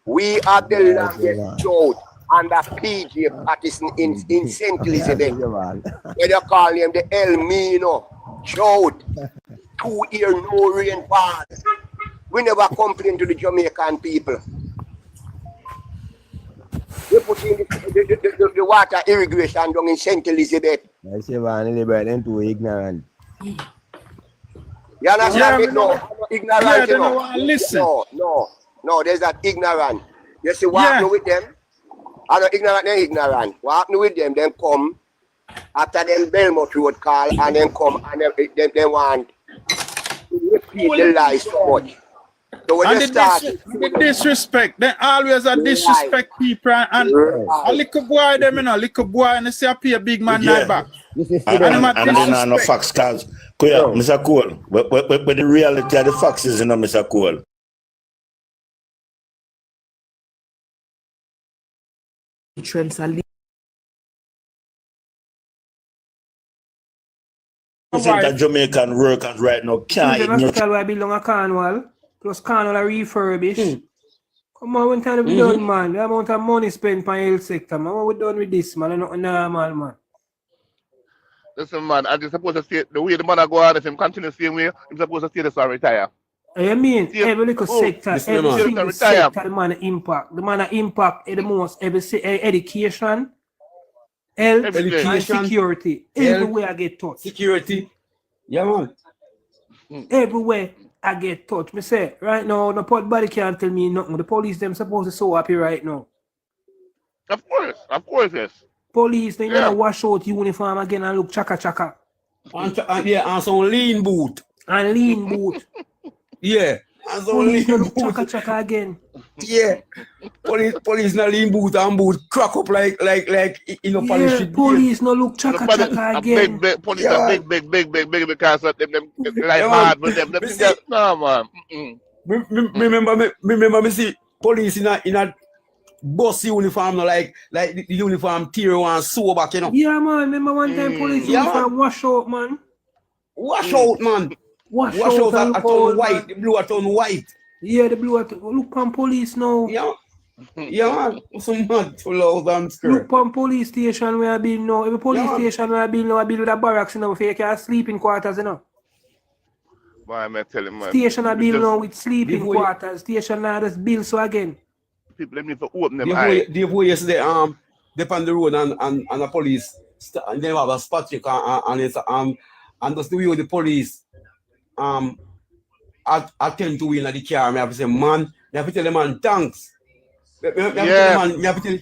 We have the longest drought under PJ Patterson in St. Elizabeth. Where you call him the El Nino drought. 2 years no rainfall. We never complain to the Jamaican people. We put in the water irrigation down in St. Elizabeth. I say, man, they're too ignorant. You understand me? No, ignorant. Yeah, they don't want to listen. No, there's that ignorant. You see, walk with them. I don't ignorant, they're ignorant. Walk with them, then come after them Belmont Road call, and then come and they want to repeat the lies so much. So when and the disrespect, they always disrespect people and a little boy them, you know, little boy and they say I pay a big man night back. And then no facts cause Mr. Cole, but the reality of the facts is, you know, Mr. Cole. The Jamaican workers right now can't ignore. Plus Carnival are refurbished. Come on, when time to be done, man. The amount of money spent on health sector, man. What we done with this, man? Not normal, man. Listen, man, I'm just supposed to stay the way the man go on, if him continue the same way, I'm supposed to stay this or retire. I mean, every little sector, every single sector, the man impact. The man impact the most, education, health, and security. Everywhere I get touched. Security. Yeah, man. Everywhere I get touched. Me say, right now, the body can't tell me nothing. The police, them supposed to so happy right now. Of course, yes. Police, they gonna wash out uniform again and look chaka. And some lean boot. And lean boot. Yeah. And some police lean look boot. chaka again. Yeah. Police no lean boot and boot crack up like you know, yeah, police no look chaka again. Police are big because of them like hard with them. No man. Remember me see police in a bus uniform, no, like the uniform tear one sew back, you know. Yeah, man. Remember one time police uniform wash out, man. Wash out, man. Wash out and turn white. The blue turn white. Yeah, the blue look on police now. Yeah, man. Some man to love and skirt. Look on police station where I been now. Every police station where I been now, I been with a barracks, you know, where you can sleep in quarters, you know. Why am I telling man? Station I build now with sleeping quarters. Station now just build so again. People need to open them eyes. The boy yesterday, they on the road and the police, and they have a spot check and it's and just the way the police attend to win at the car. I have to say, man, you have to tell the man thanks. You have to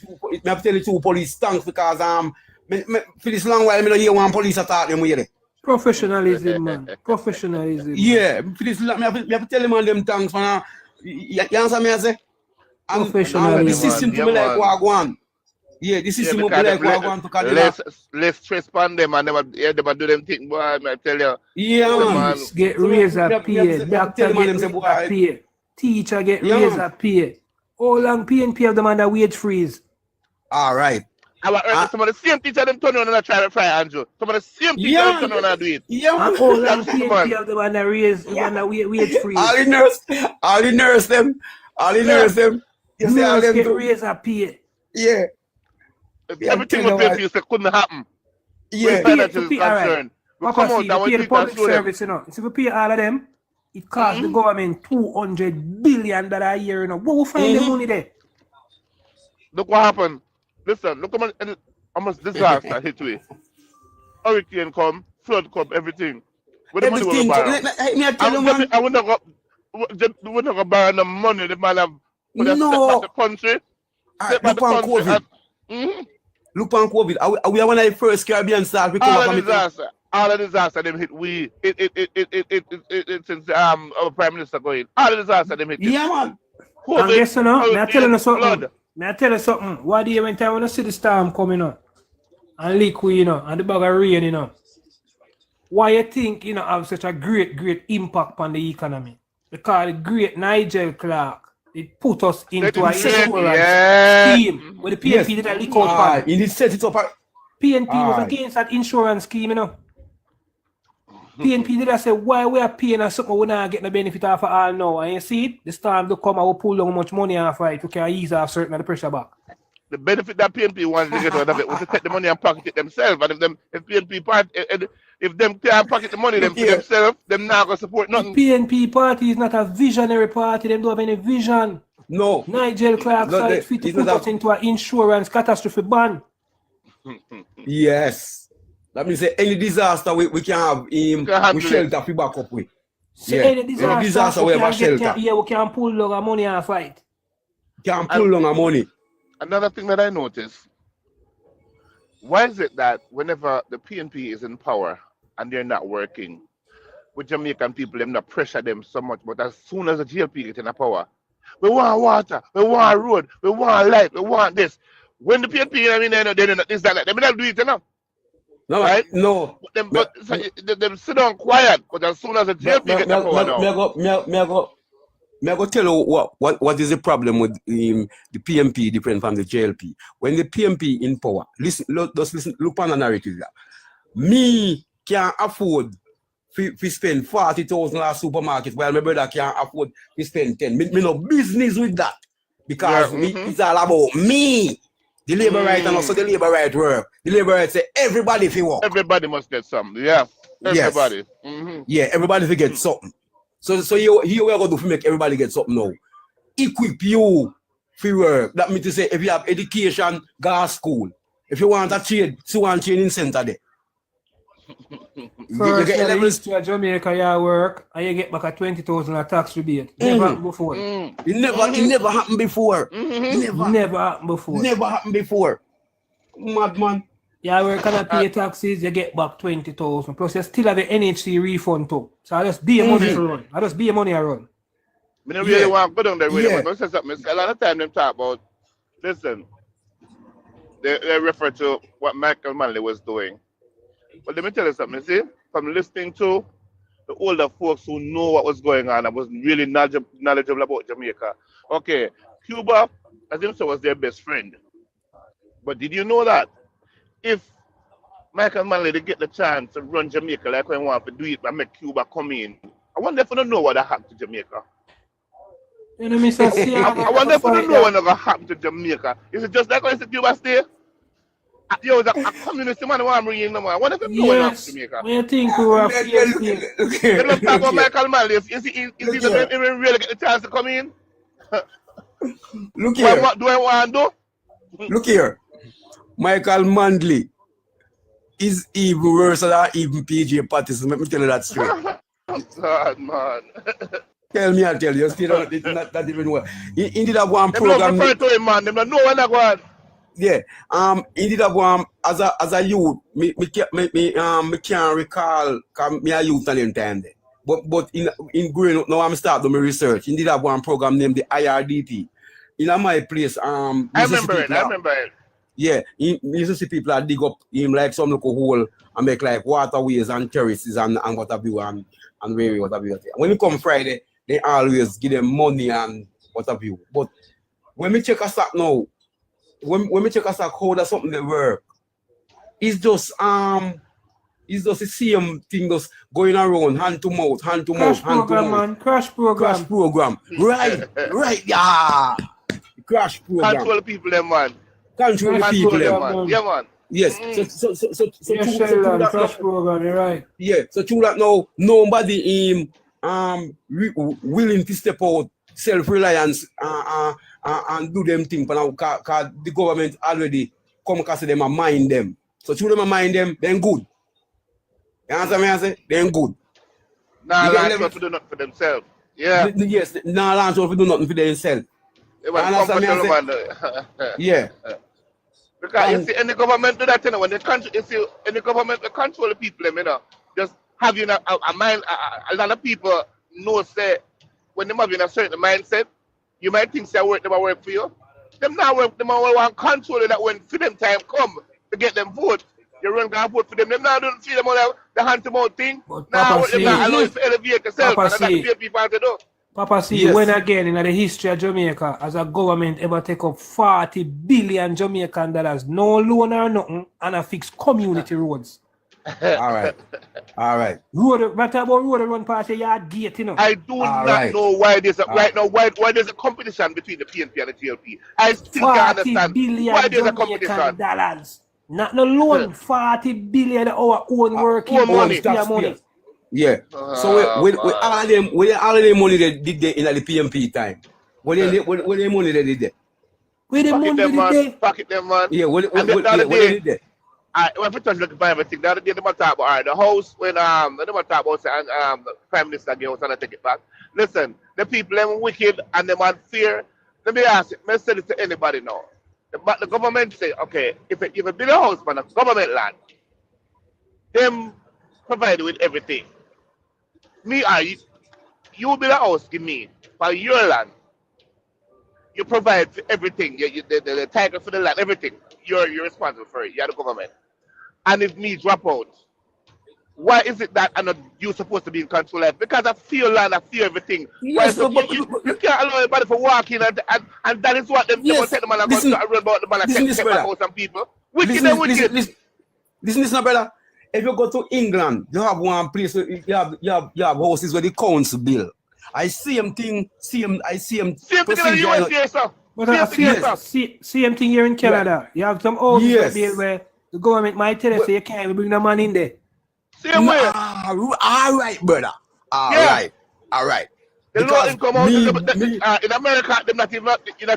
tell the two police thanks because for this long while I don't hear one police attack them with it. Professionalism, man. Professionalism. Yeah, for this I have to tell the man them thanks, man. You answer me, I say? Professionalism. The system to me like Wagwan. Yeah, the system will be like Wagwan to Cadillac. Let's stress on them and them do them thing, boy, I tell you. Yeah, man. Get razor pay. Doctor get razor pay. Teacher get razor pay. How long PNP have them under wage freeze? All right. Some of the same teacher them turn on and try to fry Andrew. Some of the same teacher them turn on and do it. Yeah, man. How long PNP have them under wage freeze? All the nurse them. You see all them get razor pay. Yeah. Everything was paid for couldn't happen. Yeah. Financial concern. We come out and pay the public service, you know. So if we pay all of them, it costs the government $200 billion a year, you know. Where we find the money there? Look what happened. Listen, look how much disaster hit we. Hurricane come, flood come, everything. Where the money will borrow? I wouldn't go borrow the money the man have the country. Look on COVID. Look on COVID. We are one of the first Caribbean stars. All the disaster them hit we. It since our Prime Minister going. All the disaster them hit. Yeah, man. And guess you know, may I tell you something? May I tell you something? What do you when time when I see the storm coming up and liquid, you know, and the bag of rain, you know? Why you think, you know, have such a great impact on the economy? Because the great Nigel Clark, it put us into a insurance scheme where the PNP did a leak out. You need to set it up. PNP was against that insurance scheme, you know. PNP did I say why we are paying us something we not getting the benefit of for all now. And you see it, this time to come and we pull down much money off it, we can ease off certain of the pressure back. The benefit that PNP wants to get out of it was to take the money and pocket it themselves. And if PNP part, if them can't pocket the money them for themselves, them not gonna support nothing. The PNP party is not a visionary party. They don't have any vision. No. Nigel Clark said it fit to put us into an insurance catastrophe ban. Yes. That means any disaster we can have we shelter to back up with. So any disaster we have a shelter. We can pull down our money and fight. Can pull down our money. Another thing that I noticed, why is it that whenever the PNP is in power and they're not working, with Jamaican people, them not pressure them so much, but as soon as the JLP get in power, we want water, we want road, we want light, we want this. When the PNP, I mean, they don't this, that, they don't do it enough. No, right? No. But them sit down quiet, but as soon as the JLP get in power now. Me I go tell you what is the problem with the PMP different from the JLP. When the PMP in power, listen, look on the narrative there. Me can't afford to spend 40,000 at supermarket while my brother can't afford to spend 10. Me no business with that. Because it's all about me. The labor right and also the labor right work. The labor right say everybody if you work. Everybody must get something, yeah. Everybody. Yes. Yeah, everybody will get something. So here we are going to do to make everybody get something now. Equip you for work. That means to say if you have education, go to school. If you want a trade, so one training center there. First, you get history of Jamaica, you work and you get back a 20,000 tax rebate. Never happened before. It never happened before. Never happened before. Never happened before. Madman. Yeah, we cannot pay taxes, you get back 20,000. Plus, you still have the NHC refund too. So I just be a money to run. I just be a money to run. I don't really want to go down there with it, but I say something. A lot of time them talk about, listen, they refer to what Michael Manley was doing. But let me tell you something, you see, from listening to the older folks who know what was going on and was really knowledgeable about Jamaica. Okay, Cuba, as himself, was their best friend. But did you know that if Michael Manley they get the chance to run Jamaica like when he want to do it and make Cuba come in, I wonder if I don't know what happened to Jamaica. You know, Mr. I wonder if I don't know what happened to Jamaica. Is it just like when Cuba stay? Yo, a communist man who I'm bringing no more. I wonder if you know what happened to Jamaica. What do you think we were They don't talk about Michael Manley. Is he even really get the chance to come in? Look here. What do I want to do? Look here. Michael Manley is even worse than even PJ Patterson. Let me tell you that straight. God, man. Tell me, I'll tell you. Still not even well. He did have one They program. don't refer to him, man. They don't know when I go on. Yeah. He did have one as a youth. Me can't recall because me a youth at the time there. But in growing up now, I'm starting my research. He did have one program named the IRDT. In my place, I remember it. Yeah, you used to see people that dig up him like some local hole and make like waterways and terraces and what have you and where what have you. When you come Friday, they always give them money and what have you. But when we check a stock now, when we check a stock how does something that work, it's just the same thing just going around hand to mouth. Crash program. Right, yeah. Crash program. Control the people, them man. Control the people, man. Yeah, man. Yes. So crash program, you're right. Yeah. So through that now, nobody willing to step out, self-reliance, and do them things. But now, cause the government already come because them and mind them. So through them and mind them, then good. You understand me? I say then good. Nah, not to do nothing for themselves. Yeah. Yes. Nah, not to do nothing for themselves. Yeah. Because you see, any government do that, you know, when the country, you see, any government will control the people, you know, just having a mind, a lot of people know, say, when they have in a certain mindset, you might think they work for you. Them not work, them all want control that when freedom time come to get them vote, you run and vote for them. Them now don't see them all the hand-to-mouth thing. Now them not allow you to elevate yourself, and that's the people have to do. Papa, see, when again in the history of Jamaica, as a government ever take up 40 billion Jamaican dollars, no loan or nothing, and a fix community roads. All right. All right. Road, matter about road run past your yard gate, you know. I do not know why there's a right now why there's a competition between the PNP and the JLP. I still can't understand why there's a competition. Dollars. Not no loan, 40 billion our own working own money. money. Yeah. So with all of them money they did there in the PNP time. What the money they did there? Where the money did there? Pocket them, man. Yeah, what they did there? When we touch looking by everything, the other day they talk about the house when they talk about the Prime Minister gave us and I take it back. Listen, the people them wicked and them unfair. Let me ask you, let me say this to anybody now. The government say, okay, if you build a house on a government land, them provide with everything. Me or you build a house give me for your land. You provide for everything. The title for the land, everything. You're responsible for it. You're the government. And if me drop out, why is it that you're supposed to be in control of it? Because I feel land, I feel everything. Yes, you can't allow anybody for walking and that is what them take the man and go to run about the man and take back out some people. Wicked and wicked. Listen, brother. If you go to England, you have one place where you have houses where the council build. I see him thing, I see him. Same thing in the USA, sir. But same thing here in Canada. You have some houses where the government might tell us you can't bring the man in there. Same way. All right, brother. All right. The low income houses in America, them not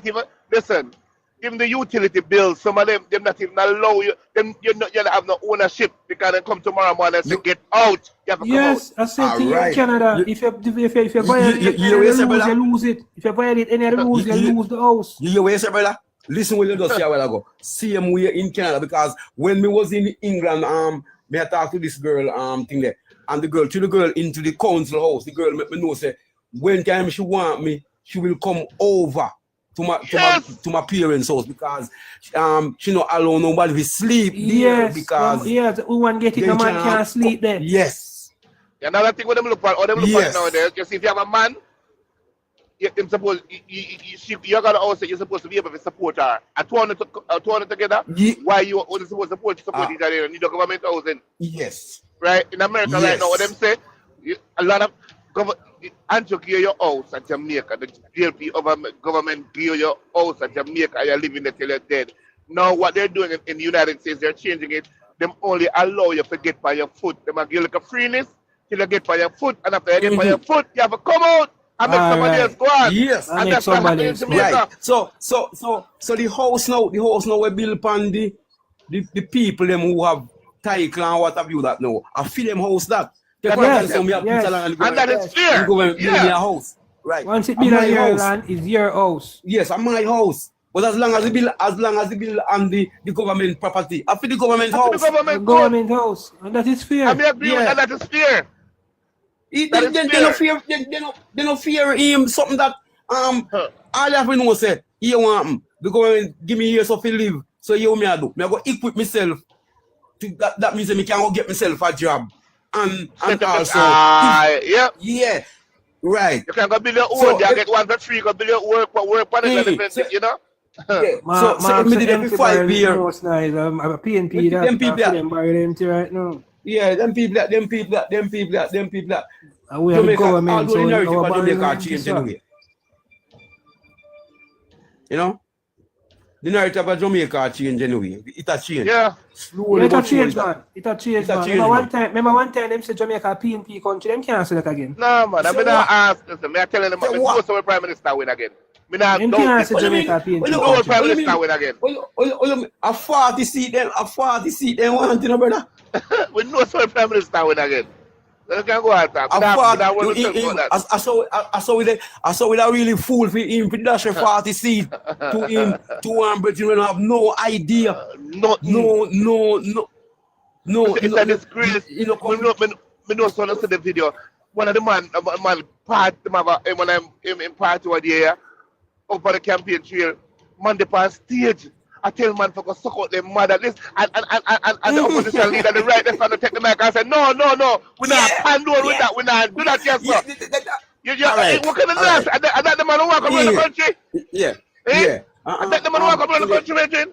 even listen. Even the utility bills, some of them not even allow you. Them you don't have no ownership because they come tomorrow morning and say get out. You have to come out. I said thing in Canada. If you violate any rules, you lose it. If you violate any rules, you lose the house. You wait, brother. Listen what you just say a while ago. Same way in Canada because when we was in England, me I talk to this girl thing there, and the girl into the council house. The girl make me know say when time she want me, she will come over to my parents' house because she not allow nobody to sleep there because we want to get it, no man can't sleep there. Yes. Another thing what them look for, or them look for nowadays, you see if you have a man, you're got to also you're supposed to be able to support her. At 200 together, why you only supposed to support each other and need a government housing? Yes. Right? In America right now, what them say, a lot of Antioch give your house at Jamaica, the JLP government give your house at Jamaica, you're living there till you're dead. Now what they're doing in the United States, they're changing it. Them only allow you to get by your foot. They might give you like a freeness till you get by your foot, and after you get by your foot, you have to come out and make somebody else go on. Yes, and that's somebody else. Right. So the house now we build upon the people them who have title and what have you that now. I feel them house that. And that is fair. House. Right. Once it built on your land, it's your house. Yes, I'm my house. But as long as it build on the government property, I feel the government house. The government house. And that is fair. I agree with that is fair. They don't fear him something that all you have to know say, you want the government give me years of live. So you me I do. Me I go equip myself to that means me can go get myself a job. And also yeah, right. You can go build your own, you get 1 to 3, go build your work on it, you know. Yeah. So me did it for 5 years. I'm a PNP that them people right now. Yeah, them people that. And we have the government, so Jamaica change anyway. You know? The narrative of Jamaica change anyway. It has changed. Yeah. Slowly it has changed, man. man. Remember one time them say Jamaica PNP country, them can't say that again. No, man. I'm not ask. Listen, I'm telling them, I'm so Prime Minister win again. Them can't say Jamaica PNP. No Prime Minister win again. A 40 seat then want to know, brother. We know so Prime Minister win again. You can go out there. I saw with a really fool for him to dash a 40 seat to him 200 you have no idea. No. It's a disgrace. You know, me know so see the video. One of the man part when I'm in part over there over the campaign trail, man the past stage. I tell man for go suck out them mother list and the opposition leader, the right left and take the mic and say, no, we're not handle with that, we're not do that, yes, sir. What kind of nonsense? And that the man who walk around the country? Yeah. And that the man who walk around the country, Regine?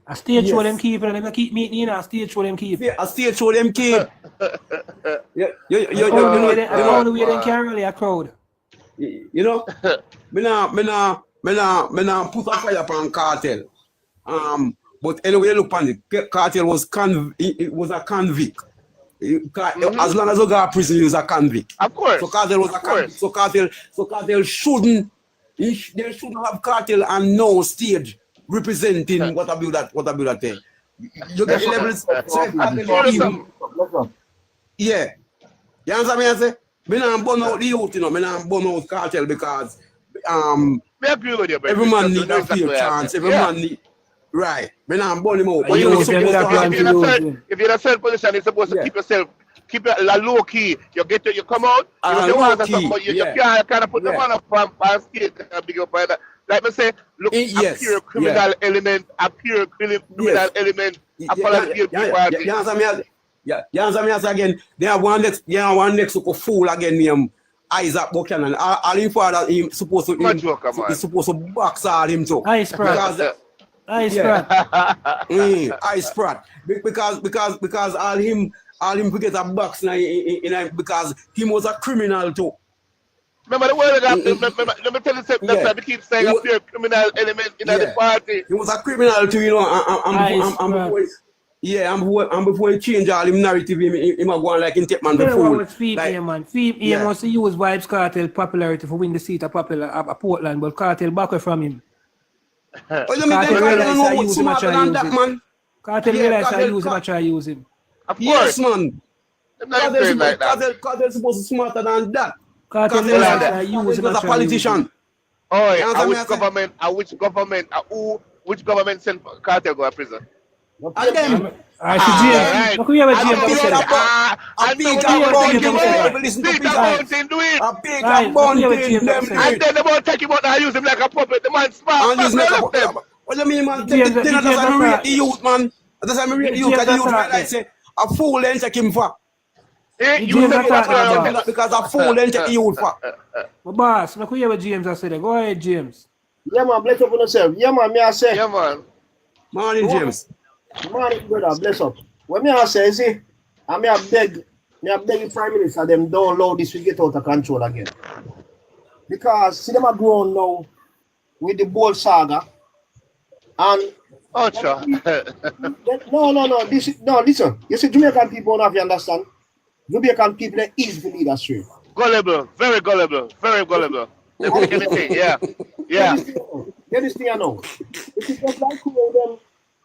A stage show them keep and them keep meeting, you know, a stage show them keep. A stage show them keep. The only way they can rally a crowd. You know, me nah put a fire upon Cartel. But anyway, look on it. Cartel was a convict. As long as you got prison, he was a convict. Of course. So Cartel was a convict. So Cartel shouldn't. They shouldn't have Cartel and no stage representing what about that thing. You get levels. Yeah. You understand me? I say, me not burn out the youth, you know. Me not burn out Cartel because I agree with you, every man need a fair chance. Every man need. Right. Me not burn him out. But if you're in a certain position, you're supposed to keep it low key. You come out, you want something, but you can't kind of put them on a stage and big up by that. Like I say, look, a pure criminal element, a pure criminal element, a political party. You answer me again. They have one next to fool again named Isaac Buchanan. All him father him supposed to box all him too. Ice Sprat. Ice Sprat. Because all him get a box now because he was a criminal too. Remember the word that let me tell you something. That's why we keep saying a pure criminal element in the party. He was a criminal too, you know. I'm before he change all him narrative, him a go on like in take man before. He wants to use Vibes Cartel popularity for win the seat of Portland, but Cartel back away from him. Cartel realize I use him, I try to use him. Cartel realize I use him, I try to use him. Of course. Yes, man. Cartel supposed to smarter than that. Cartel realize I use him, a politician. Oh, yeah. Which government sent Cartel go to prison? And them. I see James. Look, we have a James. And then they won't take him out and use him like a puppet. The man smart. What do you mean, man? That's how I read the youth, man. That's how I read the youth. Because the youth like say, a fool then take him for. Because a fool then take the youth for. My boss, look, we have a James. I said, go ahead, James. Yeah, man, bless up on yourself. Yeah, man, me I say. Yeah, man. Morning, James. Morning, brother, bless up. What me I say, see, I beg the Prime Minister, them don't allow this to get out of control again. Because, see, them are grown now with the Bold saga. And oh, sure. Listen. You see, Jamaican people don't have to understand. Jamaican people are easy to lead us through. Gullible, very gullible, very gullible. They take anything, yeah. Get this thing I know. If it's just like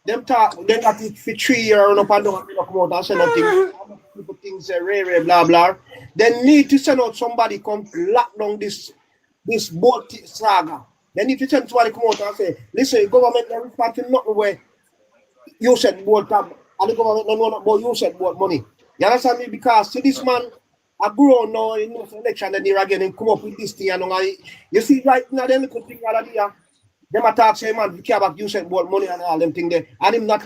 them talk, them got it for 3 years and up and down and come out and say nothing. People think say blah blah. They need to send out somebody come lock down this boat saga. They need to send somebody come out and say, listen, government don't respond to nothing where you said boat tab and the government don't know nothing about you said boat money. You understand me? Because see this man I grow now in the election and here again and come up with this thing and you see right now the little thing out of here. Them attack say man, you care about you said about money and all them thing there. And him not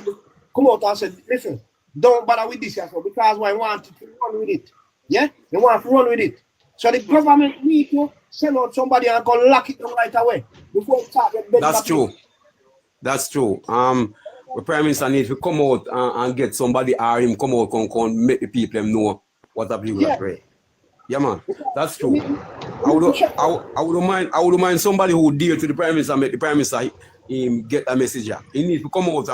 come out and say, listen, don't bother with this here, because I want to run with it. Yeah? They want to run with it. So the government need to send out somebody and go lock it down right away before it start. That's true. That's true. The Prime Minister needs to come out and get somebody or him come out and make the people know what the people are praying. Yeah, man, that's true. I would mind somebody who deal to the Prime Minister, make the Prime Minister get a message. He needs to come out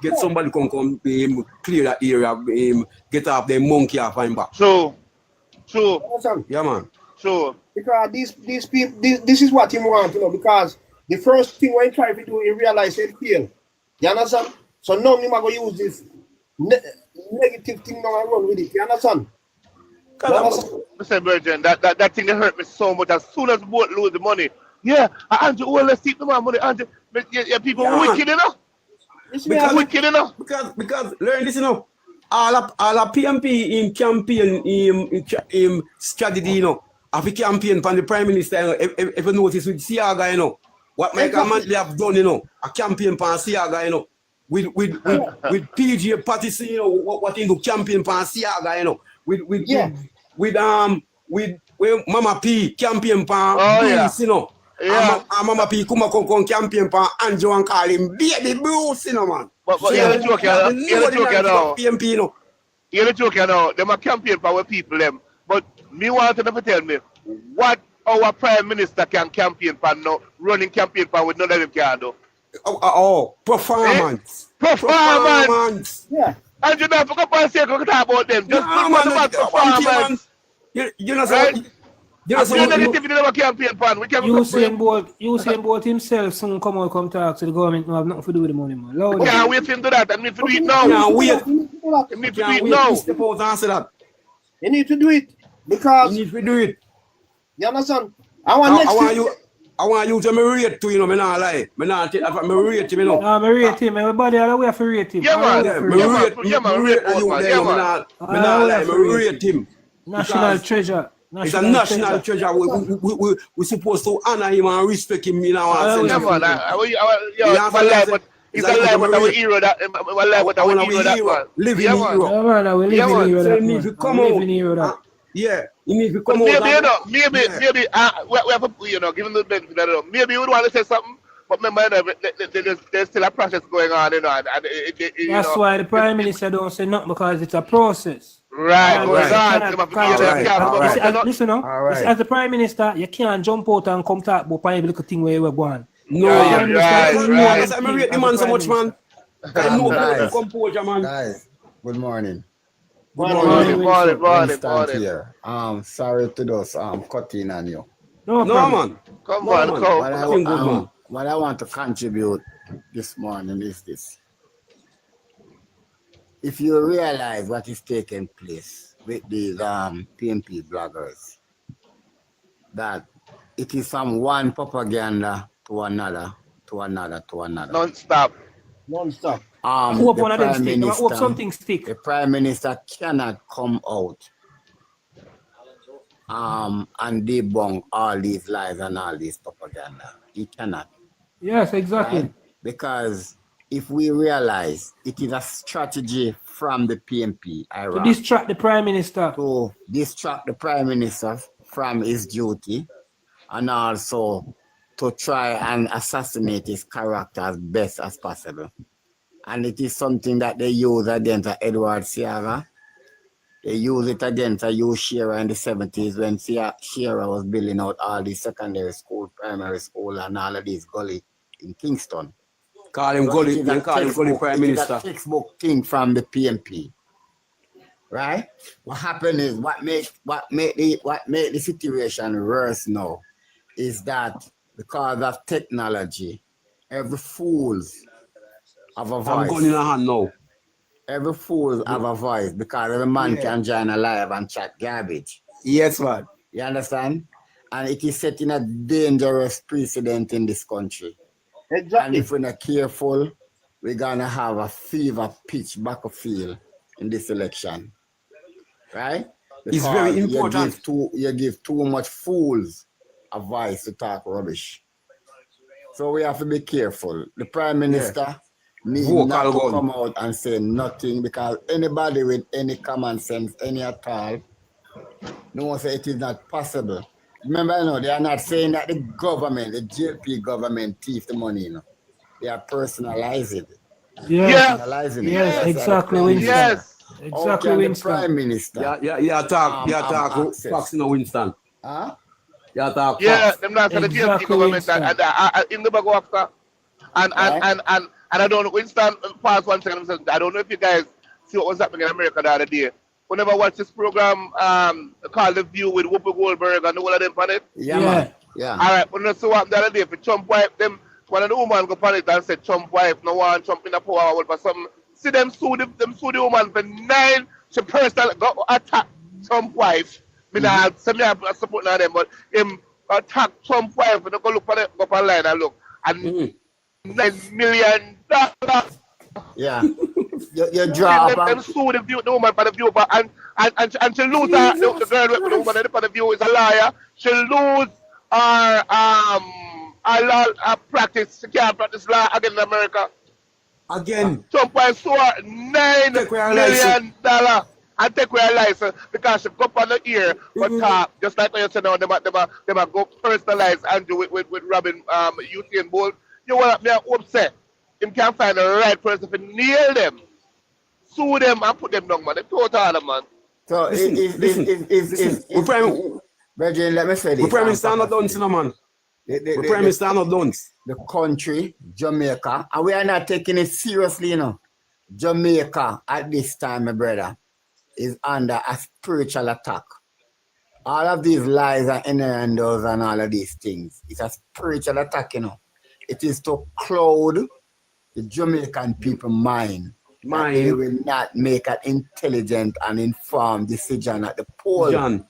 get somebody come clear that area, get off the monkey off him back. True. Yeah, man. True. Because these people, this is what he wants, you know, because the first thing when he try to do, he realize it fail. You understand? So now he's going to use this negative thing now and run with it. You understand? Listen, Virgin, that thing that hurt me so much. As soon as both lose the money, Andrew, let's keep the money. Andrew, people wicked enough. Because learn this, you know, all a PMP in campaign in strategy, you know, of the campaign from the Prime Minister, you know, if you notice with Siaga, you know, what Michael Mantley have done, you know, a campaign for Siaga, you know, with PG Patterson, you know, what he do campaign for Siaga, you know. With Mama P campaign pan you know. Yeah. And Mama P come campaign for Andrew and call him Baby Bruce, you know, man. But you're the joke, you're the joke, you know. PMP, you know. You're the joke, you know. Them a campaign for our people, them. But me want them to tell me what our Prime Minister can campaign for now, running campaign for with none of them can do. Performance. Performance. Yeah. And you know, for God's sake, we can talk about them. Just put about performance. You know, Right? you know, campaign plan. We can Usain Bolt himself soon come talk to the government. No have nothing to do with the money, man. we can't wait for him to do that. And me to do it now. Yeah, wait. We need to do it Wait, now. step out and answer that. You need to do it because You need to do it. you understand. I want you to rate too, you know, me not lie. Me not take that from me rate him, you know. I rate him. Everybody all the way for rate him. Yeah, man. Me rate you there, you know, me not lie. Me rate him. National treasure. It's a national treasure. We supposed to honor him and respect him in our Yeah, man. But it's a lie, but our hero that. Living hero. Yeah, man. We live in hero. So you need to come out. Yeah, you need to come out. Maybe, we have to, you know, given the benefit of it, maybe you would want to say something, but remember, there's still a process going on, you know. That's why the Prime Minister don't say nothing because it's a process. Right, Listen, as the Prime Minister, you can't jump out and come talk about private little thing where you were going. No, right. I rate the man so much, man. I know composure, man. Guys, good morning. Morning. Here. Sorry to those cutting on you. No, man. Come on. What I want to contribute this morning is this. If you realize what is taking place with these PMP bloggers, that it is from one propaganda to another. Non-stop. Hope one of them stick. Hope something stick. The Prime Minister cannot come out and debunk all these lies and all this propaganda. He cannot. Yes, exactly. Right? Because if we realize it is a strategy from the PMP, to distract the Prime Minister. To distract the Prime Minister from his duty and also to try and assassinate his character as best as possible. And it is something that they use against Edward Seaga. They use it against Hugh Shearer in the 70s when Shearer was building out all these secondary school, primary school, and all of these gully in Kingston. Call him Gully Prime Minister. It's a textbook thing from the PMP. Right? What happened is what make the situation worse now is that because of technology, every fool's have a voice. I'm going in a hand now. Every fool have a voice because every man can join a live and chat garbage. Yes, man. You understand? And it is setting a dangerous precedent in this country. Exactly. And if we're not careful, we're gonna have a fever pitch battlefield in this election. Right? It's very important. You give too much fools a voice to talk rubbish. So we have to be careful. The Prime Minister need not to come out and say nothing because anybody with any common sense, any at all, no one say it is not possible. Remember, you know, they are not saying that the government, the JLP government thief the money, you know. They are personalizing it. Personalizing it. Yes, exactly, Winston. Yes. Exactly, Winston. The Prime Minister. Talk facts, you know, Winston. Huh? Talk Yeah, facts. them not the JLP government and in the bag after. And I don't know, Winston, pause 1 second, I don't know if you guys see what was happening in America the other day. Whenever I watch this program called The View with Whoopi Goldberg and all of them on it. Yeah. All right, when I saw what the other day, for Trump wife, them, one of the women go on it and said Trump wife, no one Trump in the power for something. See them sue the woman for 9, she personally go attack Trump wife. I support them, but him attack Trump wife and go look for it, go online and look. And $9 million. Yeah. You draw them sue the woman for the view, and she lose her, the girl with the woman for the view is a liar. She lose her practice. She can't practice law again in America. Again. Trump I saw $9 million. and take away her license because she go up on the ear but talk just like you said now them a go personalize and do it with Robin Usain Bolt. You want me upset. Him can't find the right person to nail them, sue them and put them down, man. They total man. So listen. Virgin, let me say this. The Prime Minister not done, man. The Prime Minister not done. The country, Jamaica, and we are not taking it seriously, you know. Jamaica at this time, my brother, is under a spiritual attack. All of these lies and innuendos and all of these things, it's a spiritual attack, you know. It is to cloud the Jamaican people mind. They will not make an intelligent and informed decision at the poll. John.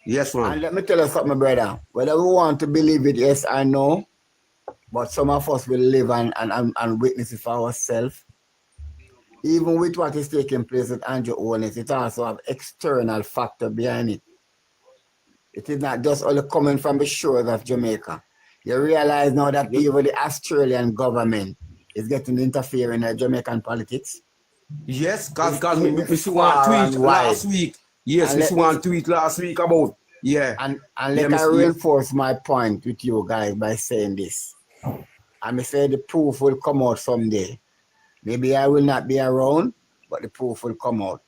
Yes, man. And let me tell you something, brother. Whether we want to believe it, yes or no, but some of us will live and witness it for ourselves. Even with what is taking place with Andrew Owens, it also have external factor behind it. It is not just only coming from the shores of Jamaica. You realize now that even the Australian government is getting interfering in Jamaican politics? Yes, because we see one tweet last week. Yes, we see one tweet last week about, And let me reinforce my point with you guys by saying this. I may say the proof will come out someday. Maybe I will not be around, but the proof will come out.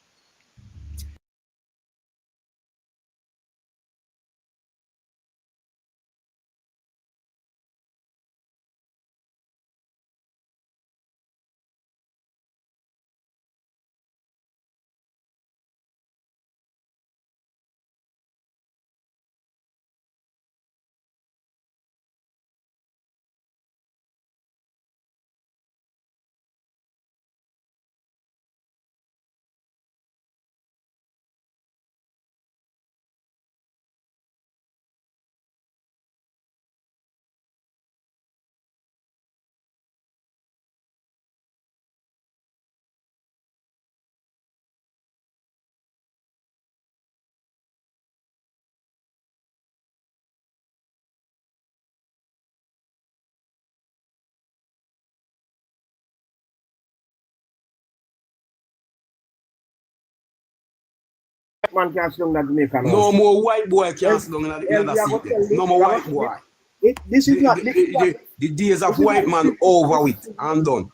Man can't sit down in Jamaica now. no more white boy can't sit down in the seat. No more white boy. This is not. The days of white man over with and done.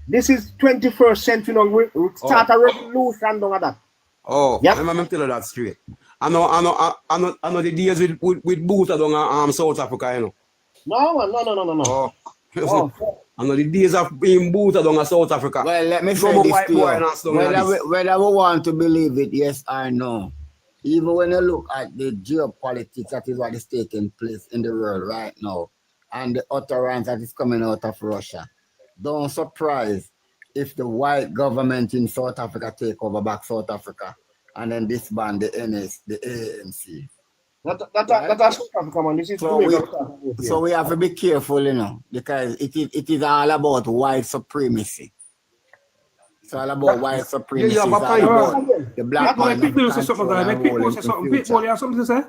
This is 21st century now. We start a revolution down at that. Oh, Yep. I'm telling you that straight. I know the days with Booter down South Africa, you know. No, man, no. Oh. I know the days of being Booter down South Africa. Well, let me say this to you. Whether we want to believe it, yes or no, even when you look at the geopolitics, that is what is taking place in the world right now, and the utterance that is coming out of Russia, don't surprise if the white government in South Africa take over back South Africa and then disband the NS, the ANC. That's South Africa, man. This is so we have to be careful, you know, because it is all about white supremacy. It's all about white supremacy. It's all about the black man. People say something, guys. People say something. Pitbull, you have something to say?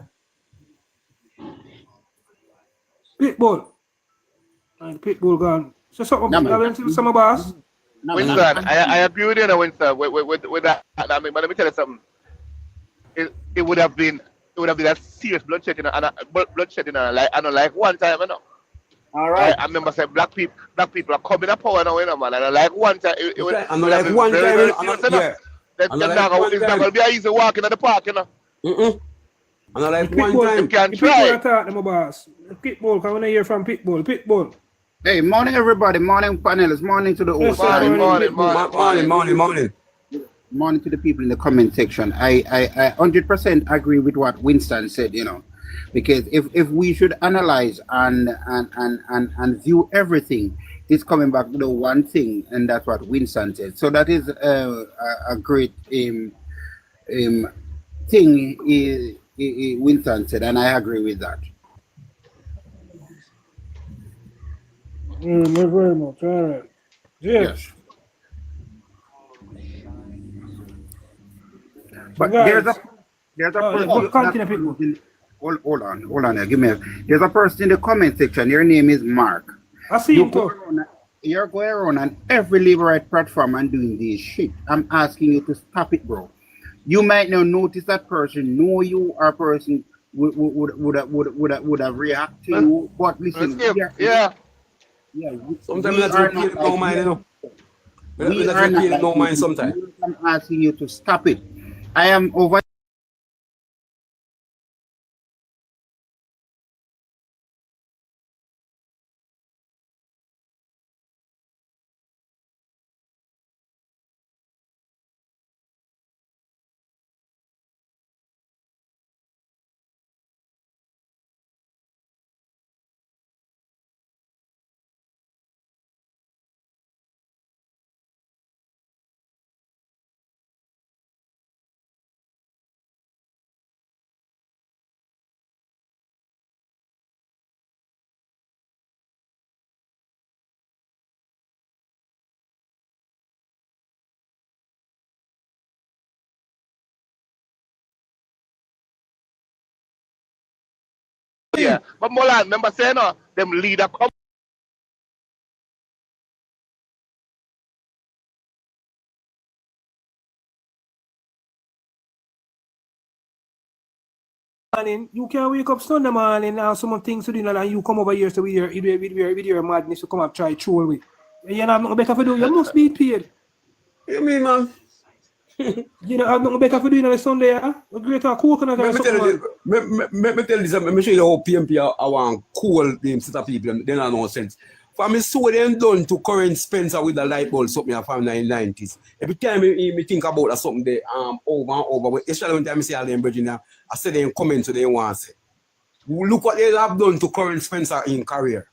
Pitbull. Pitbull gone. Say something, some of us. Winston, I agree with you, Winston, with that. I mean, but let me tell you something. It would have been a serious bloodshed in like one time, you know. All right. I remember saying black people are coming up power now, you know, man. And like one time, it's not going to be an easy walk in the park, you know. And like one time, you can try. Pitbull, can we hear from Pitbull? Hey, morning everybody, morning panelists, morning to the host. Morning. Morning to the people in the comment section. I 100% agree with what Winston said, you know, because if we should analyze and view everything, it's coming back to the one thing, and that's what Winston said. So that is a great thing Winston said, and I agree with that. Very much. All right. Yes. But there's a person. Hold on. Give me there's a person in the comment section. Your name is Mark. I see you too. You're going around on every liberal platform and doing this shit. I'm asking you to stop it, bro. You might not notice that person, know you or person would have react to you. But listen, yeah. Sometimes that's what people don't mind, you know. We are not like no mind sometimes. I'm asking you to stop it. I am over. Yeah, but Molan, remember saying no, them leader come. Morning, you can wake up Sunday morning and some things to do and you come over here so with your madness to come up try troll with. You know, have nothing better for do. You must be paid. You mean, man? You know, have nothing better for doing on a Sunday, huh? A greater coconut or something. Let me tell you something. Let me show you how PMP are one cool them set of people. They don't know sense. For me, so them done to current Spencer with the light bulb something from the 90s. Every time me think about that something they over and over. Especially when time I see all them bridging now, I say them comment to them want to say. Look what they have done to current Spencer in career.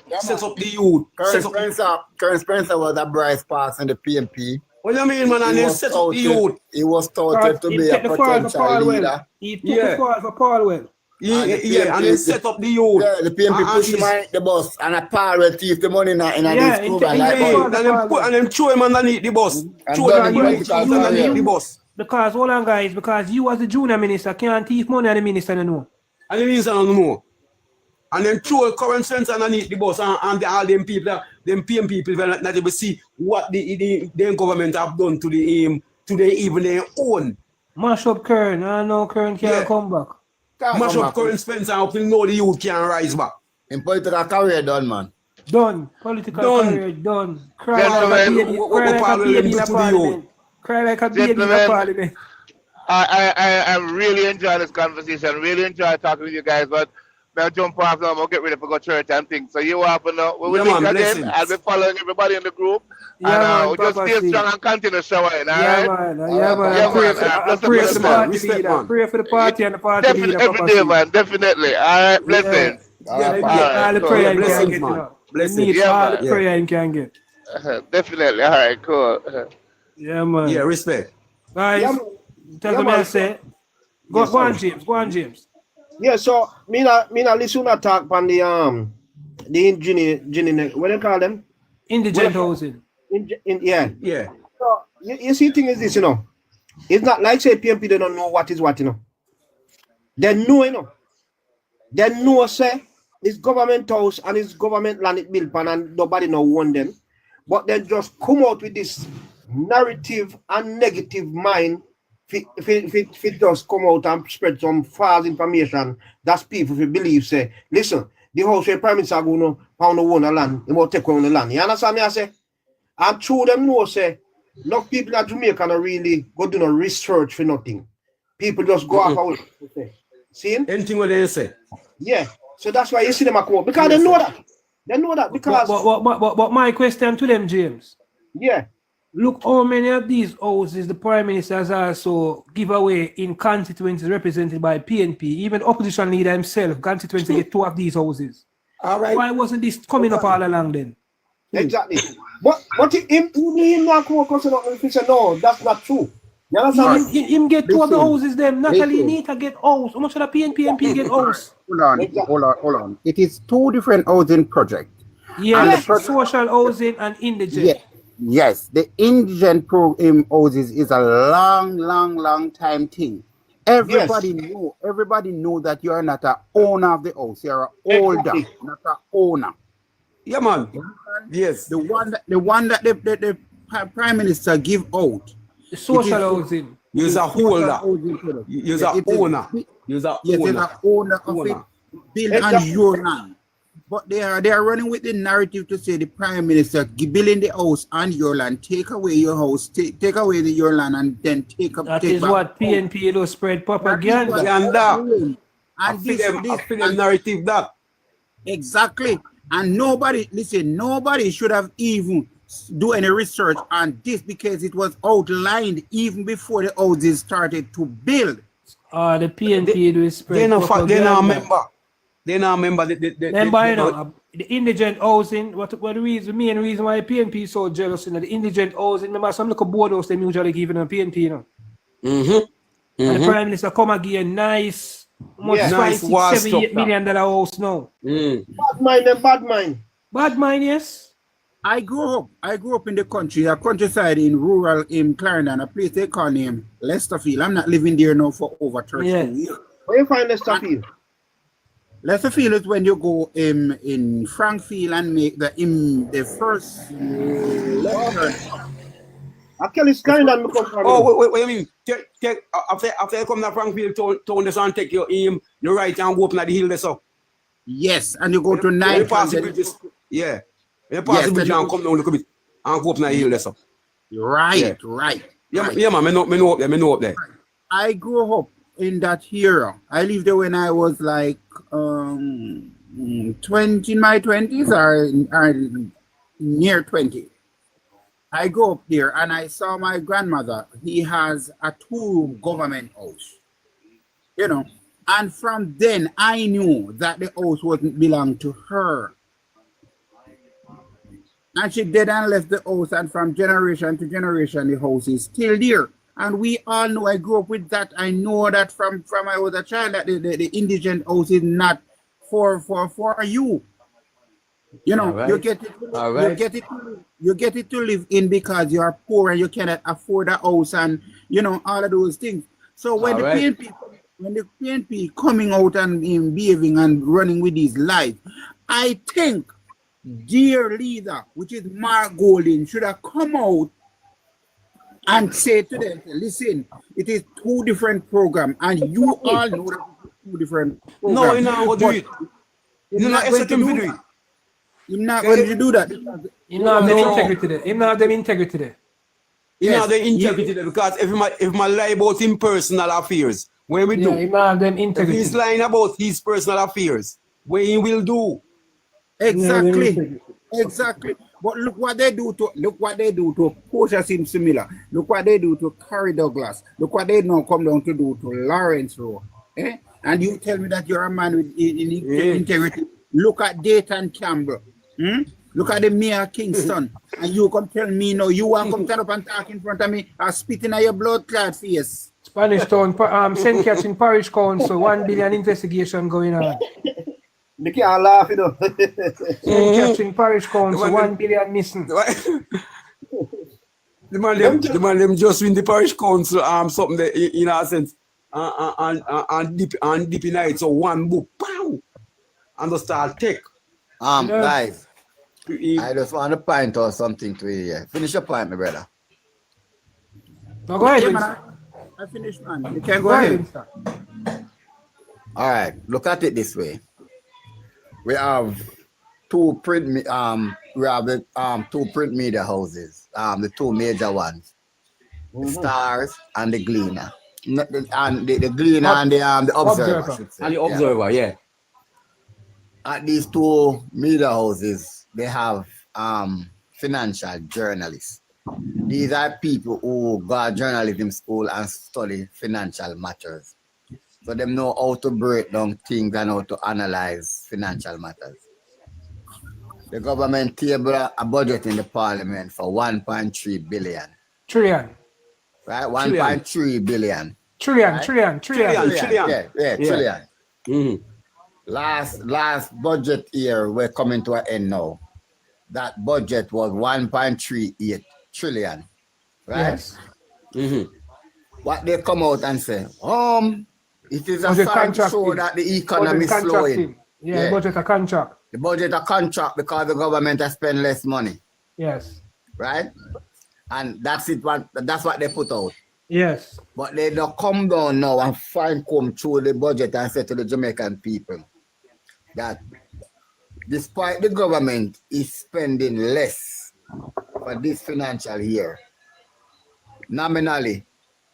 Yeah, set up the youth. Current Spencer was a bright spark in the PMP. What do you mean, man? And they set up the youth. He was touted to be a potential leader. He took the fall for Paulwell. And they set up the youth. Yeah, the PMP pushed him on the bus and a Paulwell thief the money in this program. And then throw him underneath the bus. Throw him underneath the bus. Because, hold on, guys, because you as the junior minister can't thief money and the minister don't know. And the minister don't know. And then throw current sense underneath the bus and all them people, them PM people, not able to see what the government have done to the even their own. Mash up Kern, I know Kern can't come back. Mash up current Spencer, I know the youth can rise back. In political career done, man. Done. Political career done. Cry like a baby in parliament. I really enjoy this conversation, really enjoy talking with you guys, but I'll jump off now, I'll get ready for go church and things. So you happen now, we will link again. I'll be following everybody in the group. Yeah, and we'll just stay strong and continue showing, alright? Pray for the party leader. Pray for the party and the party leader. Every day, man, definitely. Alright, blessings. All the prayer you can get, Blessings. All the prayer you can get. Definitely, alright, cool. Yeah, man. Yeah, respect. Guys, tell me I say. Go on, James. Yeah, so me not listen to talk on the engineer, what do you call them? Indigent housing. Yeah. So you see, thing is this, you know, it's not like say PMP they don't know what is what, you know. They know, you know. They know say it's government house and it's government land it built on and nobody no want them. But they just come out with this narrative and negative mind. If it just come out and spread some false information, that's people who believe say, listen, the house where Prime Minister going to pound own the land, they will take on the land. You understand me? I say, and through them know say, no people at Jamaica don't really go do no research for nothing. People just go off out. See? Anything what they say. Yeah. So that's why you see them at court. Because they know that. They know that because but my question to them, James. Yeah. Look how many of these houses the Prime Minister has also give away in constituencies represented by PNP. Even opposition leader himself, constituency get 2 of these houses. All right. Why wasn't this coming up all along then? Exactly. But him not come across and say no, that's not true. You understand? Him get 2 of the houses them. Natalie need to get house. How much should the PNP get house? Hold on. It is 2 different housing projects. Yeah, social housing and indigent. Yeah. Yes, the indigent houses is a long time thing. Everybody know that you are not an owner of the house. You are an holder, not an owner. Yeah, man. Yes. The one that the Prime Minister give out Social housing. You're a holder. You're a owner. You're a owner of it. Build on your land. But they are running with the narrative to say the Prime Minister building the house on your land, take away your house, take away your land, and then take up. That is what PNP do, spread propaganda. And this narrative that. Exactly. And nobody should have even do any research on this because it was outlined even before the houses started to build. The PNP do spread propaganda. They now remember the indigent housing. What the main reason why the PNP is so jealous in the indigent housing? Remember some little board house they usually give in the PNP, you know. And the Prime Minister come again, nice, nice $7-8 million house now. Bad mind, yes. I grew up in the country, a countryside in rural in Clarendon, a place they call him Lesterfield. I'm not living there now for over 30 years. Where you find Lesterfield? Lesterfield is when you go in Frankfield and make the first left turn. Actually, it's kind of wait, I mean, after you come to Frankfield town this and take your aim, you right and go up at the hill there, so. Yes, and you go to 9. You pass the bridge and come down a little bit and go up at the hill there, so. Right. Yeah, man, me know up there. I grew up in that era. I lived there when I was like 20 in my 20s or near 20. I go up there and I saw my grandmother. He has a 2-room government house, you know. And from then I knew that the house wasn't belong to her. And she did and left the house, and from generation to generation the house is still there. And we all know, I grew up with that. I know that from I was a child that the indigent house is not for you. You know, right. you get it to live in because you are poor and you cannot afford a house and you know all of those things. So when the PNP coming out and behaving and running with these lies, I think dear leader, which is Mark Golding, should have come out and say to them, listen, it is 2 different programs, and you all know that it's 2 different programs. No, you're not going to do it. You're not going to do it. You're not going to do that. You know have them integrity there. You know have them integrity there. You know the integrity there because if my lie about his personal affairs, what we do? You know have them integrity. If he's lying about his personal affairs, what he will do? Exactly. But look what they do to Portia Simsimila. Look what they do to Carrie Douglas. Look what they now come down to do to Lawrence Rowe. And you tell me that you're a man with integrity. Look at Dayton Campbell. Look at the Mayor Kingston. And you come tell me no, you want to come stand up and talk in front of me and spitting at your blood-clad face. Spanish Town, St. Catherine Parish Council, 1 billion investigation going on. They can't laugh, you know. St. Catherine Parish Council, 1 billion missing. The man them just win the parish council something that, in a sense and dip in it, so one book, pow, and the start take. Guys, I just want to point out something to you here. Finish your point, my brother. No, go ahead, Yeah, man, I finished, man. You can go ahead. All right, look at it this way. We have 2 print media houses, the 2 major ones, the Stars and the Gleaner, and the Gleaner and the Observer. I should say. And the Observer, yeah. At these 2 media houses, they have financial journalists. These are people who go to journalism school and study financial matters. So them know how to break down things and how to analyze financial matters. The government table a budget in the parliament for 1.3 billion. Trillion. Right? 1.3 billion. Trillion. Yeah, trillion. Mm-hmm. Last budget year, we're coming to an end now. That budget was 1.38 trillion. Right? Yes. Mm-hmm. What they come out and say, it is a sign to show that the economy is slowing. Yeah, budget a contract. The budget a contract because the government has spent less money. Yes. Right? And that's it. That's what they put out. Yes. But they don't come down now and come through the budget and say to the Jamaican people that despite the government is spending less for this financial year, nominally,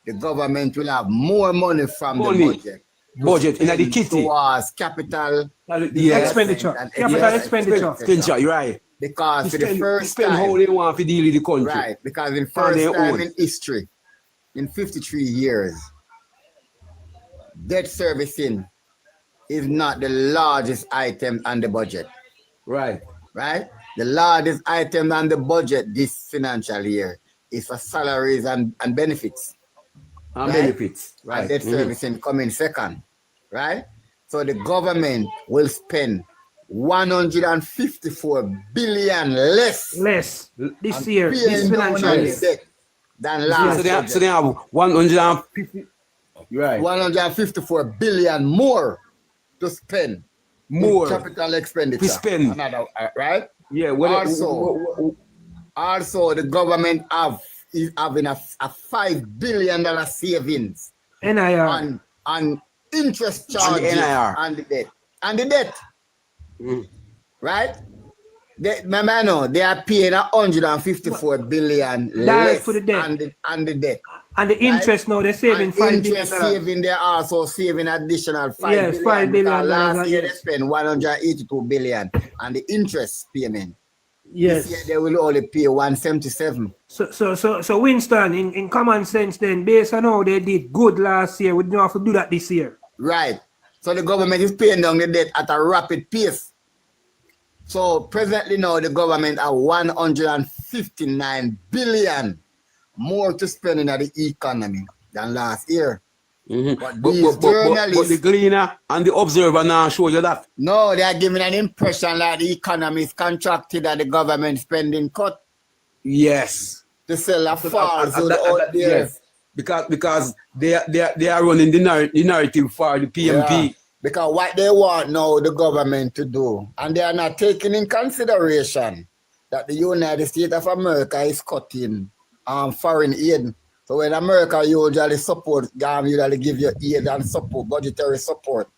the government will have more money from the budget in the kitty towards capital expenditure. Capital expenditure. You're right. Because for the first time, how they want to deal with the country. Right, because in first time in history, in 53 years, debt servicing is not the largest item on the budget. Right. Right? The largest item on the budget this financial year is for salaries and benefits. And benefits. Right. And debt servicing coming second. Right? So the government will spend 154 billion less this year, this financial year. Than last year. So they have 150, right. 154 billion more to spend. More capital expenditure. To spend. Another, right? Yeah. Also, the government is having a $5 billion savings NIR on interest charges and the debt. And the debt. Right? They are paying 154 billion less for the debt. And the debt. And the interest now they're saving and 5 billion. Interest saving, they're also saving additional 5 yes, billion. 5 billion. Last year they spent 182 billion and the interest payment. Yes. This year they will only pay 177. So Winston, in common sense then, based on how they did good last year, we don't have to do that this year. Right. So the government is paying down the debt at a rapid pace. So presently now the government have 159 billion more to spend in the economy than last year. But the Gleaner and the Observer now show you that. No, they are giving an impression that the economy is contracted and the government spending cut. Yes. To sell a falsehood out there. Yes. Because they are running the narrative for the PMP. Yeah. Because what they want now the government to do, and they are not taking in consideration that the United States of America is cutting foreign aid. So when America usually usually give you aid and support, budgetary support,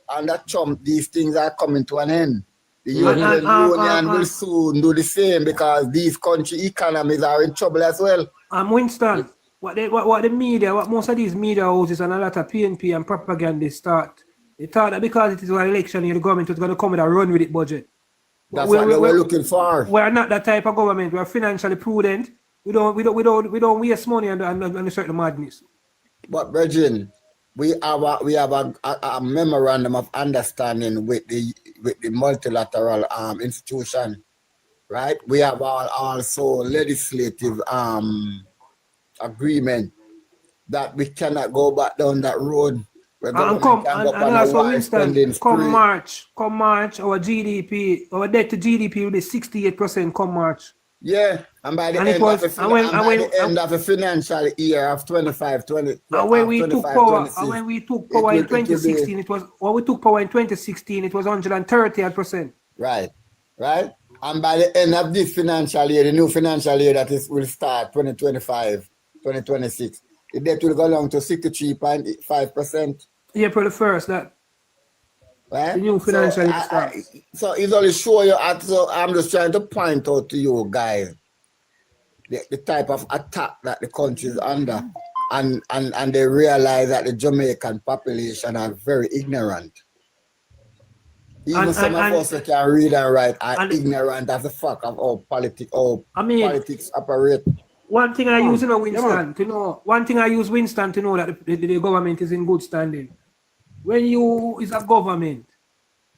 and that these things are coming to an end. The European Union will soon do the same because these country economies are in trouble as well. Winston, what the media, what most of these media houses and a lot of PNP and propagandists thought, they thought that because it is an election year, the government was going to come with a run with it budget. That's what they were looking for. We're not that type of government. We're financially prudent. We don't waste money on certain madness. But Virgin, we have a memorandum of understanding with the multilateral institution, right? We have also legislative agreement that we cannot go back down that road. And also Winston, come March, our GDP, our debt to GDP will be 68% come March. Yeah, and by the end of the financial year of 25-20, and when we took power in 2016, it was 130%. Right. And by the end of this financial year, the new financial year will start 2025, 2026, the debt will go down to 63.5%. April the 1st, that. Right? The new financial year starts. So it's only show you, so I'm just trying to point out to you guys the type of attack that the country is under. And they realize that the Jamaican population are very ignorant. Even some of us that can read and write are ignorant as a fact of how politics operate. One thing I use Winston to know that the government is in good standing. When you is a government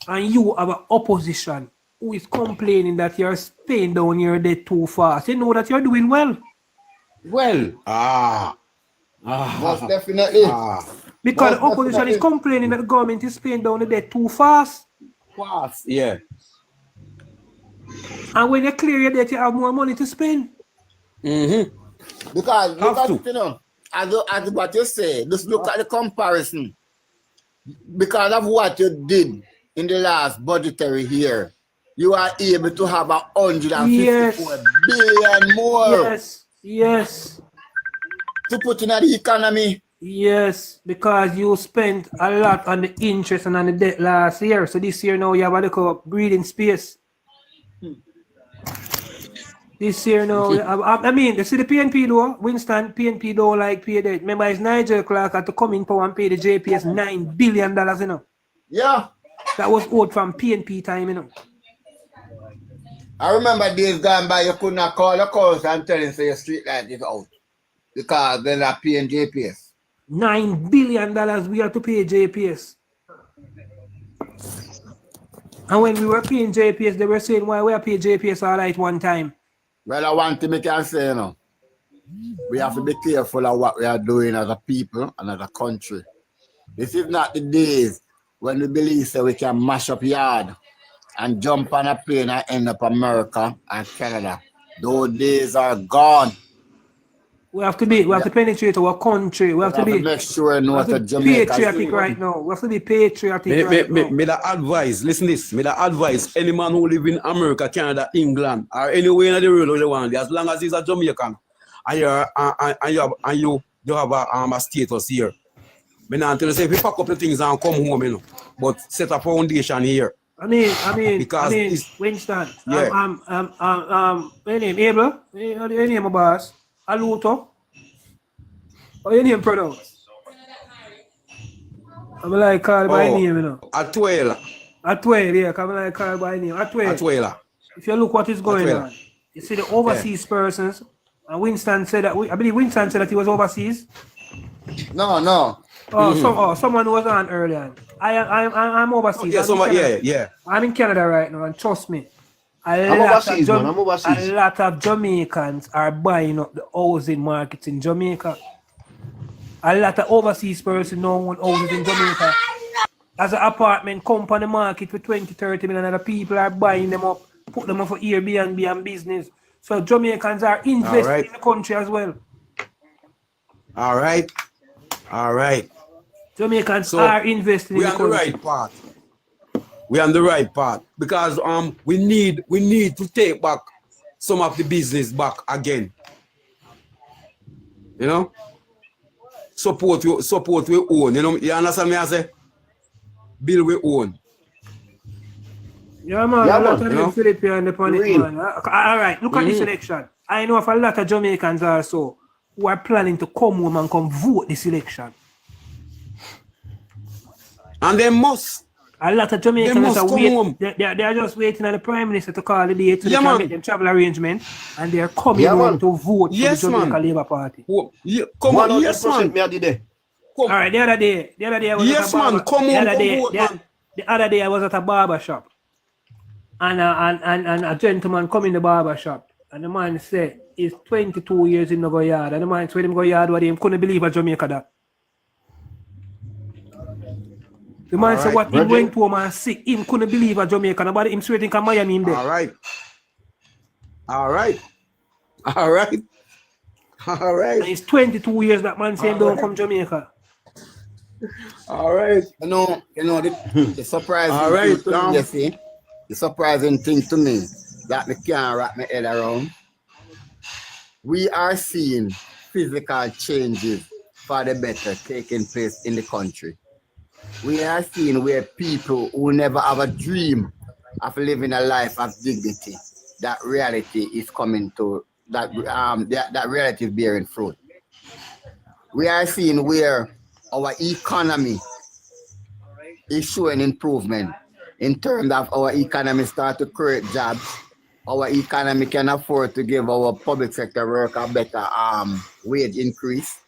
and you have an opposition who is complaining that you're paying down your debt too fast, you know that you're doing well. Most definitely. Because the opposition is complaining that the government is paying down the debt too fast. Yeah. And when you clear your debt, you have more money to spend. Because you know, as what you say, just look at the comparison. Because of what you did in the last budgetary year, you are able to have 154 billion more. Yes. To put in the economy. Yes, because you spent a lot on the interest and on the debt last year. So this year now you have a little breathing space. This year now, I mean, you see the PNP though, Winston, PNP don't like pay debt. Remember, it's Nigel Clark had to come in power and pay the JPS $9 billion, you know. Yeah. That was owed from PNP time, you know. I remember days gone by, you could not call the council and tell him say your street light is out. Because they're not paying JPS. $9 billion we have to pay JPS. And when we were paying JPS, they were saying, why we are paying JPS all right one time? Well, I want to make you say, you know, we have to be careful of what we are doing as a people and as a country. This is not the days when we believe that we can mash up yard and jump on a plane and end up America and Canada. Those days are gone. We have to penetrate our country. We have to make sure know what Jamaica patriotic right now. We have to be patriotic right now. Me the advice, listen this, me the advice, any man who live in America, Canada, England, or anywhere in the world you want, as long as he's a Jamaican, and you have a status here. Me not tell you say if you pack up the things and come home, you know, but set a foundation here. I mean, Winston. Yeah. Your name Abel? Your name my boss? Aluto? Or your name pronounced? I'm like call by name, you know. Atuela, yeah, come like call by name. Atuela. If you look what is going on, you see the overseas persons, and Winston said that I believe Winston said that he was overseas. No. Someone was on earlier. I'm overseas. I'm in Canada right now, and trust me, a lot of Jamaicans are buying up the housing market in Jamaica. A lot of overseas persons now want houses in Jamaica. As an apartment come on the market for 20-30 million, and the people are buying them up, put them up for Airbnb and business. So Jamaicans are investing in the country as well. All right. Jamaicans are investing in the country. We on the right path. We on the right path because we need to take back some of the business back again. You know, support we own. You know, you understand me? I say, build we own. Yeah, man. A lot of them Philippines upon it, man. All right, look at this election. I know of a lot of Jamaicans also who are planning to come home and come vote this election. And they must. A lot of Jamaicans are waiting. They are just waiting on the Prime Minister to call the day to make them travel arrangement, and they are coming home to vote for the Jamaica Labour Party. Come on, yes, man. All right, the other day I was at a barber. The other day I was at a barber shop, and a gentleman come in the barber shop, and the man said he's 22 years in the go yard, and the man said him go yard what he couldn't believe a Jamaica that. The man said what he went to home and sick, he couldn't believe a Jamaica, nobody him straight in Miami him there. All right. And it's 22 years that man saying don't come Jamaica. All right. You know the surprising thing to me, you see, the surprising thing to me that I can't wrap my head around. We are seeing physical changes for the better taking place in the country. We are seeing where people who never have a dream of living a life of dignity, that reality is coming to, that reality is bearing fruit. We are seeing where our economy is showing improvement in terms of our economy start to create jobs. Our economy can afford to give our public sector work a better wage increase.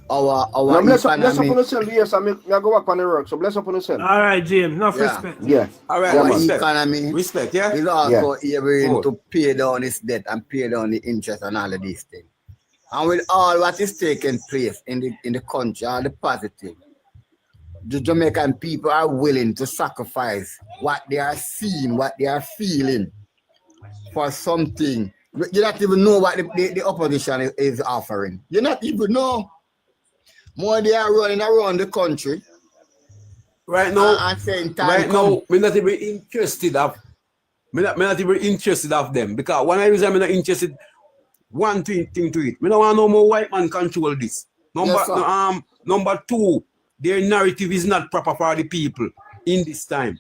Our bless economy. up on yourself, yes, I go back on the work, so bless up on yourself. All right, James, enough respect. Yeah. All right, our respect. economy Respect, is also able to pay down its debt and pay down the interest and all of these things. And with all what is taking place in the country, all the positive, the Jamaican people are willing to sacrifice what they are seeing, what they are feeling for something. You don't even know what the opposition is offering. You not even know. More they are running around the country. Right now, and saying time right now, we're not even interested of. We're not even interested of them because one reason I'm not interested. one thing to it. We don't want no more white man control this. Number two, their narrative is not proper for the people in this time.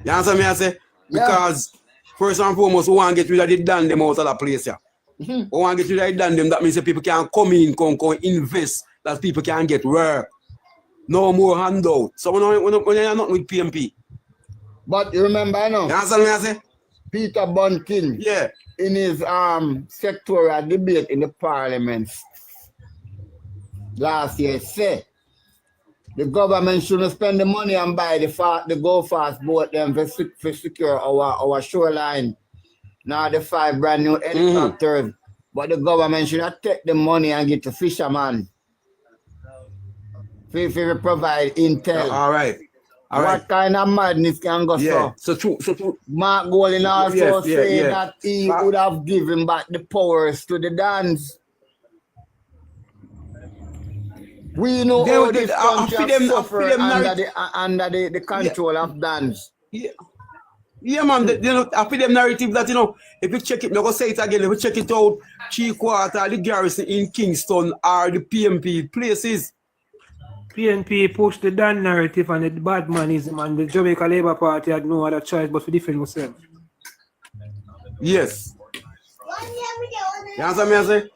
You answer me, I say? Because first and foremost, we want to get rid of the damn them out of the place here. We want to get rid of the damn them. That means that people can come in, come invest, that people can get work. No more handout. So when you're not with PMP. But you remember now? You answer me, I say? Peter Bunkin, in his sectoral debate in the parliament last year, said the government shouldn't spend the money and buy the go fast boat them for secure our shoreline. Now the 5 brand new helicopters, but the government should not take the money and get the fisherman to provide intel. All right. What kind of madness can go so? So Mark Golding also say that he would have given back the powers to the dance. We know how this country has suffered under the control of dance. Yeah, man. I feel them narrative that, if you check it, I'm going to say it again, if you check it out, 3/4 the garrison in Kingston are the PMP places. PNP pushed the Dan narrative and the bad manism, and the Jamaica Labour Party had no other choice but to defend themselves. Yes. You answer me, I say?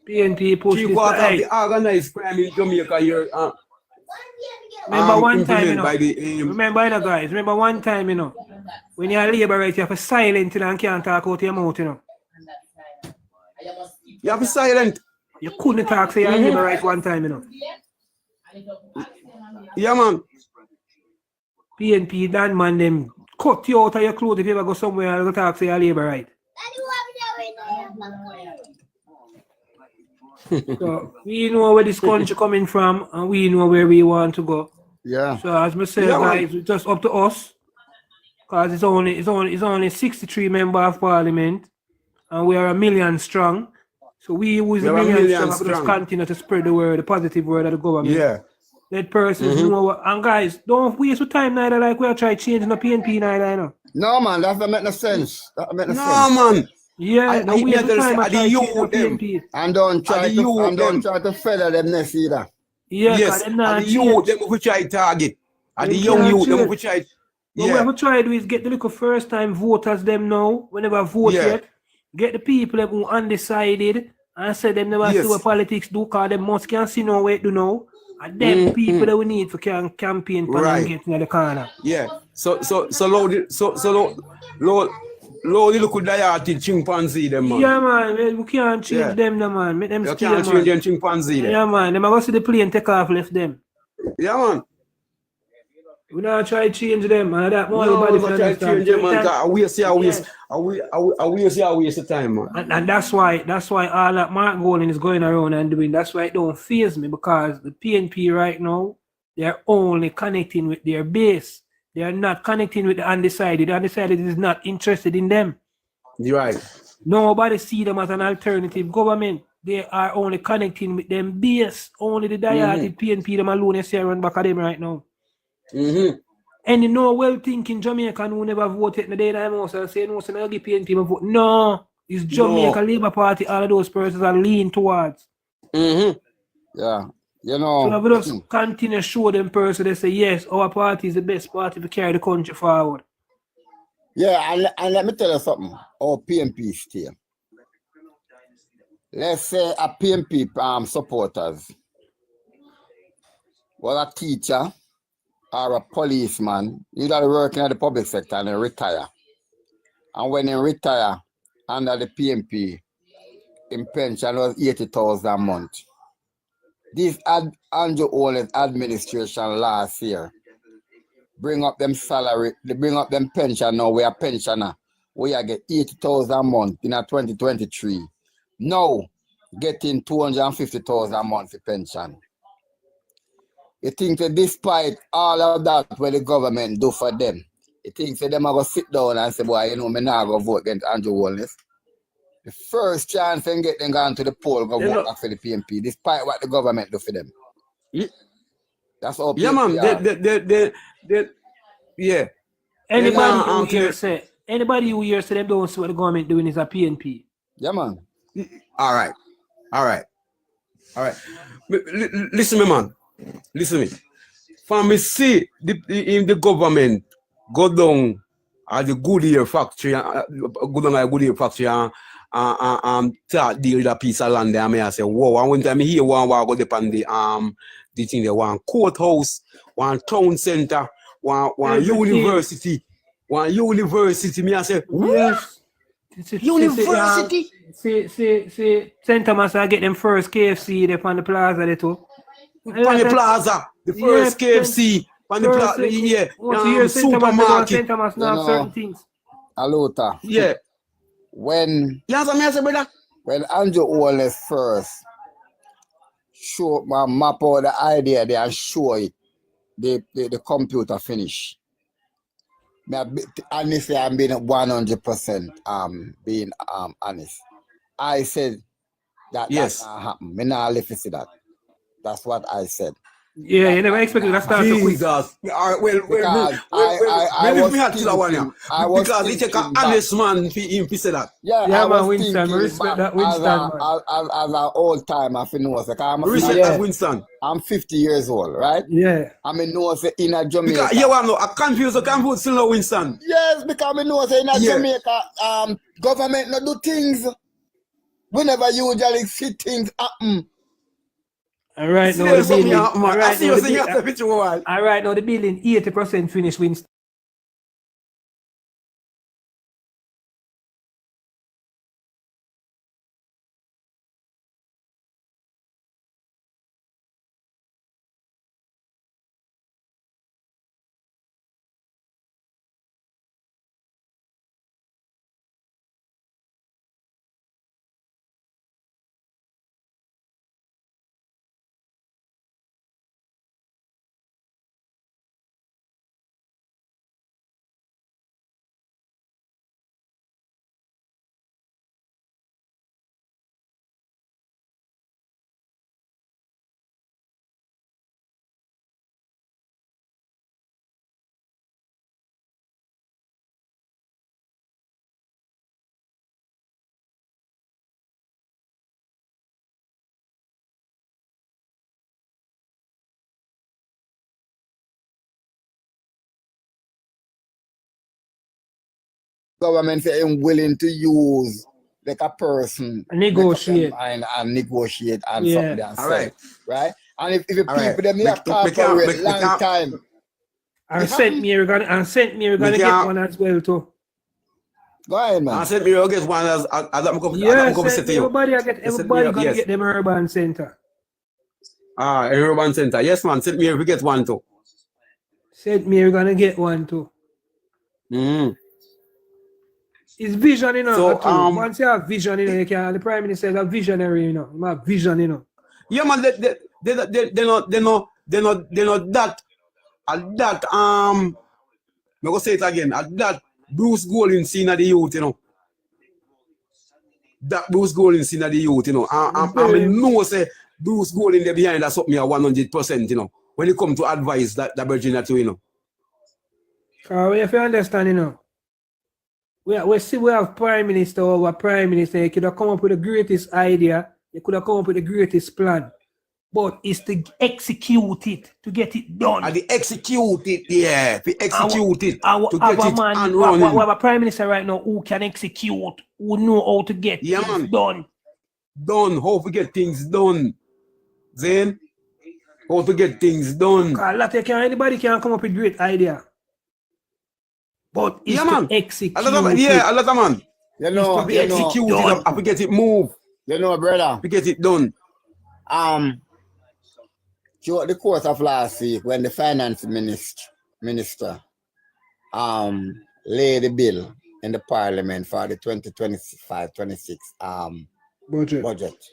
PNP pushed 3/4 of the organized crime in Jamaica here. Remember one time, guys, remember one time, when you're a Labour right, you have to silent and can't talk out your mouth, You have to silent. You couldn't talk, so you're a Labour right one time, Yeah, man. PNP, Dan man, them cut you out of your clothes if you ever go somewhere and go talk to your Labour right. So we know where this country coming from and we know where we want to go. Yeah. So as I said, guys, it's just up to us. Because it's only 63 members of parliament and we are 1 million strong. So we who is a million strong just continue to spread the word, the positive word of the government. Yeah. Let persons know what, and guys, don't waste your time neither like we are trying changing the PNP neither, No man, that doesn't make no sense. Man. Yeah, no waste your time at PNP. And don't try to feather them next either. Yeah, yes, and the youth them who try target. And the young youth them who try. What we have to try to do is get the little first time voters them now, whenever vote yet, get the people who undecided and say them never see what politics do, because them most can see no way to know. And them people that we need for campaign for getting in the corner. Yeah. So low the look diated chimpanzee them man. Yeah man, we can't change them no man. Make them you still, can't change them chimpanzee them. Yeah man, them are going to see the plane take off left them. Yeah man. We not try to change them, man. That more we try to change them, man. We see how waste the time, man. And that's why all that Mark Golding is going around and doing. That's why it don't faze me, because the PNP right now, they're only connecting with their base. They are not connecting with the undecided. The undecided is not interested in them. You're right. Nobody see them as an alternative government. They are only connecting with them base. Only the diehard PNP them alone is run back at them right now. And you know, well-thinking Jamaican who never voted in the day that I'm also saying, no, so I'll give PNP my vote. No, it's Jamaica Labour Party, all of those persons are lean towards. Yeah, you know. So we just continue to show them persons, they say, yes, our party is the best party to carry the country forward. Yeah, and let me tell you something, our PNP still. Let's say a PNP supporters was a teacher or a policeman, either working in the public sector and they retire. And when they retire under the PNP, in pension was 80,000 a month. This Andrew Owens administration last year bring up them salary, they bring up them pension now. We are pensioner. We are get 80,000 a month in 2023. Now getting 250,000 a month for pension. You think that despite all of that what the government do for them, you think that them are going to sit down and say, boy, you know, me not going to vote against Andrew Owens. The first chance they get them going to the poll, go vote back for the PNP, despite what the government do for them. That's all. Yeah, man. Yeah. Anybody who here say Anybody who hears them don't see what the government doing is a PNP. Yeah, man. All right. Listen me, man. Listen me. For me see in the government go down at the Goodyear factory, go down at the Goodyear factory and start deal with a piece of land there. I say, whoa, and one time I hear one go depend the thing there, one courthouse, one town center, one university. Me I say, yes. University? See, St. Thomas, I get them first KFC there on the plaza there too. On the plaza, the first KFC, on the plaza, yeah, supermarket. St. Thomas now have certain things. Alota. Yeah. When brother. When Andrew Wallace first show my map out the idea there and show it, the computer finish. Honestly, I'm being 100% being honest. I said that yes. That happen. Me not live to see that. That's what I said. Yeah, you never expected that start to quick. All right, well, because it take an honest man for him to say that. Yeah, man, Winston, respect that Winston, man. As an old time, I know. Respect that Winston. I'm 50 years old, right? Yeah. I mean, know say in a Jamaica. Because you want to I confuse still no Winston. Yes, because I know say in a Jamaica, government not do things. We never usually see things happen. All right, now the building. All right, now the building 80% finished, Winston. Government say I'm willing to use like a person negotiate and negotiate and something and all right. Right? And if the people them here talk for a long time. And St. Mary gonna get one as well too. Go ahead, man. And St. Mary get one as everybody gonna get them urban center. Urban center. Yes, man. St. Mary we get one too. St. Mary gonna get one too. It's vision, you know. So, once you have vision, you know, you can. The Prime Minister is a visionary, you know. You have vision, you know. Yeah, man. They're not that. At that I'm gonna say it again. At that Bruce Golding seen at the youth, you know. That Bruce Golding seen at the youth, you know. I know say Bruce Golding there behind that something 100%, you know. When it come to advice that Virginia to, you know. If you understand, you know. We have Prime Minister or Prime Minister, you could have come up with the greatest idea, you could have come up with the greatest plan. But it's to execute it, to get it done. And to execute it, yeah. To execute it, to get it man, running. We have a Prime Minister right now who can execute, who know how to get things done. Done, how to get things done. Then, how to get things done. Anybody can come up with a great idea. But it's to execute. A lot of man. You know, to be executed, have to get it moved. You know, brother. To get it done. Throughout the course of last week, when the finance minister laid the bill in the parliament for the 2025-26 budget,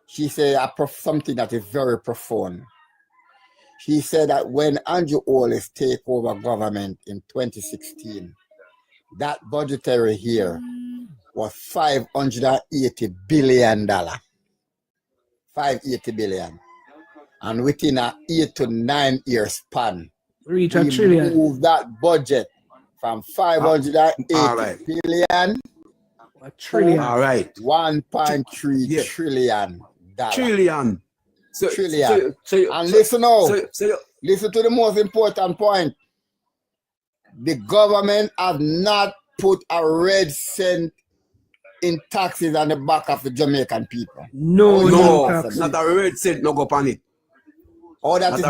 she said something that is very profound. She said that when Andrew Wallace take over government in 2016, that budgetary year was $580 billion. $580 billion. And within an 8 to 9 year span, reach a trillion. Move that budget from 580 billion a trillion. All right. 1.3 trillion dollars. Trillion. Trillion. And listen now. Listen to the most important point. The government have not put a red cent in taxes on the back of the Jamaican people. No, not a red cent no go on it. Oh, that is a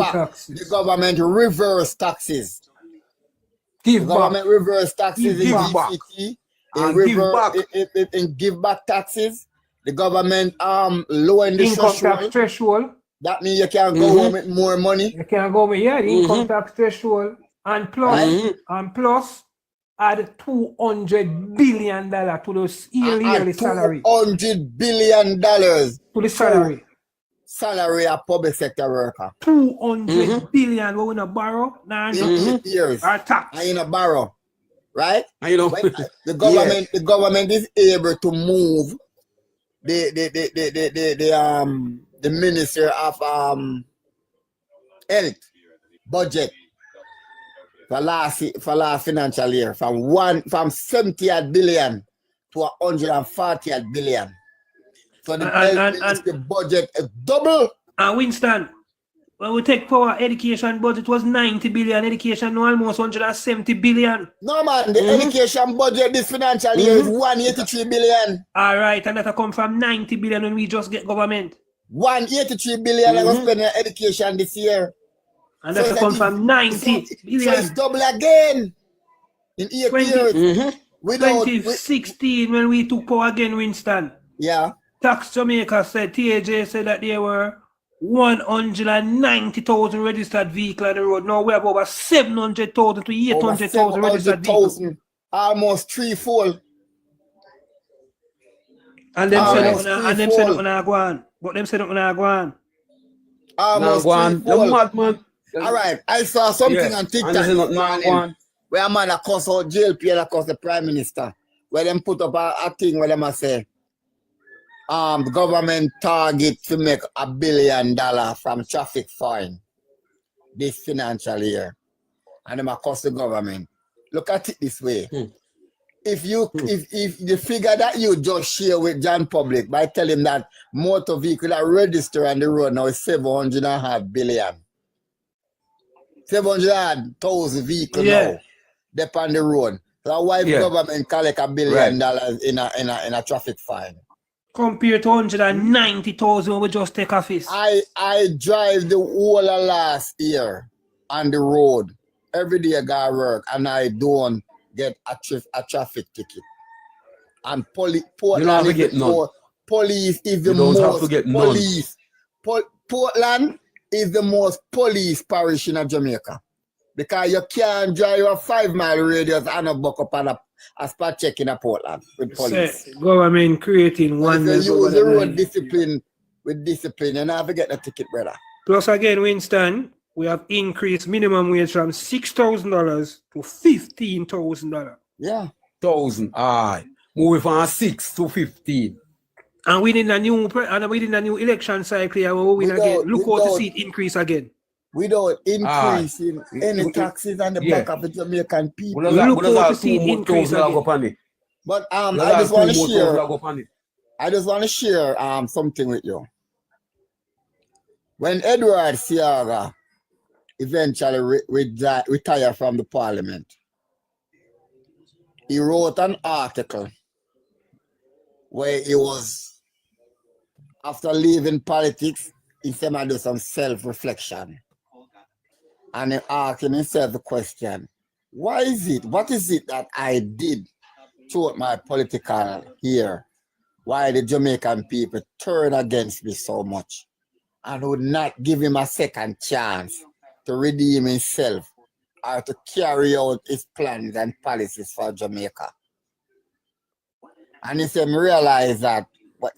fact. The government reverse taxes. The government reverse taxes in GCT. And give back taxes. The government lowering the income tax threshold. That means you can go home with more money. You can go with the income tax threshold. And plus add $200 billion to the yearly salary. $200 billion to the salary. Salary of public sector worker. 200 billion. We're gonna borrow now. In 8 years. Our tax. And in a borrow, right? You know, the government is able to move the Minister of Health budget for last financial year from 70 billion to 140 billion. So the budget is double. And Winston, when we take power education budget was 90 billion, education almost 170 billion. No man, the education budget this financial year is 183 billion. All right, and that come from 90 billion when we just get government. 183 billion I was spending on education this year. And that come from 90 billion. So it's double again in 8 years. 2016 when we took power again, Winston. Yeah. Tax Jamaica said, TAJ said that there were 190,000 registered vehicles on the road. Now we have over 700,000 to 800,000 registered vehicles. Almost threefold. And them said not gonna go on. But them said not gonna go on. Almost threefold. Alright, I saw something on TikTok where a man across out JLP and across the Prime Minister, where them put up a thing where them say the government target to make $1 billion from traffic fine this financial year. And them across the government. Look at it this way. If the figure that you just share with John Public by telling him that motor vehicle are registered on the road now is 700.5 billion. 700,000 vehicles now they're on the road. So why the government collect $1 billion in a traffic fine? Compared to 190,000 when we just take office. I drive the whole of last year on the road. Every day I go to work and I don't get a traffic ticket. And police is the most Portland is the most police parish in Jamaica. Because you can't drive a 5-mile radius and a buck up on a spot check in a Portland with police. Government creating one. If you use the road discipline with discipline, you're not forget the ticket, brother. Plus again, Winston, we have increased minimum wage from $6,000 to $15,000. Yeah. 1,000. Aye. Moving from 6 to 15. And we need a new election cycle and we win again. Look how to see it increase again. Without increasing any taxes on the back of the Jamaican people. Look how to see it increase again. But I just want to share something with you. When Edward Seaga eventually retired from the parliament, he wrote an article where he was, after leaving politics, he said to do some self-reflection. And he asked himself the question, what is it that I did throughout my political year? Why the Jamaican people turn against me so much and would not give him a second chance to redeem himself or to carry out his plans and policies for Jamaica? And he said, realize that what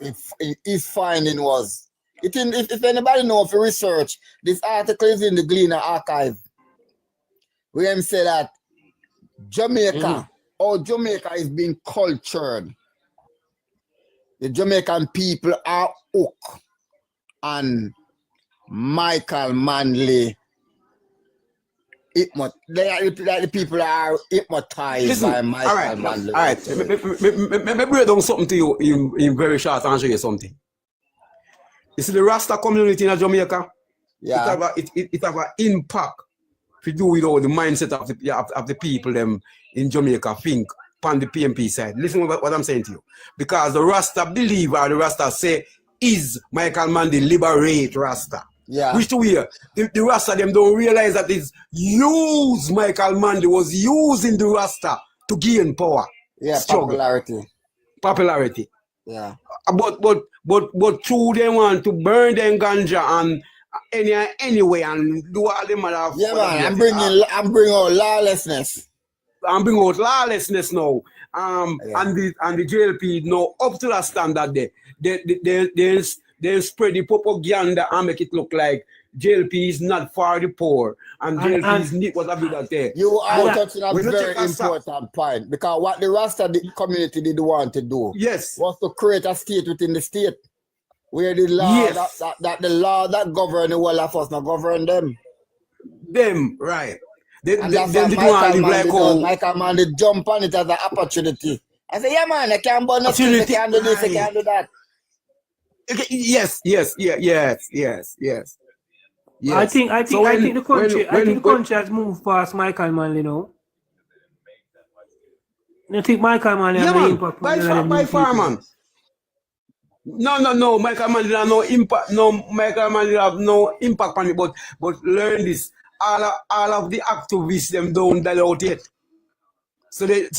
his finding was, if anybody knows for research, this article is in the Gleaner archive, where he said that Jamaica is being cultured. The Jamaican people are hooked on Michael Manley They are the people are hypnotized by Michael Manley. All right. Let me break down something to you in very short and show you something. You see the Rasta community in Jamaica? Yeah. It have an impact to do with all the mindset of the people them in Jamaica think on the PMP side. Listen to what I'm saying to you. Because the Rasta believe or the Rasta say is Michael Manley liberate Rasta. Yeah. Which to hear the Rasta them don't realize that it's Michael Manley was using the Rasta to gain power. Yeah, struggle. Popularity. Yeah. But true they want to burn them ganja and anyway and do all them other. Yeah, man. I'm bringing out lawlessness. I'm bringing out lawlessness now. And the JLP now up to that standard they spread the propaganda and make it look like JLP is not for the poor and JLP is not what have you that there. You are touching a very important point because what the Rasta community did want to do was to create a state within the state where the law the law that govern the whole of us not govern them. Them, right. And that's why Michael Manley jump on it as an opportunity. I say, yeah man, I can't burn nothing, I can't do this, I can't do that. Yes. I think the country has moved past Michael Manley now. I think Michael Manley has no impact by far, man. No, Michael Manley have no impact. No, Michael Manley have no impact on it. But learn this. All of the activists them don't die out yet. So then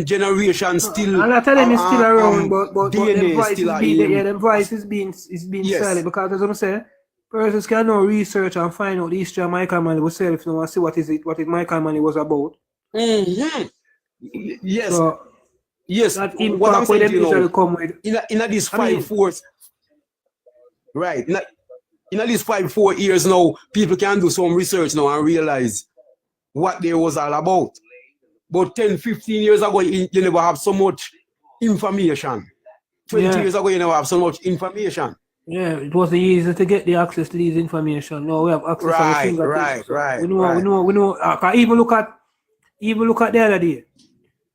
generation still. I'm not telling it's still around, but DNA the voice is being silent because as I'm saying, persons can now research and find out the history of Michael Manley yourself now and see what is Michael Manley was about. Mm-hmm. Yes. So, yes. That impact what them usually come with. In these 5-4, right? In these 5-4 years now, people can do some research now and realize what they was all about. But 10-15 years ago, you never have so much information. 20 years ago, you never have so much information. Yeah, it was easy to get the access to these information. Now we have access to the fingertips. Right. We know. Even look at the other day.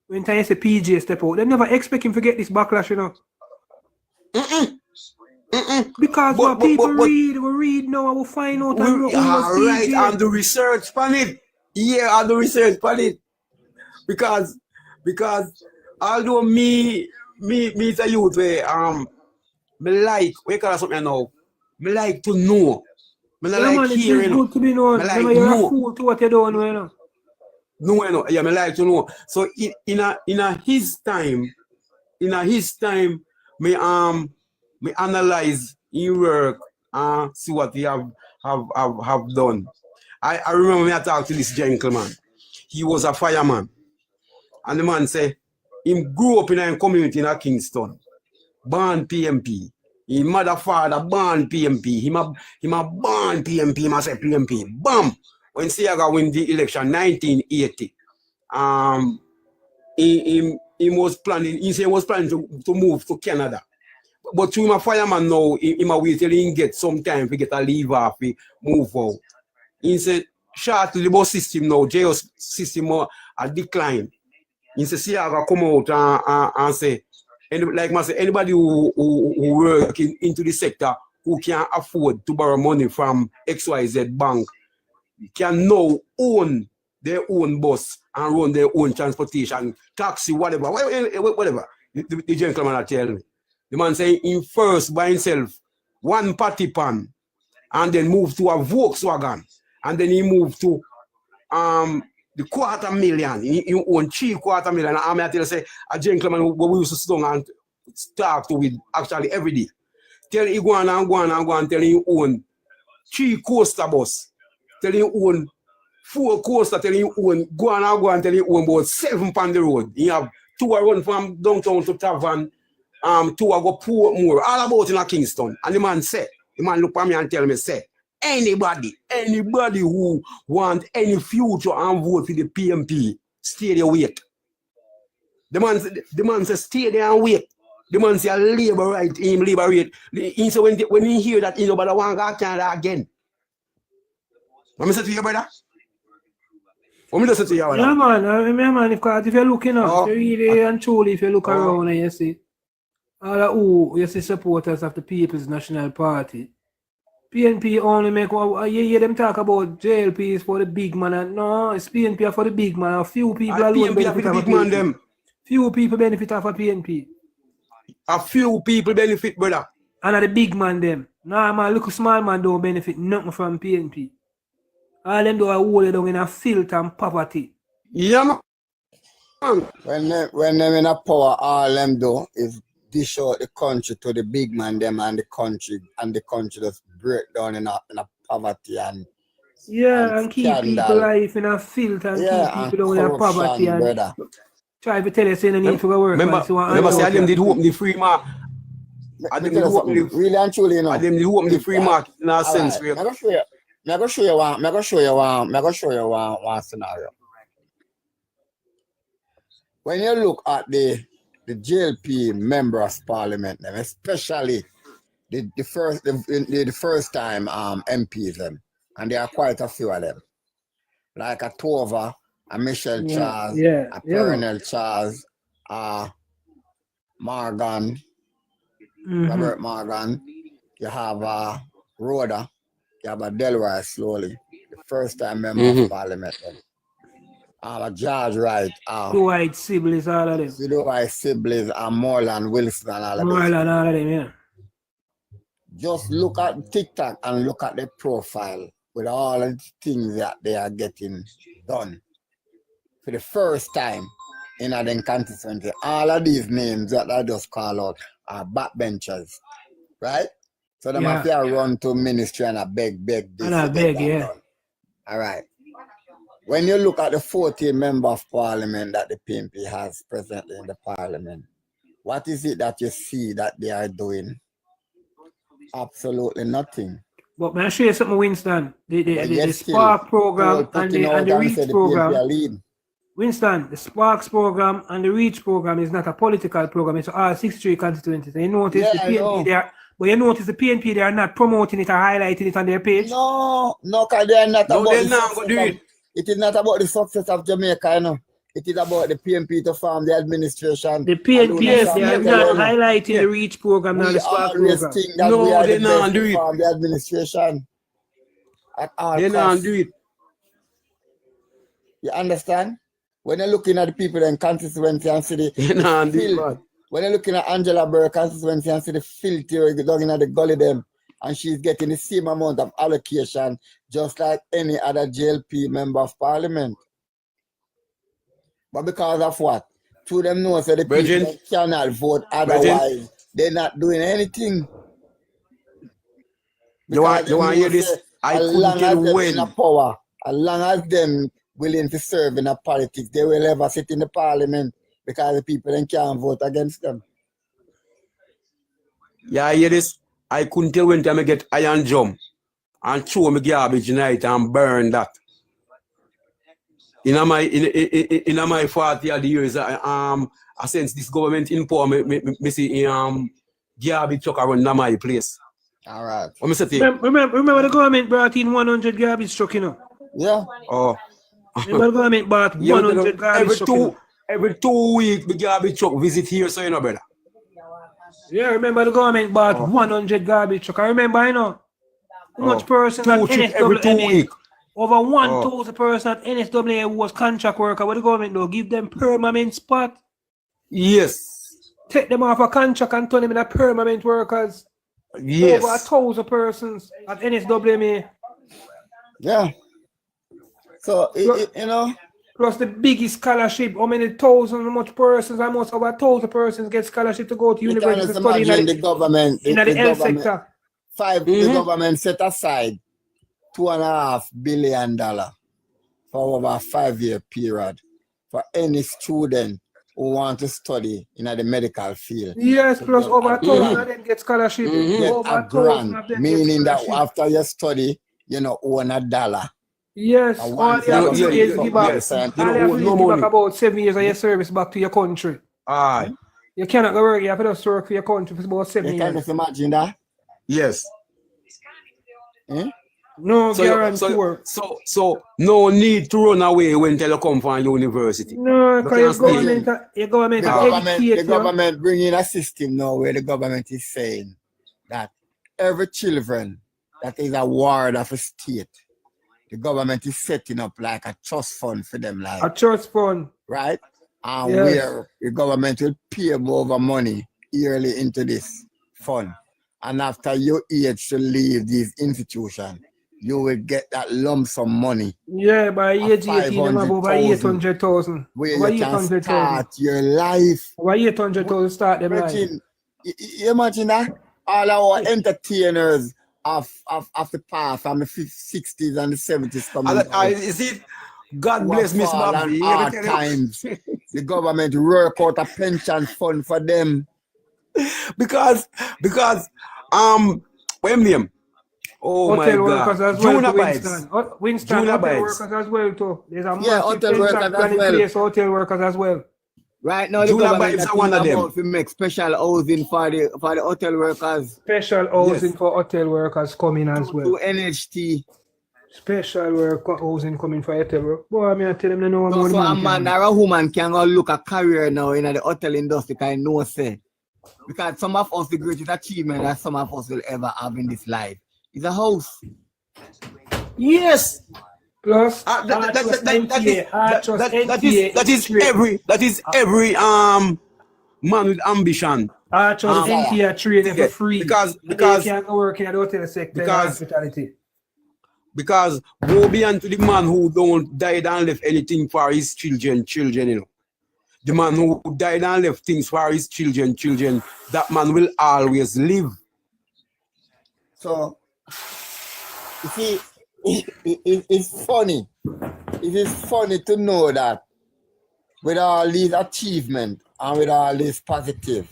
When time you say PJ step out, they never expect him to get this backlash, you know. Because what people read now, I will find out. And the research on it. Yeah, and the research on it. Because although me is a youth where me like we call something now. Me like to know. Me like hearing. It's good to be known. You're a fool to what you don't know, you know. No, yeah, me like to know. So in his time, me analyze in work and see what he have done. I remember me I talked to this gentleman. He was a fireman. And the man say, he grew up in a community in Kingston. Born PMP. His mother, father, born PMP. Him a born PMP, he must say PMP. Bam! When Siaga win the election, 1980, he was planning to move to Canada. But to him a fireman now, he might wait till he get some time to get a leave off, move out. He said, shortly the bus system now, jail system a decline. He said, Siaga come out and say, anybody who work into the sector who can afford to borrow money from XYZ bank can now own their own bus and run their own transportation, taxi, whatever. The gentleman are telling me. The man saying he first by himself one party pan and then moved to a Volkswagen and then he moved to the $250,000. He owned $350,000. And I tell you, say a gentleman who we used to sit down and talk to with actually every day. Tell him he go on, tell him he own 3 coaster bus. Tell him he own 4 coaster, tell him he own go on, tell him he own about 7 on the road. He have 2 run from downtown to Tavern, 2 go Portmore, all about in a Kingston. And the man look at me and tell me, say, anybody who want any future and vote for the PMP, stay there wait. The man says stay there and wait. The man say labor right, him liberate. He say when he hear that he nobody want to go Canada again. What me say to you, brother? What me say to you, brother? Yeah, man, if you're looking up, really and truly, if you look around and you see all of who you see supporters of the People's National Party, PNP only make you hear them talk about JLP is for the big man, and no, it's PNP for the big man. A few people alone benefit of PNP. Few people benefit of a PNP. A few people benefit, brother. And the big man them. Nah, man, look small man don't benefit nothing from PNP. All them do are hold down in a filth and poverty. Yeah, man. When them in a power, all them do is dish out the country to the big man them and the country just break down in a poverty and keep people life in a filth and keep people down in a poverty and brother. try to tell you say no need to go work. Remember say them did open the free market. Really and truly, you know. And them did open the free market in a sense. I'm gonna show you one scenario. When you look at the JLP member of parliament, them, especially the first time MPs them, and there are quite a few of them, like a Tova, a Michelle Charles, a Pernell Charles, Morgan, Robert Morgan. You have Rhoda, you have a Delroy Slowly, the first time member of parliament. Then. George Wright, the White siblings, all of them. The White siblings, Morland Wilson, and all of them. Morland, all of them, yeah. Just look at TikTok and look at the profile with all the things that they are getting done. For the first time in the constituency, all of these names that I just call out are backbenchers, right? So they have to run to ministry and beg this. And I beg, done. All right. When you look at the 14 member of parliament that the PNP has presently in the parliament, what is it that you see that they are doing? Absolutely nothing. But may I show you something, Winston? The Spark program and the Reach program. Winston, the Sparks program and the Reach program is not a political program, it's all 63 constituencies. You notice the PNP there. But you notice the PNP, they are not promoting it or highlighting it on their page? No, because they are not it is not about the success of Jamaica, you know. It is about the PNP to form the administration. The PNP, they are not highlighting the Reach program, not the Spark program. No, they not do it. Form the administration. At all they not do it. You understand? When you're looking at the people in constituency and see the when you're looking at Angela Burr constituency and see the filthy dogging at the gully them, and she's getting the same amount of allocation just like any other JLP member of parliament. But because of what? To them know so the people cannot vote otherwise. They're not doing anything. You want to hear this? I couldn't tell when. Power, as long as them willing to serve in a politics, they will ever sit in the parliament because the people then can't vote against them. Yeah, I hear this. I couldn't tell when time I get iron jump and throw my garbage night and burn that. In my 40 odd years, I sense this government in power, me see garbage truck around my place. All right. Remember the government brought in 100 garbage truck, you know? Yeah. Oh. Remember the government bought 100 garbage truck. Every 2 weeks, the garbage truck visit here, so you know, brother. Yeah, remember the government bought 100 garbage truck. I remember, you know, how much person at NSWA, over 1,000 person at NSWA who was contract worker. What the government do? Give them permanent spot. Yes. Take them off a contract and turn them into permanent workers. Yes. Over 1,000 persons at NSWA. Yeah. So, you know. Plus the biggest scholarship, how many thousands, how much persons, almost over 1,000 persons get scholarship to go to university to study in the government, in the health sector. The government set aside $2.5 billion for over a 5-year period for any student who want to study in the medical field. Yes, plus over 1,000 of them get scholarship. Get a grant, meaning that after you study, you know, own $1. Yes, all you have to do is give back. All you have to do is give back about 7 years of your service back to your country. Aye. You cannot go work, you have to just work for your country for about 7 years. You can just imagine that? Yes. No So, guarantee. so no need to run away when you come from university. No, because your government the government bring in a system now where the government is saying that every children that is a ward of a state, the government is setting up like a trust fund for them, like a trust fund, right? And where the government will pay more money yearly into this fund, and after your age to leave these institutions, you will get that lump sum money. Yeah, by age 18, I'm over 800,000. Where you can start your life. Over 800,000 start them life. You imagine that? All our entertainers of the past, from the 60s and the 70s coming. Is it? God bless Miss Bobby. Hard times. The government work out a pension fund for them. Because William. Oh hotel my workers God. as well. Winston Junior hotel Bites. workers as well too. There's a hotel workers as well. Hotel workers as well. Right now, the Junior government Bites are one of them. to make special housing for the hotel workers. Special housing for hotel workers coming as well. To NHT. Special housing coming for hotel work. Boy, I mean, I tell them they know so a man or a woman can go look a career now in the hotel industry. I know say because some of us the greatest achievement that some of us will ever have in this life is a house. Yes. Plus, that is every man with ambition. I trust NTA trade for free because you can work in the hotel sector and hospitality. Because go beyond to the man who don't died and left anything for his children, you know. The man who died and left things for his children, that man will always live. So, you see, it's funny. It is funny to know that with all these achievements and with all this positive,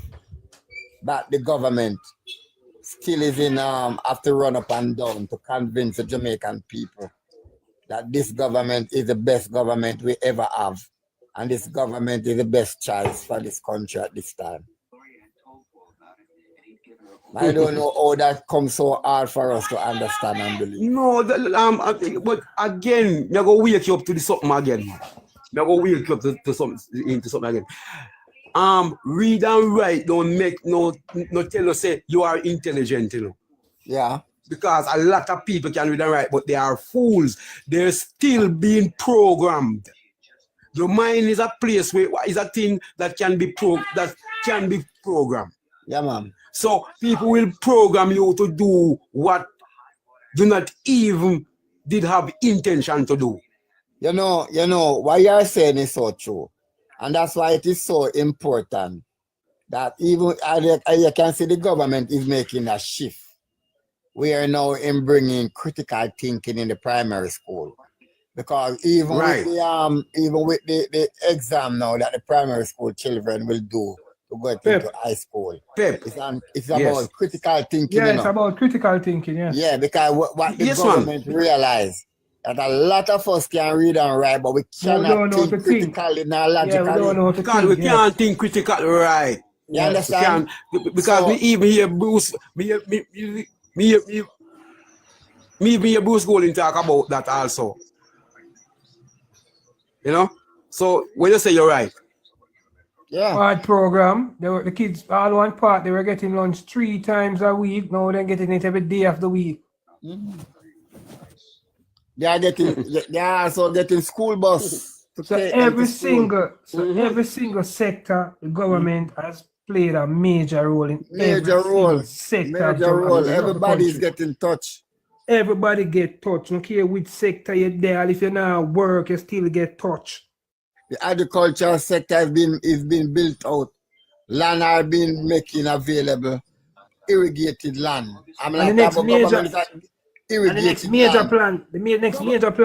that the government still is in have to run up and down to convince the Jamaican people that this government is the best government we ever have, and this government is the best choice for this country at this time. I don't know how that comes so hard for us to understand and believe. No, but again, you're going to wake you up to the something again. You're going to wake you up to something again. Read and write don't make no tell us say you are intelligent, you know. Yeah. Because a lot of people can read and write, but they are fools. They're still being programmed. Your mind is a place where is a thing that can be programmed. Yeah, man. So people will program you to do what you not even did have intention to do. You know, what you're saying is so true. And that's why it is so important that even you can see the government is making a shift. We are now in bringing critical thinking in the primary school. Because even with the exam now that the primary school children will do to go into high school. It's about critical thinking. Yeah, it's about critical thinking, yeah. Yeah, because what the government realize that a lot of us can read and write, but we cannot think critically, not logically. Yeah, we don't know how to think, we can't think critically, right? You understand? Because we even hear Bruce, me hear Bruce Golding talk about that also. You know? So when you say you're right. Yeah. Hard program. The kids all one part, they were getting lunch 3 times a week. Now they're getting it every day of the week. Mm-hmm. They are also getting school bus. So every single sector, the government has played a major role in every sector. Major role. Everybody is getting touched. Everybody get touched. Don't care which sector you're there. If you're not work, you still get touched. The agricultural sector is being built out. Land are being making available. Irrigated land. And the next major plan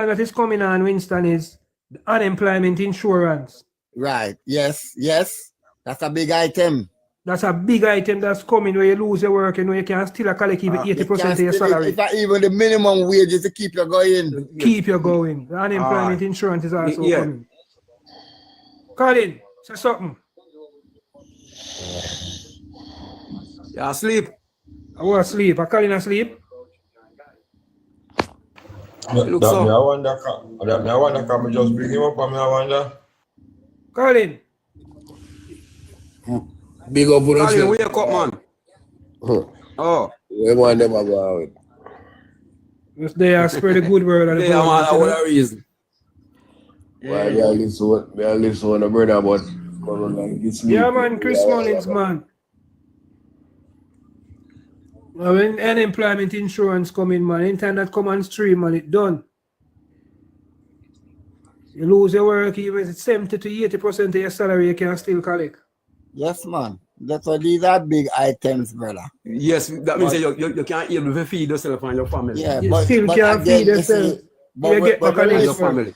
that is coming on, Winston, is the unemployment insurance. Right. Yes. That's a big item. That's a big item that's coming where you lose your work and where you can still collect even 80% of your salary. Even the minimum wage is to keep you going. Keep you going. The unemployment insurance is also coming. Colin, say something. You asleep? I was asleep. Are Colin asleep? Look so. I wonder, can we just bring him up and I wonder? Colin. Big up on Colin, wake up, man. Oh. We want them go out. Just they are spread the good word of the Yeah, man, that's what reason. Why me and listen on the brother, but like this yeah, man, Chris Mullins, man. When unemployment insurance come in, man, anytime that come on stream, man, it done. You lose your work, even 70 to 80% of your salary, you can still collect. Yes, man. That's why these are big items, brother. Yes, that means you can't able to feed yourself and your family. Yeah, You but still can't feed yourself. You get back on your family.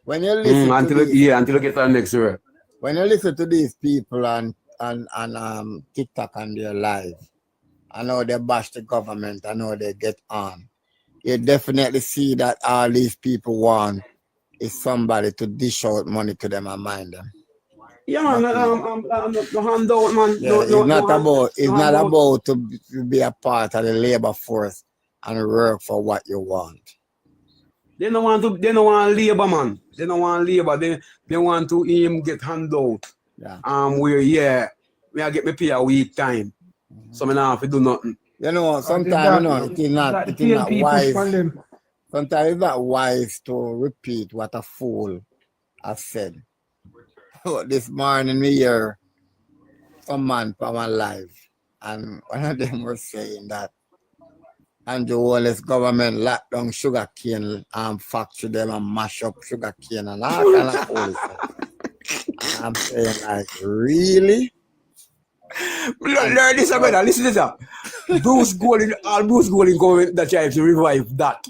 When you listen until you get to the next year. When you listen to these people on TikTok and their live, I know they bash the government, I know they get on. You definitely see that all these people want is somebody to dish out money to them and mind them. Yeah, man, no handout, man. Yeah, it's not about to be a part of the labor force and work for what you want. They don't want labor, man. They don't want labor. They want to get handout. Yeah. Where I get me pay a week time. So I don't have to do nothing. You know, sometimes it is not wise. Sometimes it's not wise to repeat what a fool has said. This morning we hear some man from my life, and one of them was saying that Andrew Wallace government locked down sugar cane factory them and mash up sugar cane and all kind of fool stuff. I'm saying, like, really? Learn this, brother. Listen to this. Bruce Golding government that tries to revive that.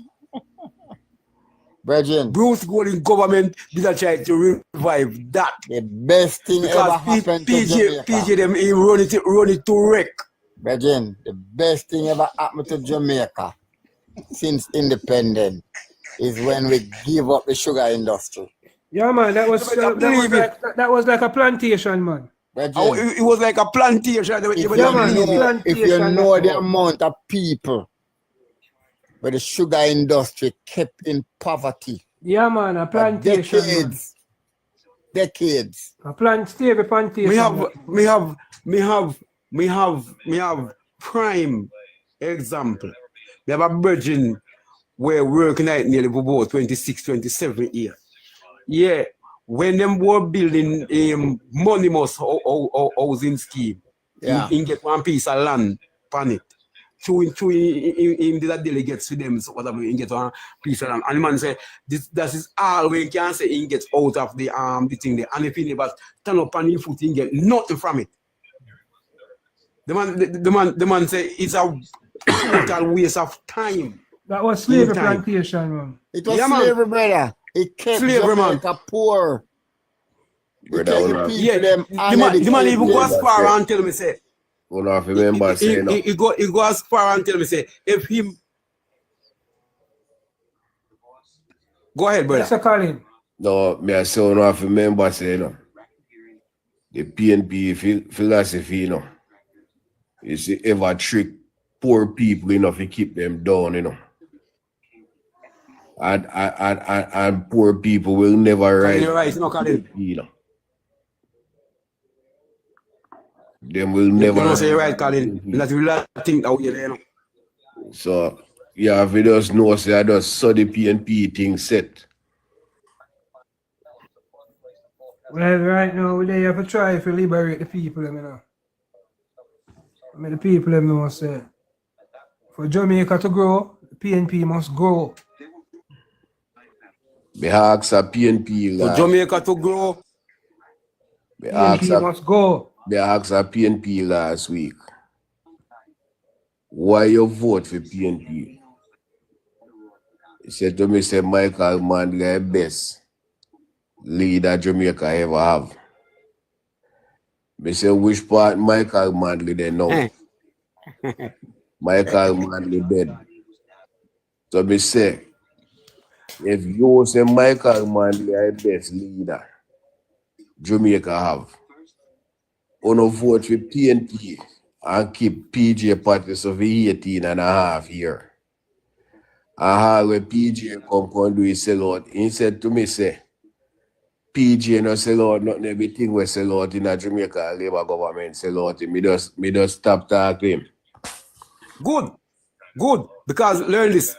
Brethren, Bruce Golding government did try to revive that. The best thing ever happened to Jamaica. PJ them run it to wreck. Brethren, the best thing ever happened to Jamaica since independence is when we give up the sugar industry. Yeah, man, that was like a plantation, man. It was like a plantation. If you know the amount of people where the sugar industry kept in poverty. Yeah, man, a plantation. Decades. A plantation. We have prime example. We have a virgin where working at nearly for about 26, 27 years. Yeah, when them were building Monimous housing scheme, in get one piece of land on it. Through the delegates to them, so whatever, in get one piece of land. And the man say, that is all we can say in get out of the thing there. And if he never turn up on your foot, he get nothing from it. The man say it's a total waste of time. That was slavery plantation, man. It was slavery, brother. It kept Jamaica poor. The man even go as far and tell me say. He go as far and tell me say if him. Go ahead, brother. Mr. Colin. No, me I say one of the members say the PNP philosophy, is ever trick poor people enough to keep them down, and poor people will never rise. Them will never. You don't say right, Colin. That's really think out here, So yeah, if you just know, say I just saw the PNP thing set. Well, right now they have to try to liberate the people, I mean, the people must say, for Jamaica to grow, the PNP must grow. The ask a PNP. For Jamaica to grow, PNP must go. They asked a PNP last week, why you vote for PNP? He said to me, say Michael Manley is the best leader Jamaica ever have. I said, which part Michael Manley they know? Michael Manley dead. So I say, if you say Michael Manley is the best leader Jamaica have, on vote for PNP and keep PJ parties of 18 and a half years. When PJ come do his sell out. He said to me, say, PJ no sell out, nothing everything we sell out in a Jamaica Labour government sell out. Me just stop talking. Good. Because learn this.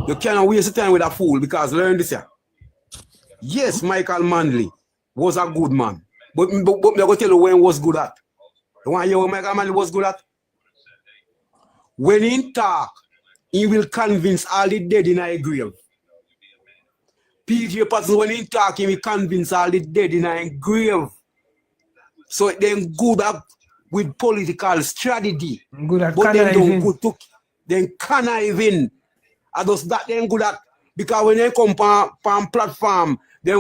You cannot waste your time with a fool because learn this here. Yes, Michael Manley was a good man. But I'm going to tell you when he was good at. You want to hear what Michael Manley was good at? When he talk, he will convince all the dead in a grave. PJ Patterson, when he talk, he will convince all the dead in a grave. So then good at with political strategy. Good at but then conniving. don't good to then conniving. And those that then good at because when they come on platform, they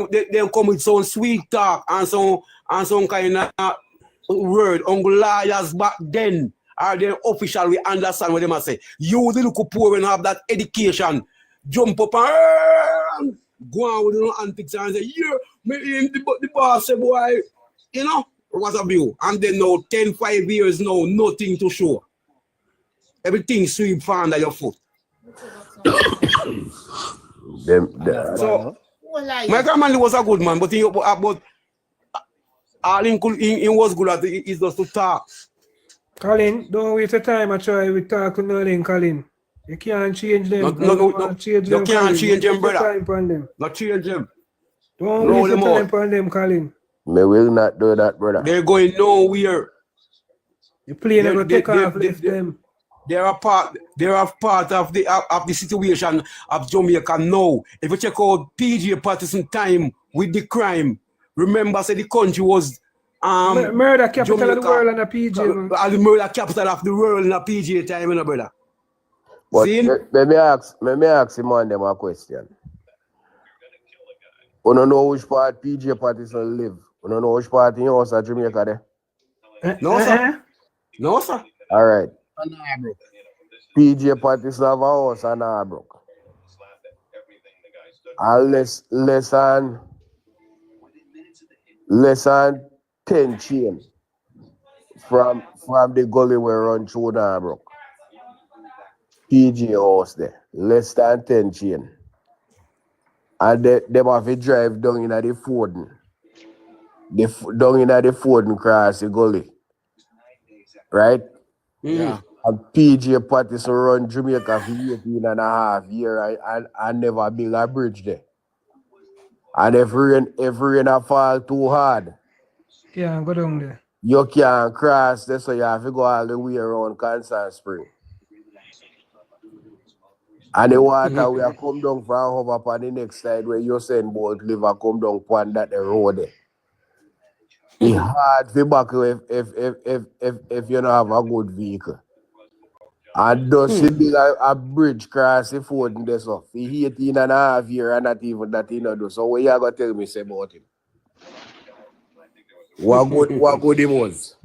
come with some sweet talk and some kind of word on lawyers back then. Are they official? We understand what they must say. You the look poor and have that education. Jump up and go on with the antics and say, yeah, the boss say, boy, you know, what's up you? And then now 5 years now, nothing to show. Everything sweep under your foot. So my grandman was a good man, but he all he was good at is just to talk. Colin, don't waste your time. I try to talk to nothing, Colin. You can't change them. No, change you them, can't Colin. change them, brother. Time on them. Not change them. Don't Roll waste your them time out. on them, Colin. Me will not do that, brother. They're going nowhere. The plane never take off, left them. They are part of the situation of Jamaica now. If you check out PJ Patterson time with the crime, remember say the country was murder capital Jamaica, of the world and a PJ, man. The murder capital of the world in a PJ time, you know, brother. But See? let me ask him on them a question. You don't know which part PJ Patterson live? You don't know which part in your house at Jamaica there? No, sir. No, sir. All right. PJ Patterson have a house in Arbrook. And less than 10 chain from the gully where run through Arbrook. PJ house there. Less than 10 chain. And they have to drive down in the Forden. Down in the Forden cross the gully. Right? Yeah. And PJ Patterson run Jamaica for 18.5 years and never build a bridge there. And if rain fall too hard, Yeah, go down there. you can't cross there, so you have to go all the way around Constant Spring. And the water will come down from over upon the next side where you send boat live and come down upon that the road there. It's hard to back if you don't have a good vehicle. And does it be like a bridge cross the Ford and this off? He 18.5 years and not even that he not do. So what you gonna tell me say about him? What good him was?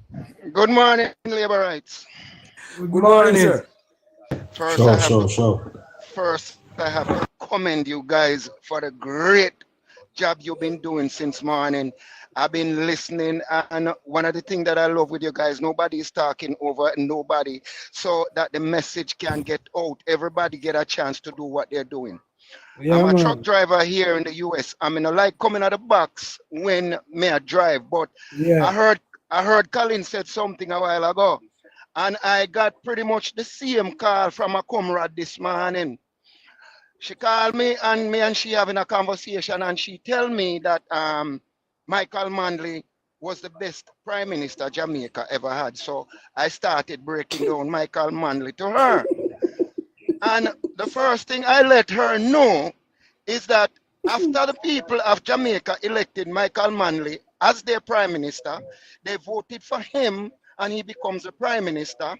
Good morning, labor rights. Good morning, sir. First, I have to commend you guys for the great job you've been doing since morning. I've been listening, and one of the things that I love with you guys, nobody is talking over nobody, so that the message can get out. Everybody get a chance to do what they're doing. Yeah, I'm a man. truck driver here in the US. I mean, I like coming out of the box when I drive, but Yeah. I heard Colin said something a while ago, and I got pretty much the same call from a comrade this morning. She called me and she having a conversation, and she tell me that Michael Manley was the best prime minister Jamaica ever had. So I started breaking down Michael Manley to her. And the first thing I let her know is that after the people of Jamaica elected Michael Manley as their prime minister, they voted for him and he becomes the prime minister.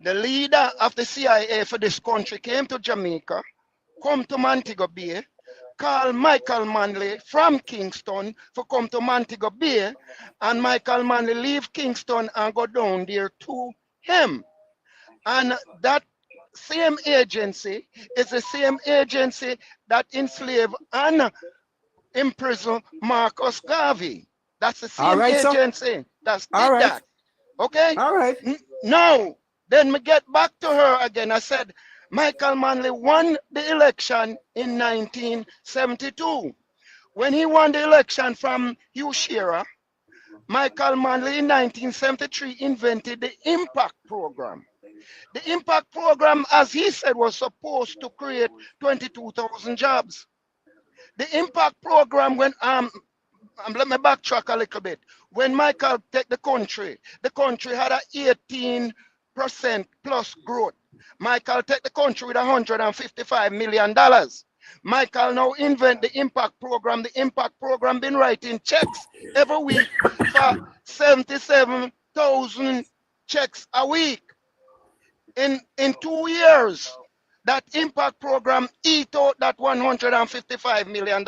The leader of the CIA for this country came to Jamaica, come to Montego Bay, call Michael Manley from Kingston for come to Montego Bay, and Michael Manley leave Kingston and go down there to him. And that same agency is the same agency that enslaved and imprisoned Marcus Garvey. That's the same agency that did that. Okay? All right. No. Then we get back to her again. I said, Michael Manley won the election in 1972. When he won the election from Hugh Shearer, Michael Manley in 1973 invented the Impact Program. The Impact Program, as he said, was supposed to create 22,000 jobs. The Impact Program, when let me backtrack a little bit. When Michael took the country had a 18% plus growth. Michael took the country with $155 million. Michael now invent the Impact Program. The Impact Program been writing checks every week for 77,000 checks a week. In 2 years, that Impact Program eat out that $155 million.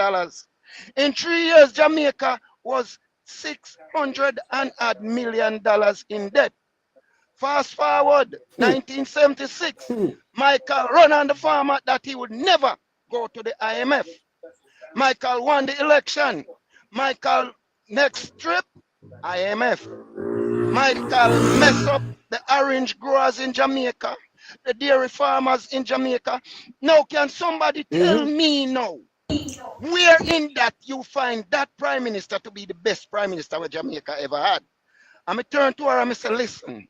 In 3 years, Jamaica was $600 million in debt. Fast forward, 1976, Michael run on the farmer that he would never go to the IMF. Michael won the election. Michael next trip, IMF. Michael mess up the orange growers in Jamaica, the dairy farmers in Jamaica. Now, can somebody tell me now, where in that you find that prime minister to be the best prime minister that Jamaica ever had? I'm going to turn to her and say, listen,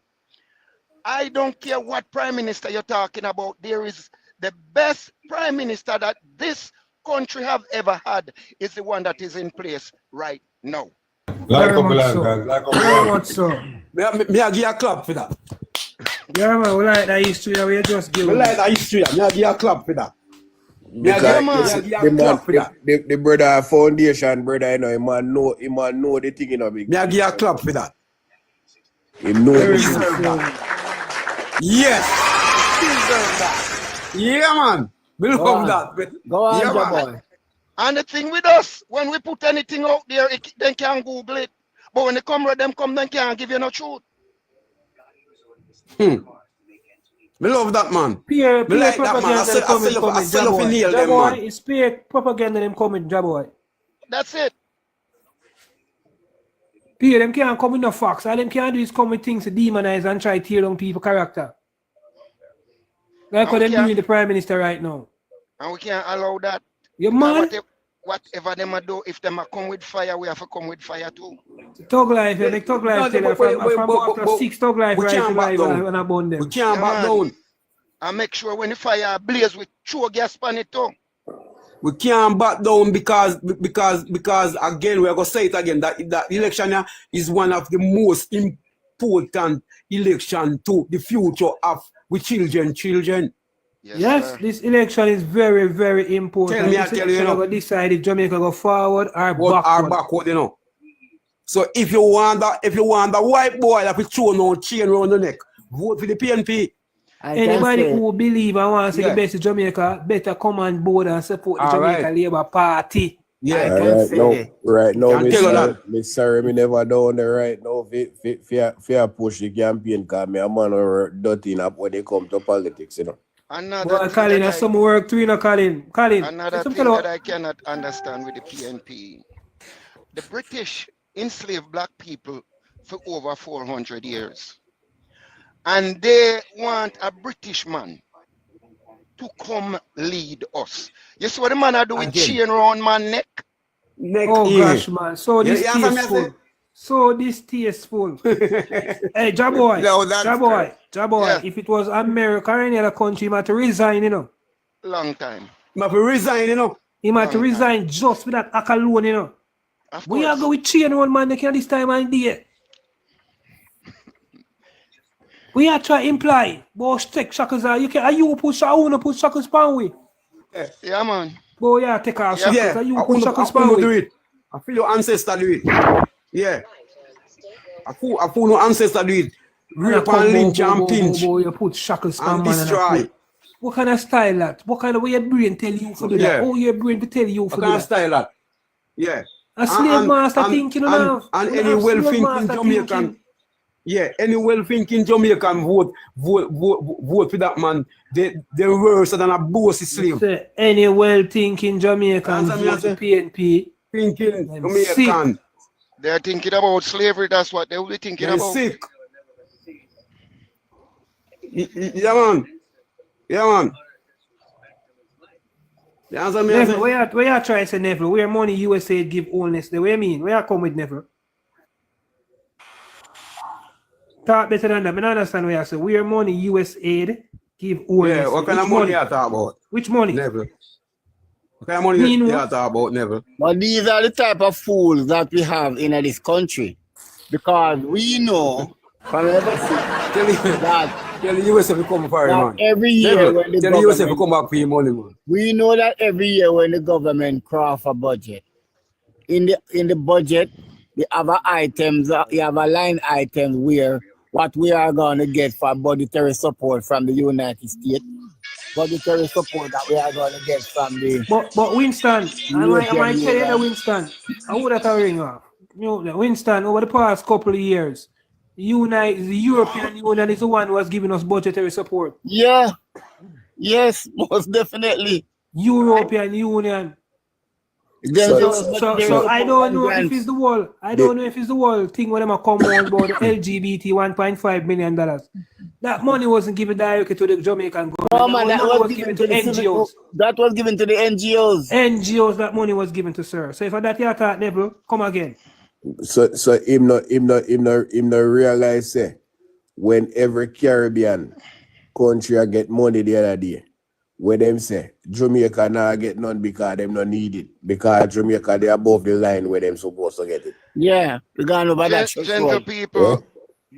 I don't care what prime minister you're talking about. There is the best prime minister that this country have ever had is the one that is in place right now. Very much so. Me I give you a clap for that. Yeah, man, we like that history that we just give. We like that history. Me I give you a clap for that. The brother foundation, brother, you know, he man know the thing, you know, big. Me I give you a clap for that. He know Yes. Yeah, man. We love that. Go on, yeah, boy. And the thing with us, when we put anything out there, they can Google it. But when they come, they can't give you no truth. Me love that, man. Peer me like that, man. I sell up in Neil, them, man. It's peer propaganda them coming, Jaboy. That's it. Peer, them can't come with no facts. All them can't do is come with things to demonize and try to tear down people's character. Like what they're doing the Prime Minister right now. And we can't allow that. You man? Whatever them do, if them come with fire, we have to come with fire too. Thug life, yeah, like thug life. From 6 thug life right to life and abandon them. We can't back down. And make sure when the fire blaze, we throw gas on it too. We can't back down because again, we're going to say it again, that election is one of the most important election to the future of we children. Yes, this election is very, very important. Tell me, you know, decide if Jamaica go forward or backward. You know. So if you want the white boy that will throw no chain around the neck, vote for the PNP. Anybody who believe and wants to see the best of Jamaica, better come on board and support the Jamaica Labour Party. Yeah, right now, Miss Sarah, me never down there right now. Fear push the campaign because me a man who dirty up when they come to politics, you know. Well, Colin, that's some work too, you know, Colin. Another thing that I cannot understand with the PNP. The British enslaved black people for over 400 years. And they want a British man to come lead us. You see what the man I do with chain around my neck? Gosh, man. So distasteful. So distasteful. Hey, Jaboy. Yeah. If it was America or any other country, he might resign, you know. Long time. He might resign, you know. He might resign just with that act alone, you know. We are going with chain around my neck this time and day. We are trying to imply, boss take shackles out. You put shackles pan we. Yeah, man. Boy, yeah, take our shackles. Yeah, You put shackles pan do we. it. I feel your ancestor do it. Yeah. I feel no ancestor do it. Rape and lynch and pinch. You put shackles pan and destroy. What kind of style that? What kind of way your brain tell you for do that? Oh, your brain to tell you for do that? What kind of style that? Yeah. A slave master thinking now. And any well-thinking Jamaican. Yeah, any well-thinking Jamaican vote for that man. They worse than a bossy slave. Any well-thinking Jamaican vote for PNP. Thinking Jamaican. They're thinking about slavery. That's what they will be thinking about. Sick. Yeah, man. Yeah, man. The answer me Neville, where you try to say Neville? Where money USA give only? The way I mean, where you come with Neville? Talk better than that. I don't understand what you say. Where money USA give only? Yeah, what kind of money you talk about? Which money? Neville. What kind of money you talk about, Neville? But these are the type of fools that we have in this country. Because we know from everything that tell the USA to come for you, man. Every year Neville, when the tell the USA to come back for your money, man. We know that every year when the government craft a budget, in the budget, you have a line item where what we are going to get for budgetary support from the United States, budgetary support that we are going to get from the. But Winston, I might tell you that Winston, I would have ring off. Winston, over the past couple of years, the European Union is the one who has given us budgetary support. Yeah. Yes, most definitely. European Union. So I don't know if it's the wall. I don't know if it's the wall thing when them come on about the LGBT $1.5 million. That money wasn't given directly to the Jamaican government. No, man, that was given to the NGOs. That was given to the NGOs. NGOs, that money was given to, sir. So if that you thought, Neville, come again. So him not realize say when every Caribbean country get money the other day, where them say Jamaica now get none because them not need it. Because Jamaica they above the line where them supposed to get it. Yeah, we gone over that. Gentle people,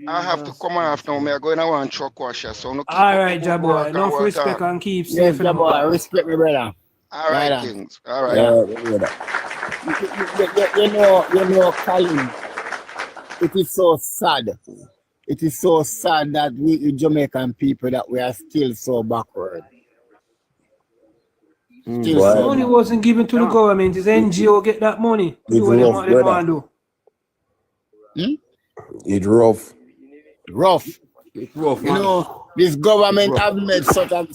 I have to come off now. I'm going to want truck washer. So no. All right, Jabo. Enough respect and keep safe. Yes, Jabo, respect me, brother. All right, things. All right. You know, Colin, it is so sad. It is so sad that we Jamaican people that we are still so backward. Money wasn't given to the government. It's NGO get that money. Do what they want to do. It's rough. It's rough. You know, this government have made such a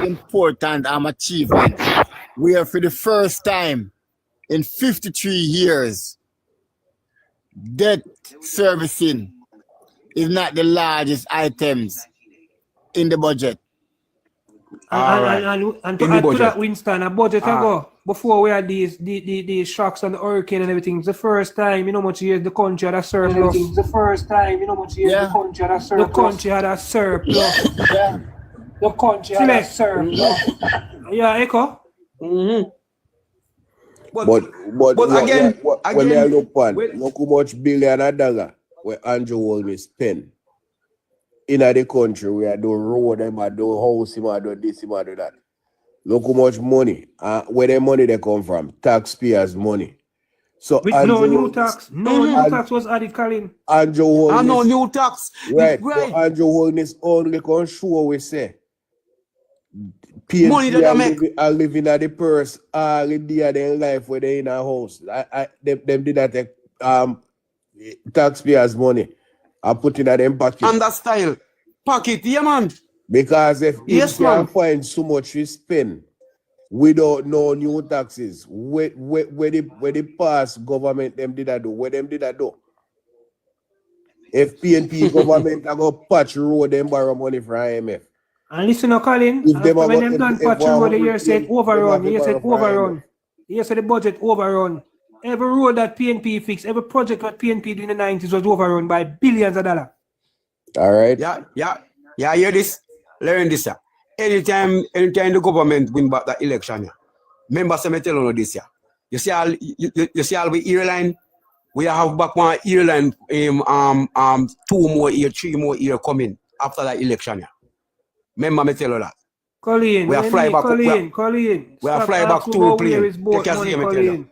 important achievement. We are for the first time in 53 years, debt servicing is not the largest items in the budget. And to add to that, Winston, a budget ago, before we had these shocks and the hurricane and everything, it's the first time, much years the country had a surplus. It's the first time, much years the country had a surplus. The country had a surplus. Yeah. The country had a surplus. Yeah, Echo? Mm-hmm. But again, when they look how much $1 billion where Andrew Holmes spend in the country, we are doing road, them are doing house, him are doing this, him are doing that. Look how much money. Where the money they come from? Taxpayers' money. So with no new tax. No new tax was added, Colin. Andrew Holmes. No new tax. Right. So Andrew Holmes only can show we say. Money that I make. Are living at the purse all the day of their life where they in a house. Them did not take taxpayers' money. I put in at them pocket. And that style. Pocket, yeah, man. Because if you can find so much we spend without no new taxes, where the past government them did that do? Where them did that do? If PNP government are going to patch road, them borrow money from IMF. And listen to Colin, when them done patch road, the year said overrun. The year said overrun. The year said the budget overrun. Every road that PNP fixed, every project that PNP did in the 90s was overrun by billions of dollars. All right. Yeah, hear this? Learn this. Anytime the government win back that election, members me tell you this. You see all the airline, we have back one airline 2 more year, 3 more year coming after that election. Remember me tell you that. Colin, we are fly back. Colin. We are fly back 2 planes. You can see me tell you.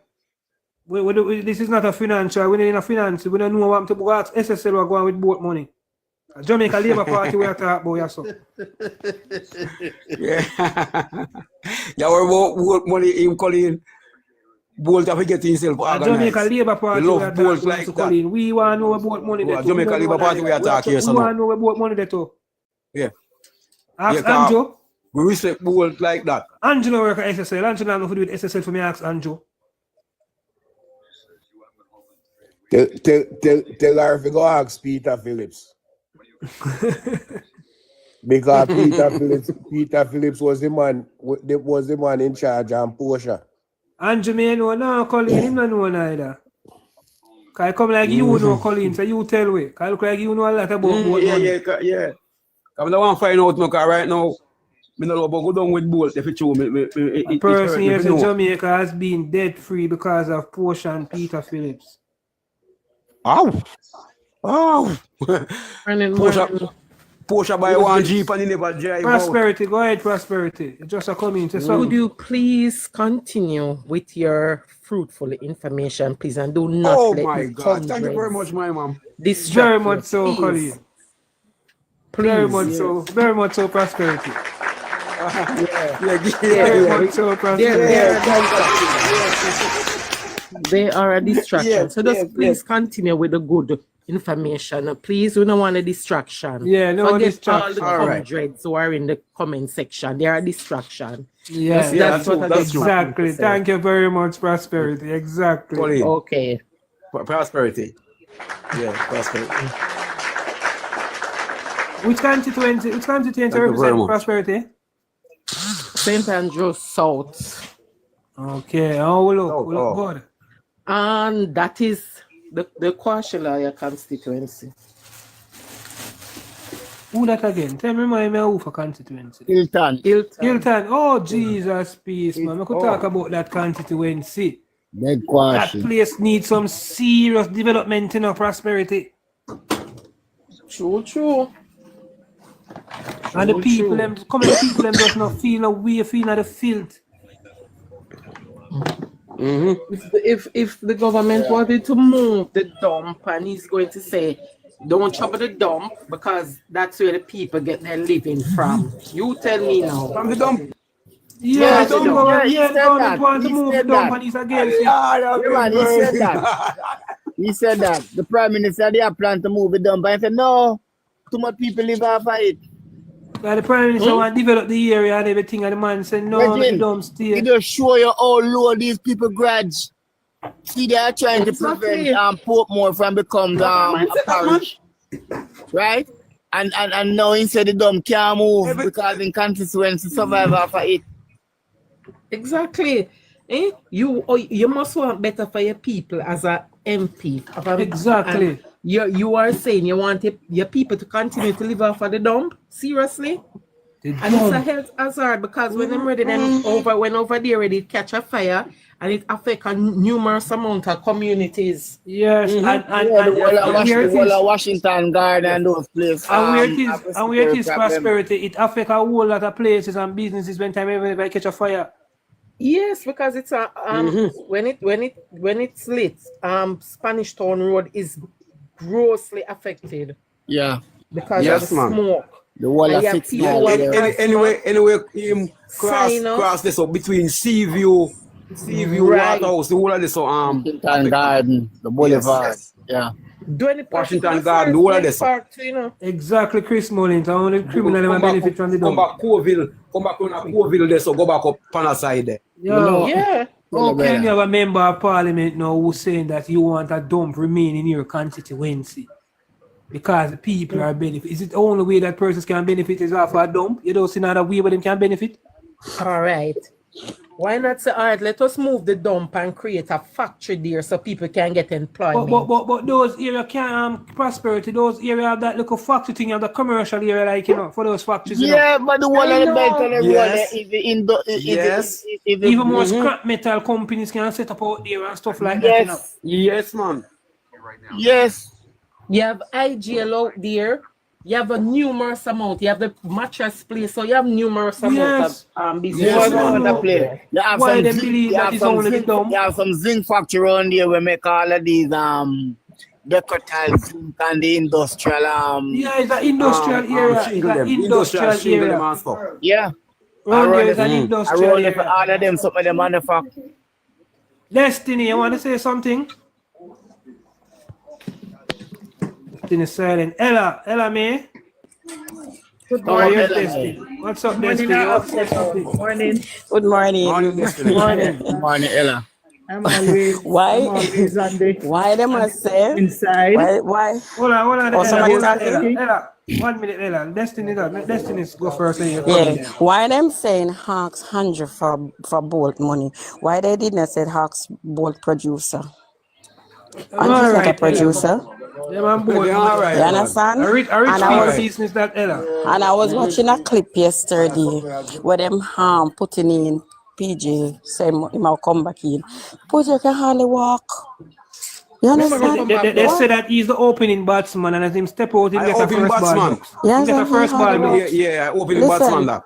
This is not a financial. We need a finance. We don't know what to ask SSL are going with boat money. Jamaica Labour Party we are talking about so. Yeah, we're boat money in Colin. Bolt have to get himself organized. Jamaica Labour Party we are talking like about Colin. We want to know about money there too. Jamaica Labour Party we are talking here. We want to know about money there too. Yeah. Ask Andrew. We respect bolt like that. Andrew no work at SSL. Andrew no know to do with SSL for me. Ask Andrew. Tell her if you go ask Peter Phillips. Because Peter Phillips was the man in charge and Porsche. And Jermaine know now, Colleen, him not know neither. Cause I come like you know, Colleen, so you tell me. Cause I look like you know a lot about boat money. Yeah. I don't want to find out no, cause right now, I don't know about go down with bolt if it's true. A person here in Jamaica has been debt free because of Porsche and Peter Phillips. Oh. Porsche buy one Jeep and he never drive Prosperity, go ahead, Prosperity. It's just a comment. Would you please continue with your fruitful information, please, and do not let my God. Thank you very much, my mom. This very much so, Colleen. Very much so, Prosperity. Very much so, Prosperity. They are a distraction. So just please continue with the good information. Please, we don't want a distraction. Yeah, no distraction. All the hundreds who are in the comment section, they are a distraction. Yeah, that's exactly. Thank you very much, Prosperity. Exactly. Colleen. Okay. Prosperity. Yeah, Prosperity. Which constituency represent Prosperity? St. Andrews South. Okay, we look good. And that is the Kwashiorkor constituency. Who that again? Tell me who for constituency. Hilton. Oh, Jesus, peace, man. I could talk about that constituency. That place needs some serious development in our Prosperity. True. And the people, them just not feel no way, feeling the filth. If the government wanted to move the dump and he's going to say, don't trouble the dump because that's where the people get their living from. You tell me now. From the dump. Yeah, the government want to move the dump and he's against it. He said that. The Prime Minister, they have planned to move the dump. And he said, no, too much people live off of it. The Prime Minister want to develop the area and everything, and the man said, no, the dump stay. It just show you how low these people grudge. See, they are trying to prevent Portmore from becoming a parish. Right? And now he said the dump can't move because in constituency survive off of it. Exactly. You must want better for your people as a MP. Exactly. And you are saying you want your people to continue to live off of the dump? Seriously? And it's a health hazard because when them ready over there ready to catch a fire and it affects a numerous amount of communities. Yes, and Washington Garden and those places. And where it is Prosperity, it affects a whole lot of places and businesses when time everybody catch a fire. Yes, because it's a when it's lit, Spanish Town Road is grossly affected. Yeah. Because of smoke. The wall of 6 anyway, cross this up between Seaview, right. Waterhouse, the whole of this Washington Garden, the Boulevard. Yeah. Washington Garden, the whole of this. Exactly, Chris Mullins. Only criminal benefit from the dump. Come back on Coville there, so go back up panel side there. Yeah. Okay, you have a member of parliament now who's saying that you want a dump remain in your constituency because people are benefit. Is it the only way that persons can benefit is off a dump? You don't see another way where them can benefit? All right. Why not say, all right, let us move the dump and create a factory there so people can get employment. But those areas can't Prosperity, those areas have that little factory thing, have the commercial area, like, you know, for those factories. Yeah, but the one of the belt and everyone even more scrap metal companies can set up out there and stuff like that. You know? Yes, man. Yes. You have IGL out there. You have a numerous amount. You have the mattress place, so you have numerous amount of business. You have some zinc factory around there where make all of these decorative zinc and the industrial it's an industrial area. Industrial area. Yeah. Around there is an industrial area. All of them, some of them manufacture. Destiny, you want to say something? Destiny silent. Ella, me. Good morning. What's up, Destiny? Morning. Good morning. Good morning, Ella. I'm always Why? I'm always on the Why them must say? inside. Why? Hold on, Oh, somebody Ella. talking? Ella. 1 minute, Ella. Destiny go first and you come Yeah. in there. Why them saying Hawks 100 for Bolt money? Why they did not say Hawks Bolt producer? I'm And he's not a alright, Ella. producer. Them on board. They're all right, You man. understand? A rich And I people was business that Ella. and I was watching a clip yesterday where them putting in PG saying he might come back in. PG can hardly walk. You understand? They say that he's the opening batsman and as him step out, he I get a opening first ball. batsman. Yes, He get a and he first ball. hardly walk. Yeah, opening batsman that.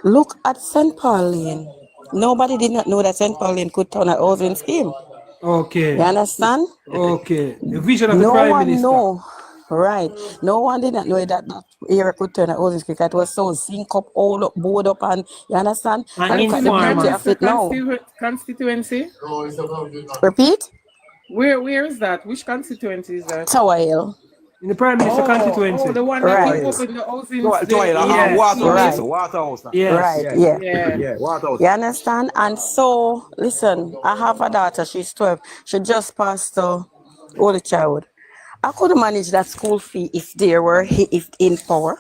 Look at St. Pauline. Nobody did not know that St. Pauline could turn a housing scheme. Okay. You understand? Okay. The vision of the No Prime one Minister. know. Right. No one did not know that area could turn a housing scheme. It was so zinc up, all up, board up, and you understand? And look at the beauty of it now. Constituency? Repeat? Where is that? Which constituency is that? Tower Hill. In the Prime Minister constituency. Oh, the one that Right. keep up in the housing. Waterhouse. Right, yeah. Yeah, Waterhouse. You understand? And so, listen, I have a daughter, she's 12. She just passed the Holy Child. I could manage that school fee if there were if in power.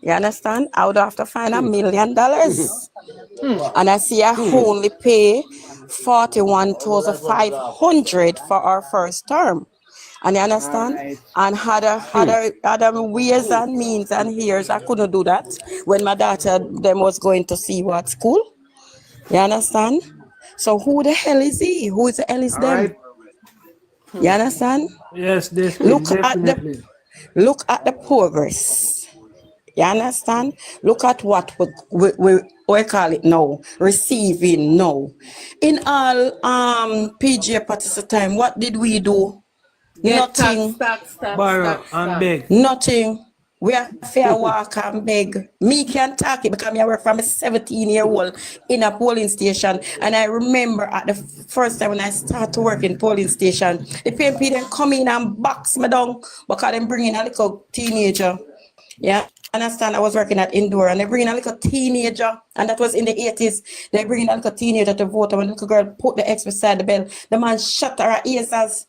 You understand? I would have to find $1 million. And I see I only pay 41,500 for our first term. And you understand? Right. And other ways and means and years I couldn't do that when my daughter them was going to see what school. You understand? So who the hell is he? Who the hell is them? Right. You understand? Yes, Definitely. Look at the progress. You understand? Look at what we call it now, receiving now. In all PGA participant time, what did we do? Nothing. Borrow and beg. Nothing. We are fair walk and beg. Me can't talk it because I work from a 17-year-old in a polling station. And I remember at the first time when I started to work in polling station, the PMP then come in and box me down because they bring in a little teenager. Yeah, understand? I was working at Indoor and they bring in a little teenager, and that was in the 80s. They bring in a little teenager to vote, and when the little girl put the X beside the bell, the man shut her ears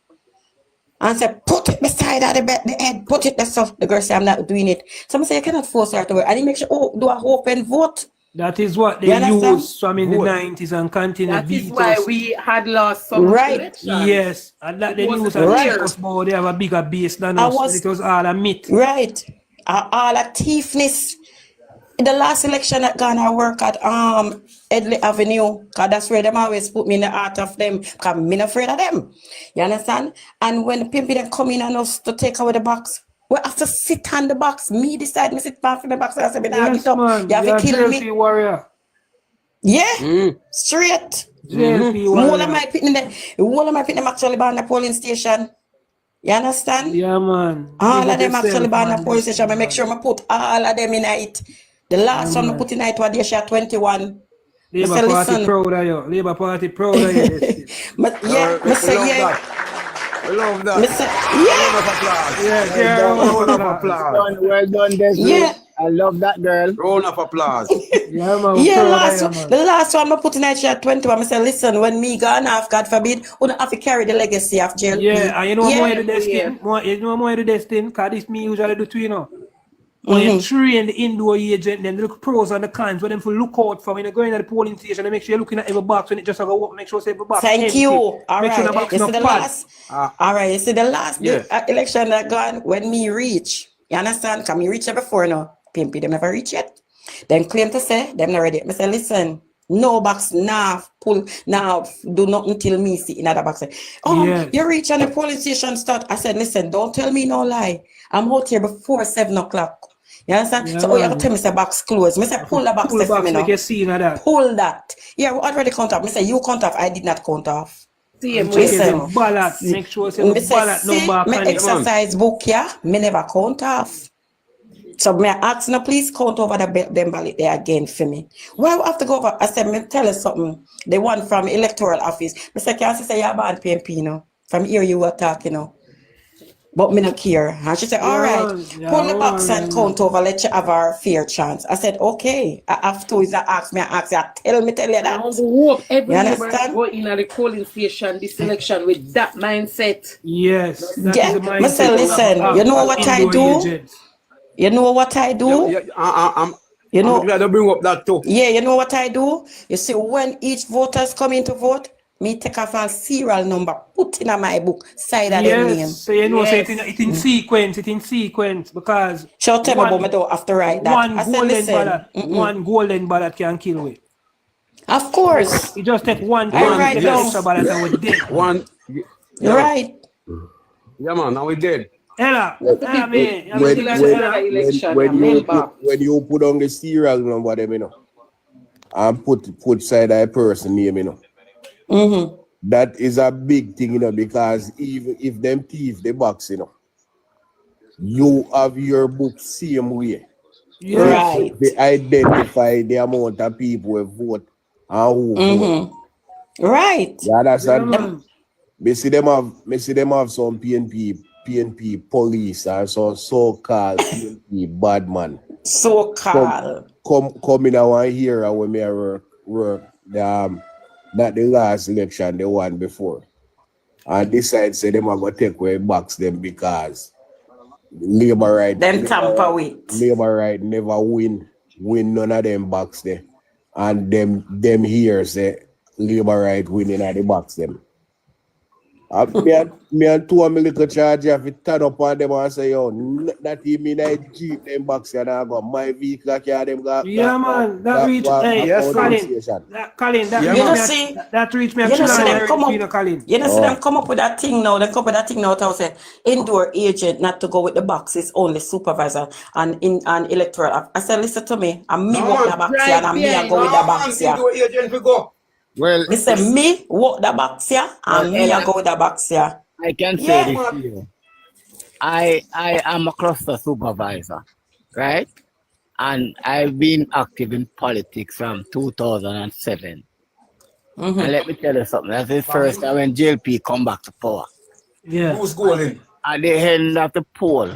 and said, put it beside her, the head, put it there. So the girl said, I'm not doing it. Someone said, you cannot force her to work. And he make sure, do a open vote. That is what they used from in the 90s and continue. That is why we had lost some elections. Yes, and that they use a checkers board. They have a bigger base than us. It was all a myth. Right. All a thiefness. In the last election at Ghana, I work at Edley Avenue, because that's where them always put me in the heart of them, because I'm not afraid of them. You understand? And when the pimpy them come in and us to take away the box, we have to sit on the box. Me decide, me sit back in the box, and I say, yes, man. You have to kill me. JLP warrior. Yeah, straight. JLP warrior. All of my picking them actually by the polling station. You understand? Yeah, man. All of them actually by the polling station. I make sure I put all of them in it. The last one I put in it was the year 21. Labour Party proud of you. Labour Party proud of you. We love that. Well done, Desmond. Yeah. I love that girl. Round of applause. Yeah, man. Yeah, the last one I put in it year 21. I said, listen, when me gone off, God forbid, we don't have to carry the legacy of JLP. Yeah, and you know more the destiny. You know more the destiny, because this me usually do too, you know. When you train the indoor agent, then look pros and the cons, when them for look out for when you're going to the polling station, and make sure you're looking at every box when it just go up, make sure every box. Thank you. All right. Sure the box You see the pad. last. All right. You see the last election that gone when me reach. You understand? Because me reach it before now. PMP them never reach yet. Them claim to say them not ready. I say, listen, no box now pull now do nothing till me see in other box. You reach on the polling station start. I said, listen, don't tell me no lie. I'm out here before 7 o'clock. You understand? Yeah, so you have to tell me the box closed. I say pull the box. Pull the box, make you see that. Pull that. Yeah, we already count off. I say you count off. I did not count off. Listen, ballot. Make sure it's a ballot number. My exercise book, yeah, me never count off. So may I ask now, please count over them ballot there again for me. Why we have to go over? I said, me tell you something. The one from electoral office. I said, can I say you're born PMP now? From here you were talking now. But me not care. And she said, all right, pull the box and count over, let you have our fair chance. I said, okay. After is ask me, tell you that. I hope every You neighbor understand? go in at the polling station this election with that mindset. Yes. That Yeah, is the mindset. Mr. Listen, you know what I do? You know what I do? You know, I'm glad to bring up that too. yeah, you know what I do? You see, when each voters come in to vote, me take off a serial number, put in my book, side of their name. Yes, so you know, so it in sequence, because Shout them about me don't have to write that. One I said, golden listen, ballot, one golden ballot can kill we. Of course. You just take one I write take down. extra ballot and we're dead. One. You're right. Yeah, man, now we dead. Ella, when you put on the serial number, them, you know, and put side a person name, you know. That is a big thing, you know, because even if them thief the box, you know, you have your book same way. Yes. Right. They identify the amount of people who vote and who vote. Right. You understand? Me see them have some PNP police and some so-called PNP bad man. So-called. Come in one here when me work not the last election, the one before. And decide say them are gonna take away box them because labor right. Them tamper with. Labor right never win none of them box there. And them here say labor right winning at the box them. Me and two of my little charge have to turn up on them and say, yo, that even mean I Jeep them box and I got my vehicle carry them go. Yeah, man, that reach Colin, that reach me. You know, see them come up. You know, see them come up with that thing now. They come up with that thing now. I say, indoor agent not to go with the boxes, only supervisor and electoral. I said, listen to me. I'm me walk the box here and me I go with the box here. Indoor agent we go. Well, listen, me walk the box here and me I go with the box here. I can say this to you. I am a cluster supervisor, right? And I've been active in politics from 2007. And let me tell you something. That's the first time when JLP come back to power. Yeah. Who's going? At the end of the poll,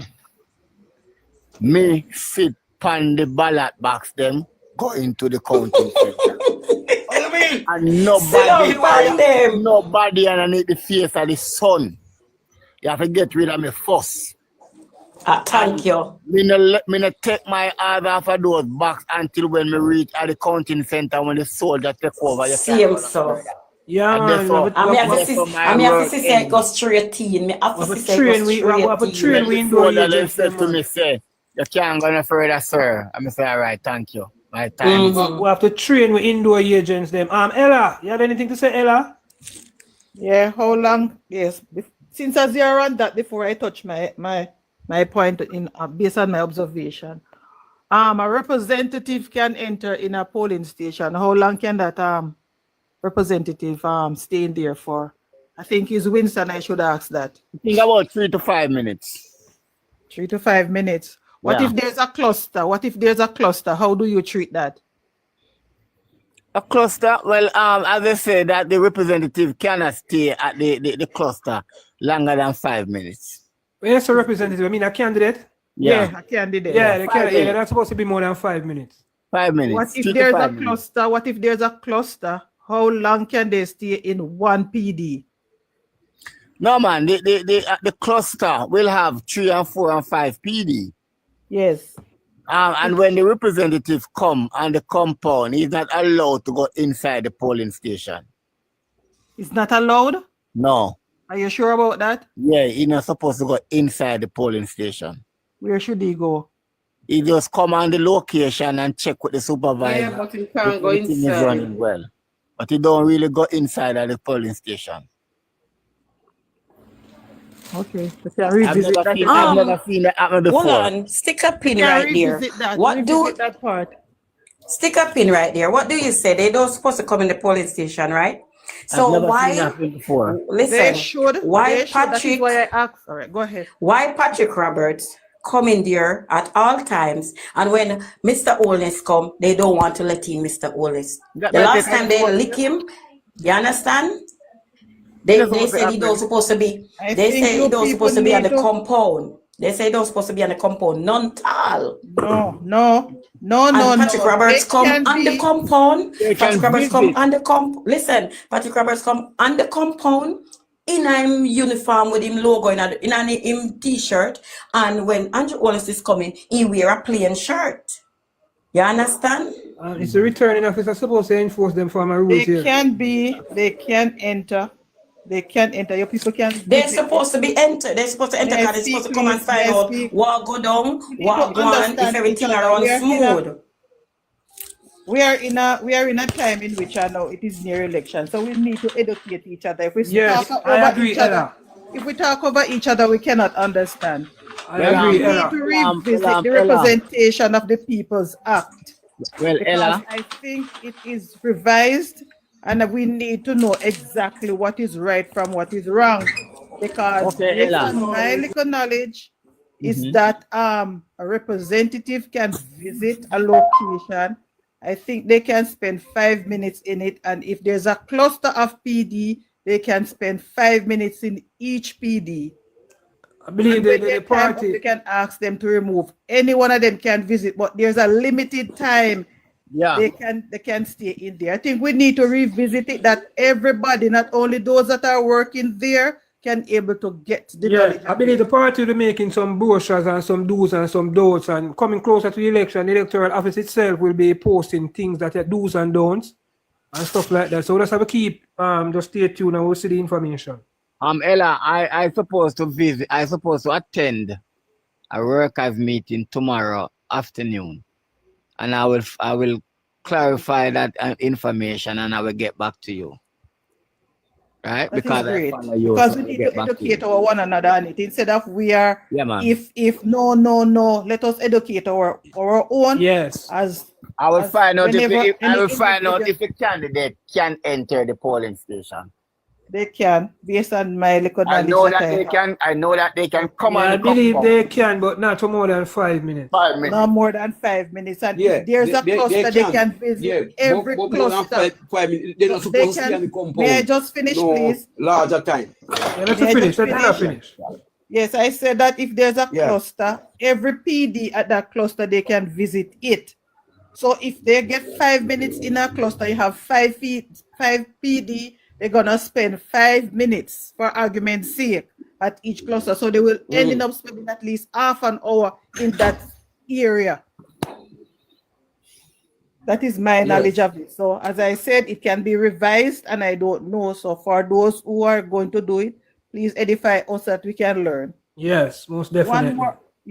me sit on the ballot box them, go into the counting center. And nobody underneath the face of the sun. You have to get rid of me first. Thank you. Me no take my eyes off of those box until when me reach at the counting center when the soldier take over. Same so. Yeah, man. I'm have to say go straight in. Me have to say go straight in. We indoor agents said to me say, you can't go no further, sir. I'm say, all right, thank you. My time. We have to train with indoor agents them. Ella, you have anything to say, Ella? Yeah, how long? Yes. Since I zero on that before I touch my point in based on my observation. A representative can enter in a polling station. How long can that representative stay in there for? I think it's Winston. I should ask that. I think about 3 to 5 minutes. 3 to 5 minutes. What if there's a cluster? What if there's a cluster? How do you treat that? A cluster? Well, as I said, that the representative cannot stay at the cluster longer than 5 minutes. Yes, a representative. I mean, a candidate. Yeah, a candidate. Yeah, the candidate. That's supposed to be more than 5 minutes. 5 minutes. What if there's a cluster? What if there's a cluster? How long can they stay in one PD? No, man. The cluster will have 3 and 4 and 5 PD. Yes. And when the representative come on the compound, he's not allowed to go inside the polling station. It's not allowed? No. Are you sure about that? Yeah, he's not supposed to go inside the polling station. Where should he go? He just come on the location and check with the supervisor. Yeah, but he can't go inside. Is running well. But he don't really go inside of the polling station. Okay. I've never seen that happen before. Hold on. Stick a pin right there. That part? Stick a pin right there. What do you say? They don't supposed to come in the polling station, right? So why? Listen. They should. Why Patrick? That is why I asked. All right, go ahead. Why Patrick Roberts come in there at all times, and when Mr. Olness come, they don't want to let in Mr. Olness. The last time they lick him, you understand? They said it don't supposed to be. They say it don't supposed to be on the compound. They say it don't supposed to be on the compound. None at all. No. Patrick Roberts come on the compound. Patrick Roberts come on the compound. Listen, Patrick Roberts come on the compound in him uniform with him logo in him t-shirt. And when Andrew Wallace is coming, he wear a plain shirt. You understand? It's the returning officer supposed to enforce them for my rules here. They can enter. They can enter. Your people can. They're supposed to be enter. They're supposed to enter because they're supposed to come and find out what go down, what go on, if everything around smooth. We are in a time in which I know it is near election, so we need to educate each other. If we yes, talk I over agree, each other, if we talk over each other, we cannot understand. I agree, we need to revisit the representation of the People's Act. Well, Ella, I think it is revised, and we need to know exactly what is right from what is wrong. Because my little knowledge is that a representative can visit a location. I think they can spend 5 minutes in it, and if there's a cluster of PD, they can spend 5 minutes in each PD. I believe the party. You can ask them to remove. Any one of them can visit, but there's a limited time. Yeah, they can stay in there. I think we need to revisit it, that everybody, not only those that are working there, can able to get the knowledge. I believe the party will be making some brochures and some do's and some don'ts, and coming closer to the election, the electoral office itself will be posting things that are do's and don'ts and stuff like that. So let's have a keep just stay tuned and we'll see the information. Ella, I supposed to attend a workers meeting tomorrow afternoon, and I will clarify that information and I will get back to you. Right? That because we need to educate our one another on it instead of we are. Yeah, man. If no, let us educate our own. Yes. As I will find out if a candidate can enter the polling station. They can, based on my little knowledge. I know that they can come on. I believe they can, but not for more than 5 minutes. 5 minutes. Not more than 5 minutes. And if there's a cluster, they can visit every cluster. 5 minutes. They're not supposed to be on the compound. May I just finish, please? Larger time. Let her finish. Yes, I said that if there's a cluster, every PD at that cluster, they can visit it. So if they get 5 minutes in a cluster, you have 5 PD, they're gonna spend 5 minutes for argument's sake at each cluster. So they will end up spending at least half an hour in that area. That is my knowledge of it. So as I said, it can be revised, and I don't know. So for those who are going to do it, please edify us that we can learn. Yes, most definitely.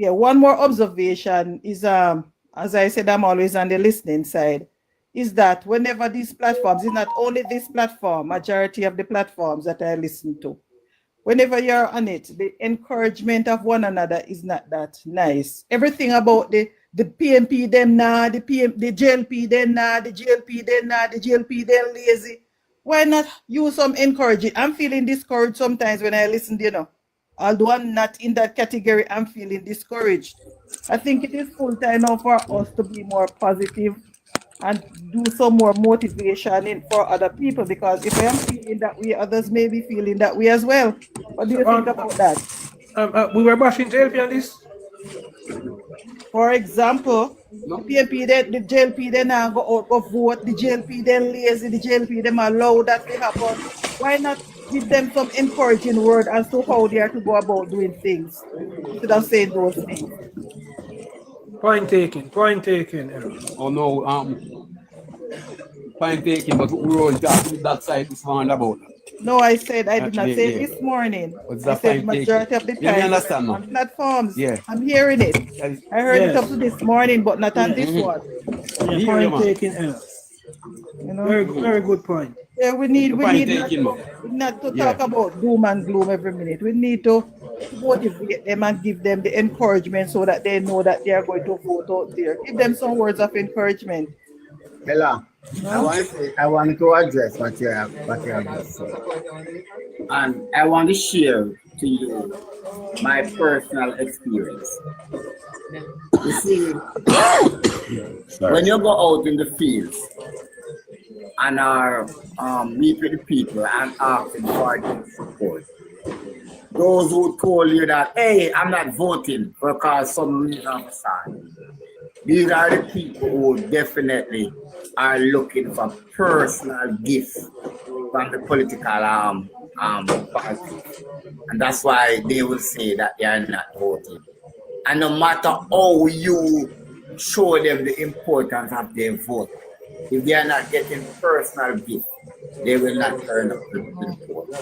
One more observation is as I said, I'm always on the listening side. Is that whenever these platforms, it's not only this platform, majority of the platforms that I listen to, whenever you're on it, the encouragement of one another is not that nice. Everything about the PNP them nah, the JLP them nah, the JLP them nah, the JLP them lazy. Why not use some encouraging? I'm feeling discouraged sometimes when I listen, although I'm not in that category, I'm feeling discouraged. I think it is full time now for us to be more positive and do some more motivation for other people, because if I am feeling that way, others may be feeling that way as well. What do you think about that? We were bashing JLP on this. For example, the PNP, the JLP, they now go out, go vote. The JLP, they lazy. The JLP, them allow that to happen. Why not give them some encouraging word as to how they are to go about doing things instead of saying those things? Point taken. Oh no, point taken, but we were talking that side this morning about. No, I said I did not say this morning. I said majority of the time on platforms. Yeah. I'm hearing it. I heard it up to this morning, but not on this one. Point taken. Very good point. Yeah, we need not to talk about doom and gloom every minute. We need to motivate them and give them the encouragement so that they know that they are going to vote out there. Give them some words of encouragement. Bella, I want to address what you have just said. And I want to share to you my personal experience. You see, when you go out in the fields and are meet with the people and asking for their support. Those who told you that, hey, I'm not voting because some reason aside. These are the people who definitely are looking for personal gifts from the political party. And that's why they will say that they are not voting. And no matter how you show them the importance of their vote, if they are not getting personal gifts, they will not turn up to the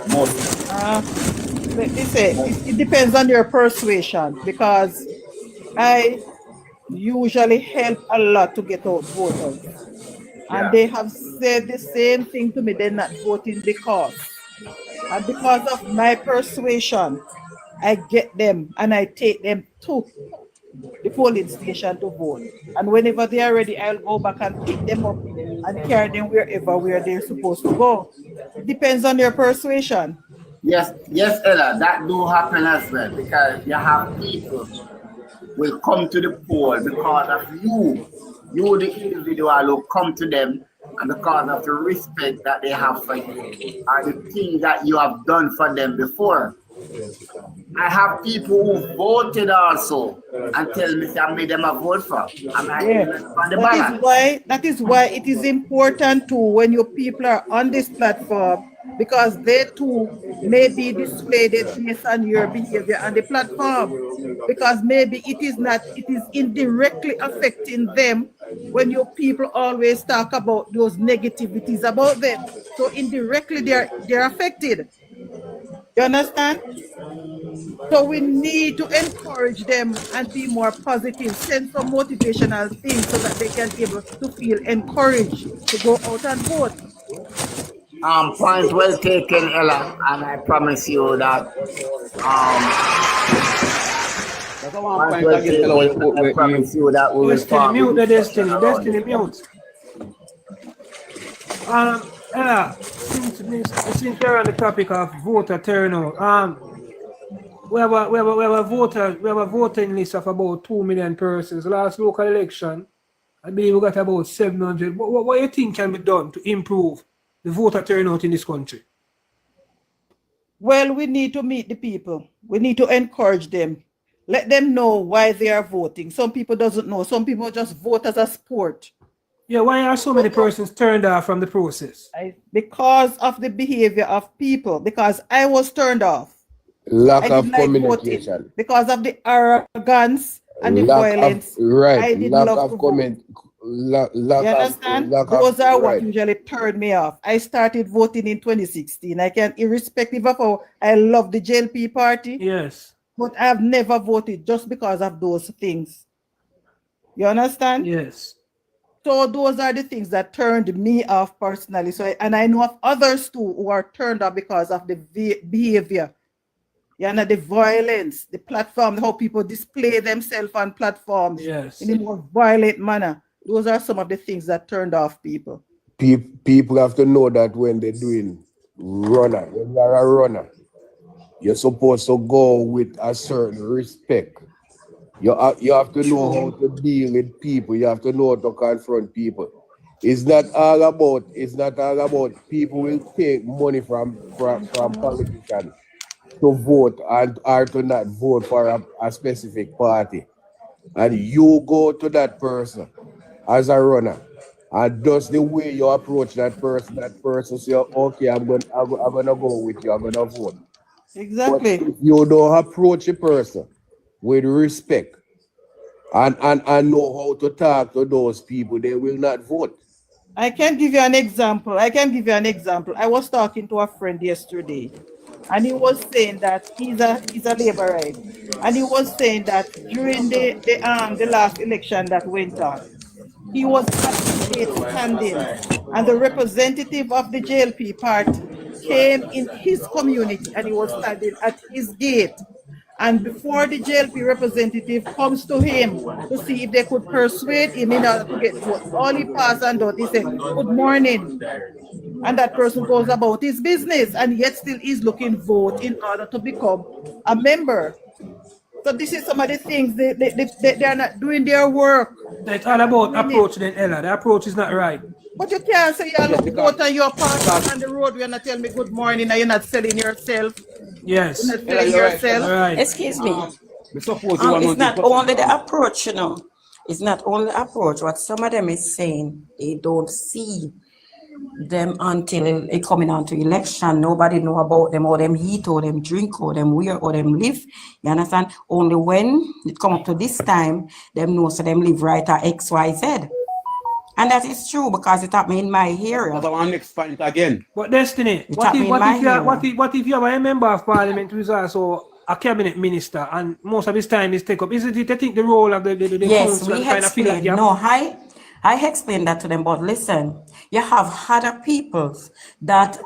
vote. Let me say, it depends on your persuasion, because I usually help a lot to get out voters. And they have said the same thing to me, they're not voting because. And because of my persuasion, I get them and I take them to the polling station to vote. And whenever they are ready, I'll go back and pick them up and carry them where they're supposed to go. It depends on your persuasion. Yes, Ella, that do happen as well, because you have people will come to the poll because of you the individual who come to them, and because of the respect that they have for you, are the things that you have done for them before. I have people who voted also and tell me I made them a vote for. And that is why it is important too when your people are on this platform, because they too may be dissuaded based on your behavior on the platform. Because maybe it is indirectly affecting them when your people always talk about those negativities about them. So indirectly they're affected. You understand? So we need to encourage them and be more positive, send some motivational things so that they can be able to feel encouraged to go out and vote. Point well taken, Ella, and I promise you that I promise you that we will Destiny, mute the Destiny, mute. Ella, since we're on the topic of voter turnout, we have a voting list of about 2 million persons. Last local election, I believe we got about 700. What do you think can be done to improve the voter turnout in this country? Well, we need to meet the people. We need to encourage them. Let them know why they are voting. Some people doesn't know. Some people just vote as a sport. Yeah, why are so many persons turned off from the process? Because of the behavior of people. Because I was turned off. Lack of communication. Because of the arrogance and the violence. I didn't love to vote. You understand? Those are what usually turned me off. I started voting in 2016. I can, irrespective of how I love the JLP party. Yes. But I've never voted just because of those things. You understand? Yes. So those are the things that turned me off personally. So, and I know of others too who are turned off because of the behavior. You know, the violence, the platform, how people display themselves on platforms in a more violent manner. Those are some of the things that turned off people. People have to know that when they're doing runner, when you're a runner, you're supposed to go with a certain respect. You have to know how to deal with people. You have to know how to confront people. It's not all about people will take money from politicians to vote or to not vote for a specific party. And you go to that person as a runner, and just the way you approach that person say, okay, I'm gonna go with you, I'm gonna vote. Exactly. But if you don't approach a person with respect and know how to talk to those people, they will not vote. I can give you an example. I was talking to a friend yesterday, and he was saying that he's a laborite, and he was saying that during the last election that went on, he was at the gate standing, and the representative of the JLP party came in his community, and he was standing at his gate. And before the JLP representative comes to him to see if they could persuade him in order to get vote, all he passed and done, he said, "Good morning." And that person goes about his business, and yet still is looking vote in order to become a member. So this is some of the things they are not doing their work. It's all about approach then, Ella. The approach is not right. But you can't say you look out on your party on the road. You're not telling me good morning and you're not selling yourself. Yes. You're not selling yourself. Right. Excuse me. It's not only the approach, you know. It's not only the approach. What some of them is saying, they don't see them until it coming on to election. Nobody know about them, or them eat, or them drink, or them wear, or them live. You understand? Only when it come up to this time, them know so them live right at XYZ. And that is true because it happened in my area. That's our next point again. But Destiny, what if you have a member of parliament who is also a cabinet minister and most of his time is take up? Isn't it, I think, the role of the yes, council? we explained. No, I explained that to them, but listen, you have other people that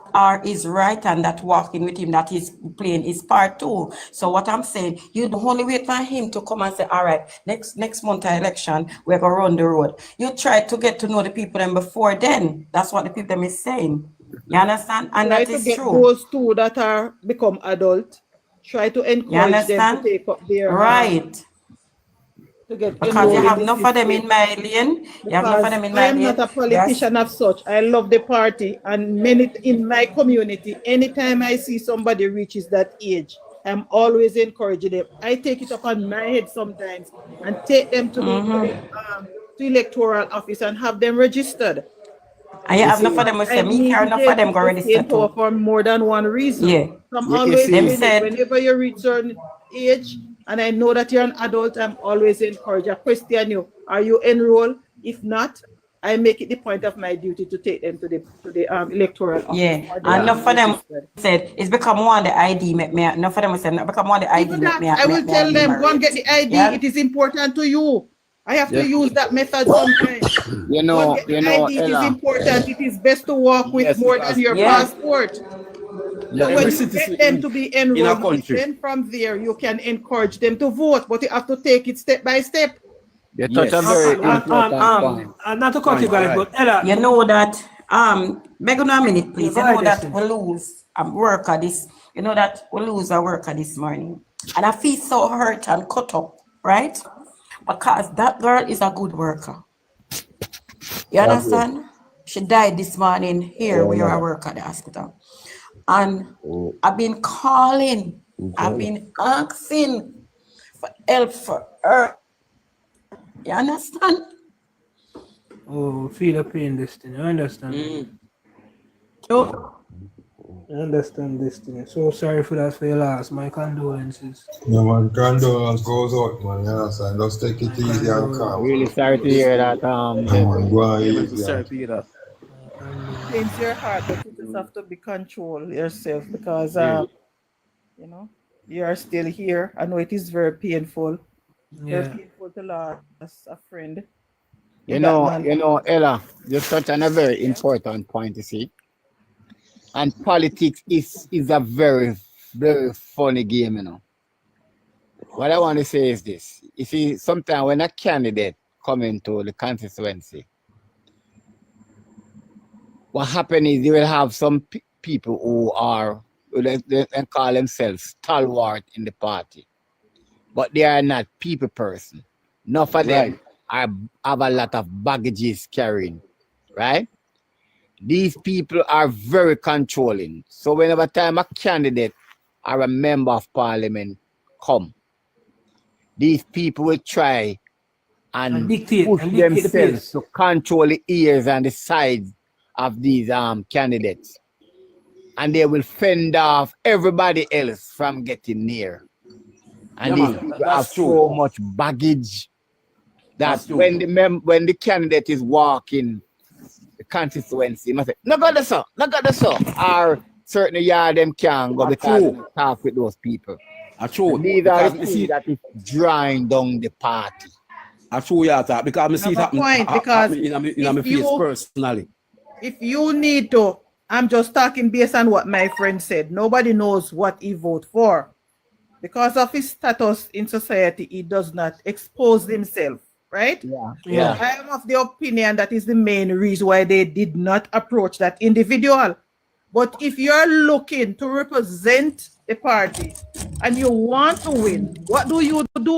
is right and that walking with him, that is playing his part too. So what I'm saying, you don't only wait for him to come and say, all right, next month election, we're going to run the road. You try to get to know the people then before then. That's what the people them is saying. You understand? And try that is to get true. Those two that are become adult, try to encourage them to take up their right. To get because you have enough of them in my lane. You have enough of them in my lane. I am not a politician as such. I love the party, and many in my community, anytime I see somebody reaches that age, I'm always encouraging them. I take it upon my head sometimes and take them to the electoral office and have them registered. I have enough of them with them. Me care enough of them go registered too. For more than one reason. Yeah. I'm always whenever you reach certain age, and I know that you're an adult, I'm always encouraged. I question you, are you enrolled? If not, I make it the point of my duty to take them to the electoral office. Yeah, and enough of them said it's become one the ID. Enough of them said not become one the ID. I will tell them, go and get the ID. Yeah. It is important to you. I have to use that method sometimes. You know, ID, it is important. It is best to walk with more than your passport. So when you get them to be enrolled, then from there you can encourage them to vote, but you have to take it step by step. You touch a very important point. Not to cut you guys, but Ella, you know that beg on a minute, please. You know that we lose a worker this. You know that we lose a worker this morning, and I feel so hurt and cut up, right? Because that girl is a good worker. You understand? She died this morning here. We are a worker at the hospital. And I've been calling, I've been asking for help for her. You understand? Oh, feel the pain, Destiny. I understand. I understand, Destiny. So sorry for that, for your loss. My condolences. Yeah, man, condolence goes out, man. You understand? Just take it easy and calm. Really sorry to hear that. Sorry to hear that. Pains your heart, but you just have to be control yourself because you know you are still here. I know it is very painful. Very painful to lose a friend. You know, Ella, you touched on a very important point, you see. And politics is a very, very funny game, you know. What I want to say is this. You see, sometimes when a candidate come into the constituency, what happens is you will have some people who they call themselves stalwart in the party, but they are not people person. None of them have a lot of baggages carrying, right? These people are very controlling. So whenever time a candidate or a member of parliament come, these people will try and push themselves to control the ears and the sides of these candidates, and they will fend off everybody else from getting near. And these people have so much baggage that when the candidate is walking the constituency, must say, "No got this up, no got this up," or certainly them can go because they talk with those people. True. These are the people that is drawing down the party. True, yeah, because I see it happen in my face personally. If you need to, I'm just talking based on what my friend said. Nobody knows what he voted for. Because of his status in society, he does not expose himself, right? Yeah. I am of the opinion that is the main reason why they did not approach that individual. But if you're looking to represent the party and you want to win, what do?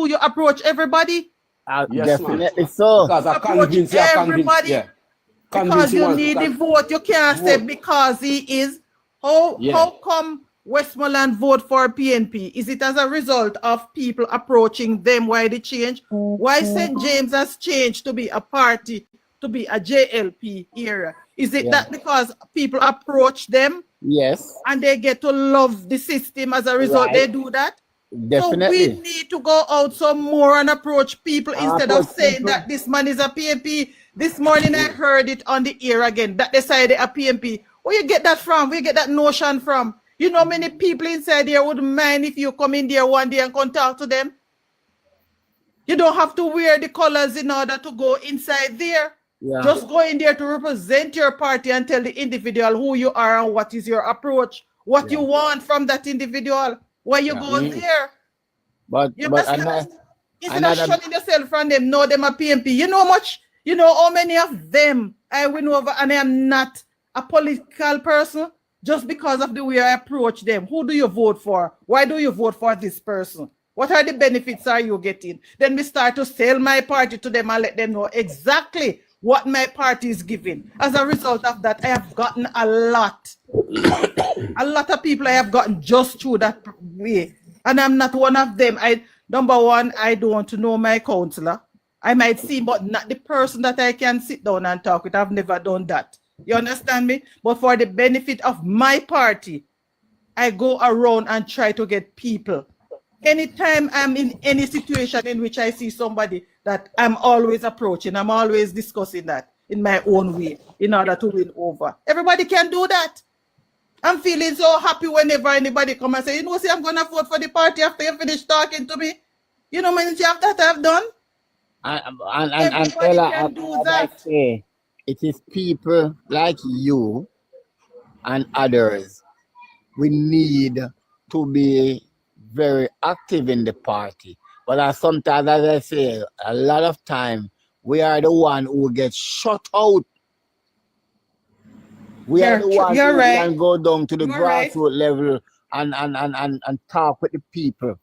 You approach everybody? Definitely so. Because I convince you, everybody. Because you need the vote. You can't say because he is. How come Westmoreland vote for PNP? Is it as a result of people approaching them? Why they change? Why St. James has changed to be a party, to be a JLP era? Is it that because people approach them? Yes. And they get to love the system as a result, they do that? Definitely. So we need to go out some more and approach people instead of saying that this man is a PNP. This morning I heard it on the air again, that they say they're a PNP. Where you get that from? Where you get that notion from? You know many people inside there wouldn't mind if you come in there one day and come talk to them. You don't have to wear the colors in order to go inside there. Yeah. Just go in there to represent your party and tell the individual who you are and what is your approach, what you want from that individual. Why you go there? But instead of shutting yourself from them, know them a PNP. You know much, you know how many of them I win over, and I am not a political person just because of the way I approach them. Who do you vote for? Why do you vote for this person? What are the benefits are you getting? Then we start to sell my party to them and let them know exactly what my party is giving. As a result of that, I have gotten a lot. A lot of people I have gotten just through that way. And I'm not one of them. Number one, I don't want to know my counselor. I might see, but not the person that I can sit down and talk with. I've never done that. You understand me? But for the benefit of my party, I go around and try to get people. Anytime I'm in any situation in which I see somebody that I'm always approaching, I'm always discussing that in my own way in order to win over. Everybody can do that. I'm feeling so happy whenever anybody come and say, you know, see, I'm going to vote for the party after you finish talking to me. You know, many of that I've done. And Ella, I say, it is people like you and others. We need to be very active in the party. But sometimes, as I say, a lot of time, we are the one who gets shut out. We are the one who can go down to the grassroots level and talk with the people.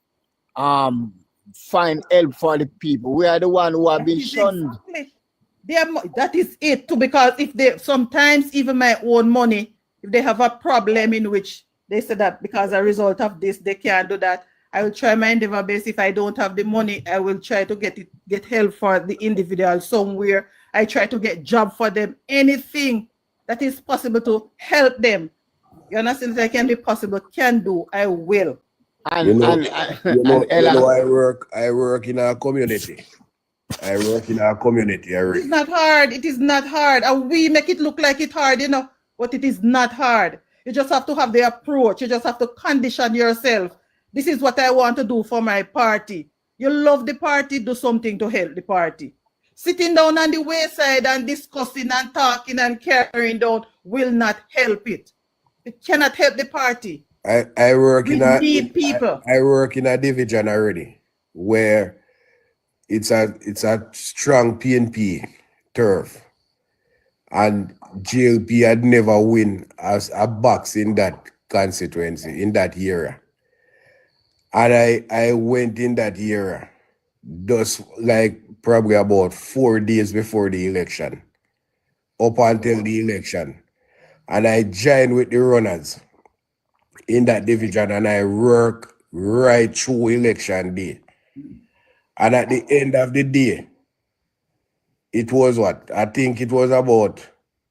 Find help for the people. We are the one who have been shunned. Exactly. That is it too, because if they sometimes even my own money, if they have a problem in which they say that because as a result of this they can't do that, I will try my endeavor best. If I don't have the money, I will try to get help for the individual somewhere. I try to get job for them. Anything that is possible to help them. You understand? If I can be possible, can do, I will. I work in our community. I work in our community. It's not hard. It is not hard. And we make it look like it's hard, you know, but it is not hard. You just have to have the approach. You just have to condition yourself. This is what I want to do for my party. You love the party, do something to help the party. Sitting down on the wayside and discussing and talking and carrying down will not help it. It cannot help the party. I work we in need people. I work in a division already where it's a strong PNP turf, and JLP had never win as a box in that constituency in that era. And I went in that era just like probably about 4 days before the election, up until the election. And I joined with the runners in that division and I work right through election day. And at the end of the day, it was what? I think it was about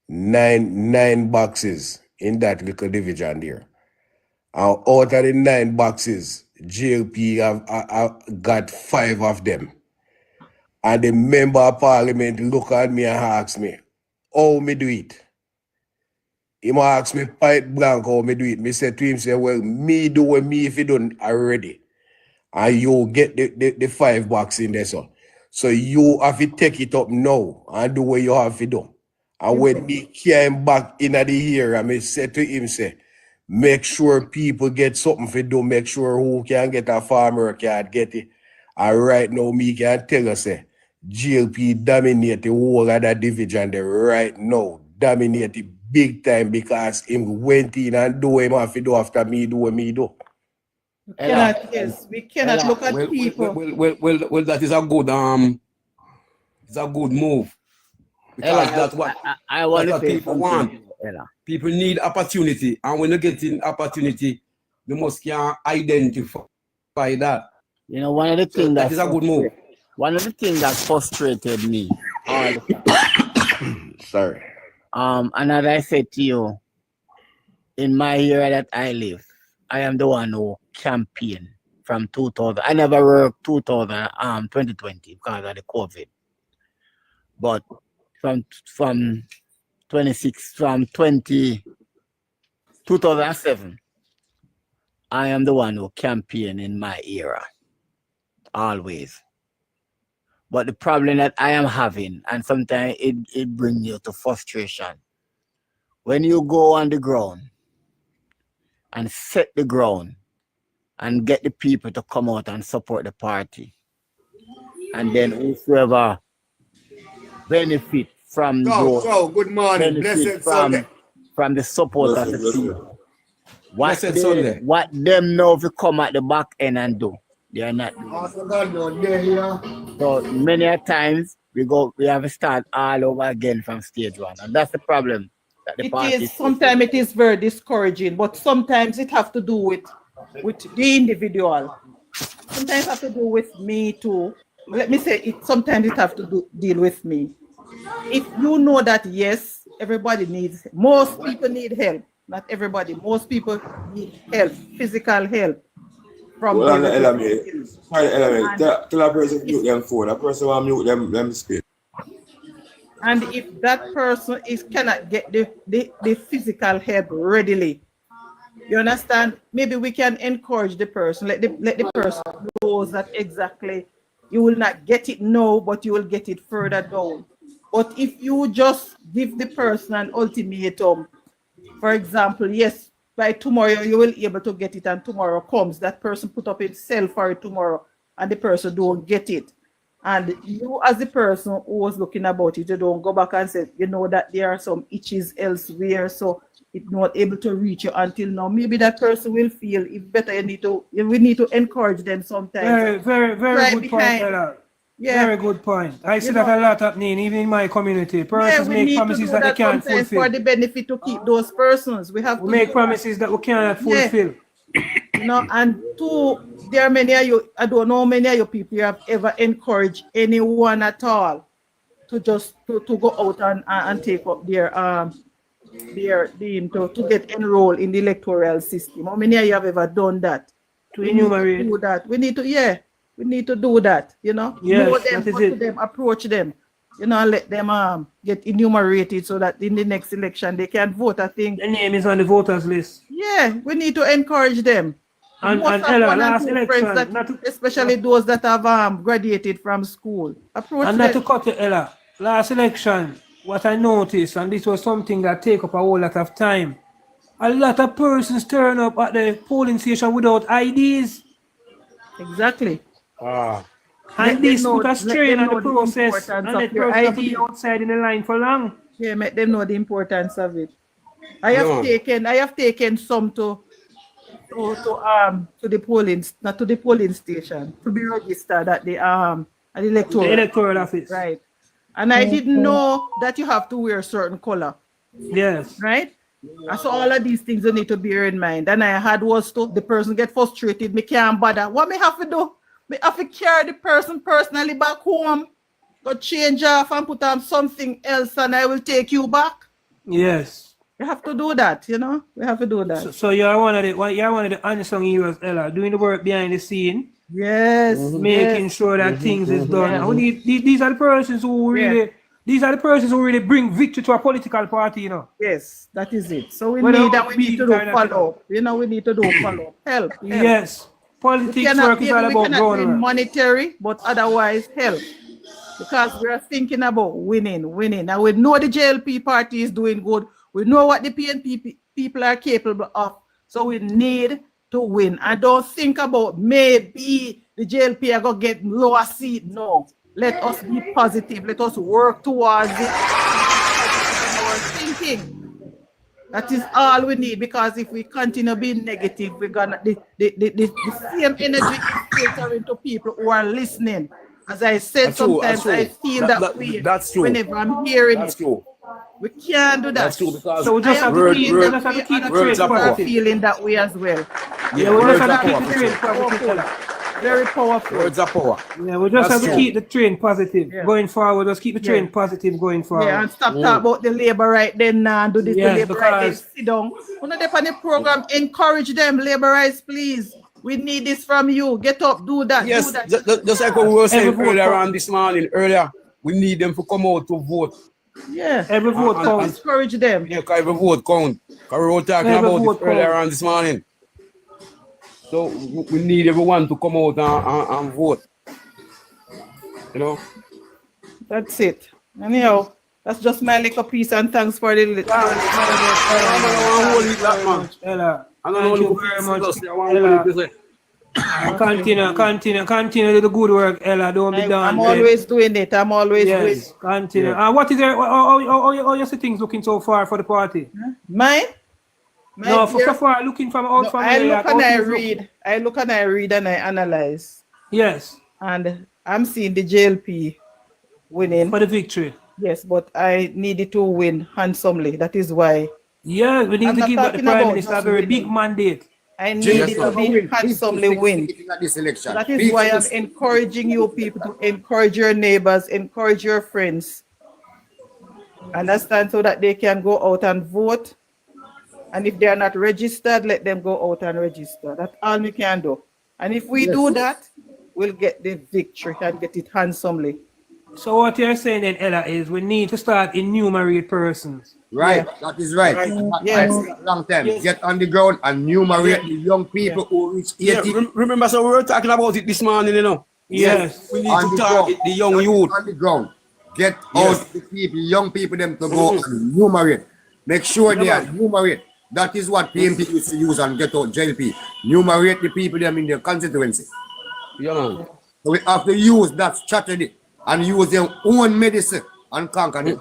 nine boxes in that little division there. And out of the 9 boxes, JLP have got 5 of them. And the member of parliament look at me and ask me, how me do it? He ask me point blank how me do it. Me say to him, say, well, me do what me if you done already. And you get the 5 box in there, so. So you have to take it up now and do what you have to do. And when he came back in the year, I me say to him, say, make sure people get something to do, make sure who can get a farmer can get it. And right now, me can tell you, say, JLP dominate the whole of that division there right now. Dominate it big time because him went in and do him have to do after me do what me do. We cannot look at people. Well, that is a good it's a good move. Because Ella, that's what I want that's to what say people want. something, Ella. People need opportunity, and when you get in opportunity, you must can identify that. You know, one of the things that is a good move. One of the things that frustrated me all the time. Sorry. And as I said to you, in my area that I live, I am the one who campaigned from 2000. I never worked 2020 because of the COVID. But from 2007, I am the one who campaigned in my era. Always. But the problem that I am having, and sometimes it brings you to frustration, when you go on the ground and set the ground and get the people to come out and support the party, and then whoever benefit from good morning, blessed Sunday. From the support of the people. What Sunday. Them know if you come at the back end and do, they are not doing. So many a times we have to start all over again from stage one, and that's the problem. That the party sometimes it is very discouraging, but sometimes it have to do with the individual. Sometimes it have to do with me too. Let me say it. Sometimes it have to deal with me. If you know that yes, everybody needs. Most people need help. Not everybody. Most people need help, physical help. From well, the element. Tell a person mute them phone. A person want mute them speak. And if that person cannot get the physical help readily, you understand? Maybe we can encourage the person. Let the person know that exactly you will not get it now, but you will get it further down. But if you just give the person an ultimatum, for example, yes, by tomorrow you will be able to get it, and tomorrow comes, that person put up itself for it tomorrow, and the person don't get it. And you as the person who was looking about it, you don't go back and say, you know that there are some itches elsewhere, so it's not able to reach you until now. Maybe that person will feel it better. We need to encourage them sometimes. Very good point, Ella. Yeah. Very good point. I see that a lot happening even in my community. Persons make promises that they can't fulfill. For the benefit to keep those persons, we have to make promises that we cannot fulfill. You know, and two, there are many of you, I don't know how many of you people have ever encouraged anyone at all to just to go out and take up their to get enrolled in the electoral system. How many of you have ever done that? To enumerate. Do that. We need to do that, you know. Yes, know them, that is talk to it. them, approach them, you know, and let them get enumerated so that in the next election they can vote. I think the name is on the voters list. Yeah, we need to encourage them. And Ella, last election, especially those that have graduated from school. Approach and them. not to cut it, Ella. Last election, what I noticed, and this was something that take up a whole lot of time, a lot of persons turn up at the polling station without IDs. Exactly. And this put a strain on the process, and the person have to be outside in the line for long. Yeah, make them know the importance of it. I have taken some to the polling station to be registered at the electoral office. Right. And I didn't know that you have to wear a certain color. Yes. Right? So all of these things you need to bear in mind. And I had was to the person get frustrated, me can't bother. What me have to do? Me have to carry the person personally back home, go change off and put on something else, and I will take you back. Yes. You have to do that, you know. We have to do that. So you're one of the unsung heroes, Ella, doing the work behind the scene. Yes. Making sure that things is done. Yeah. And these are the persons who really bring victory to a political party, you know. Yes, that is it. So we need to do follow. You know, we need to do follow. Help. Yes. Politics work is all about government. Monetary, but otherwise help. Because we are thinking about winning. And we know the JLP party is doing good. We know what the PNP people are capable of. So we need to win. And don't think about maybe the JLP are going to get lower seat. No. Let us be positive. Let us work towards it. Our thinking. That is all we need, because if we continue being negative, we're gonna the same energy is filtering to people who are listening. As I said, sometimes I feel that way. That's true. Whenever I'm hearing that's it. True. We can't do that. That's true because so we just have to keep words are feeling that way as well. Yeah, we just have to keep the train positive. Very powerful. Words are power. Yeah, we just have to keep the train positive going forward. Just keep the train positive going forward. Yeah, and stop talking about the labor right then now. Do this, the labor right then. Sit down. When they on the program, encourage them, labor rights, please. We need this from you. Get up, do that. Yes, do that. just like what we were saying earlier on this morning. Earlier, we need them to come out to vote. Yeah, every vote counts. Encourage them. Yeah, every vote count. Because we were talking about it earlier on this morning. So we need everyone to come out and vote. You know? That's it. Anyhow, that's just my little piece and thanks for the Ella, thank you very much. Ella, continue the good work, Ella. Don't be done. I'm always doing it. I'm always doing it. Continue. What is there? How you see things looking so far for the party? Mine? No, for so far, looking from out from I look and I read. I look and I read and I analyze. Yes. And I'm seeing the JLP winning. For the victory. Yes, but I needed to win handsomely. That is why. Yeah, we need to give the Prime Minister a very big mandate. I needed to be handsomely win. That is why I'm encouraging you people to encourage your neighbors, encourage your friends. Understand, so that they can go out and vote. And if they are not registered, let them go out and register. That's all we can do. And if we do that, we'll get the victory and get it handsomely. So what you're saying then, Ella, is we need to start enumerate persons. Right, that is right. Yes. Long time. Get on the ground and enumerate the young people who reach 80. Remember, so we were talking about it this morning, you know. Yes. We need to target the young youth. On the ground. Get out the people, young people, them to go and enumerate. Make sure they are enumerate. That is what PNP used to use and get out JLP. Enumerate the people them in their constituency. Yeah. So we have to use that strategy and use their own medicine and conquer it.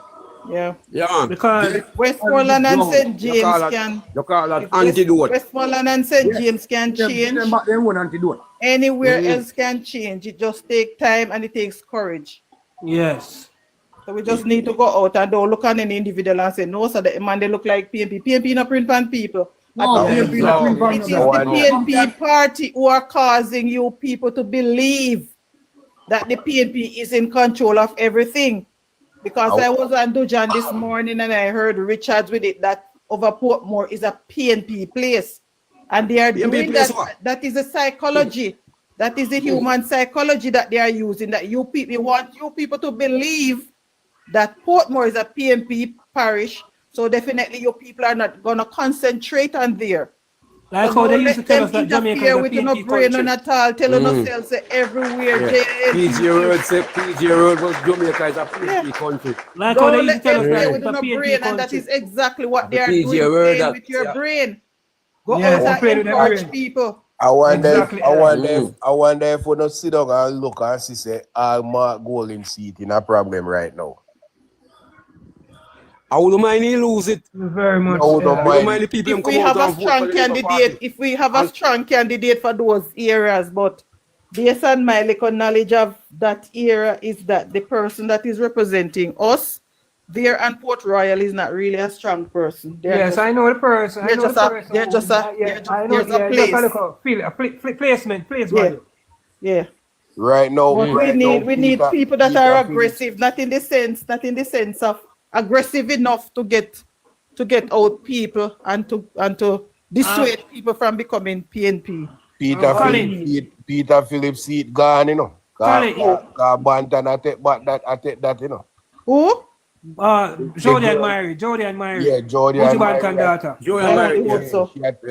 Yeah. Yeah. Because Westmoreland and St. James can. You call that antidote. Westmoreland and St. James can change. Anywhere else can change. It just takes time and it takes courage. Yes. So we just need to go out and don't look at any individual and say, no, so the man, they look like PNP. PNP not print on people. No, it is the PNP party who are causing you people to believe that the PNP is in control of everything. Because I was on Dujan this morning and I heard Richards with it that over Portmore is a PNP place. And they are doing that. That is a psychology. That is the human psychology that they are using. That you people want you people to believe that Portmore is a PNP parish. So definitely your people are not going to concentrate on there. Like how they used to tell us that Jamaica is a with PNP brain country. at all, telling us everywhere. PG Road was Jamaica is a PNP country. Like how they used to tell us that with it's a no PNP brain, country. and that is exactly what they are PG doing Road with your brain. Go Yes, out and encourage people. I wonder, Exactly, I wonder if we don't sit down and look and see say all Mark Golden seat in a problem right now. I wouldn't mind he lose it. Very much. I wouldn't mind the people If we have a strong candidate, if we have a strong candidate for those areas, but based on my little knowledge of that area, is that the person that is representing us there and Port Royal is not really a strong person. Yes, I know the person. They're just a place. Placement. Yeah. Right now, but we need people that are aggressive, not in the sense of aggressive enough to get out people and to dissuade people from becoming PNP. Peter Phillips seat gone, you know. Bantan take that, you know. Who? Jody and Mary. Yeah, Jody and Mary.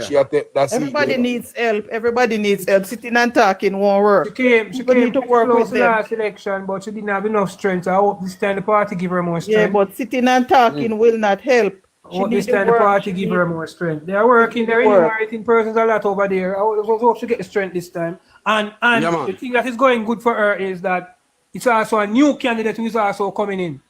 She take that seat. Everybody needs help. Everybody needs help. Sitting and talking won't work. She came to work with the last election, but she didn't have enough strength. I hope this time the party give her more strength. Yeah, but sitting and talking will not help. I hope this time the party give her more strength. They are working. They're enumerating persons a lot over there. I hope she get the strength this time. And the thing that is going good for her is that it's also a new candidate who is also coming in.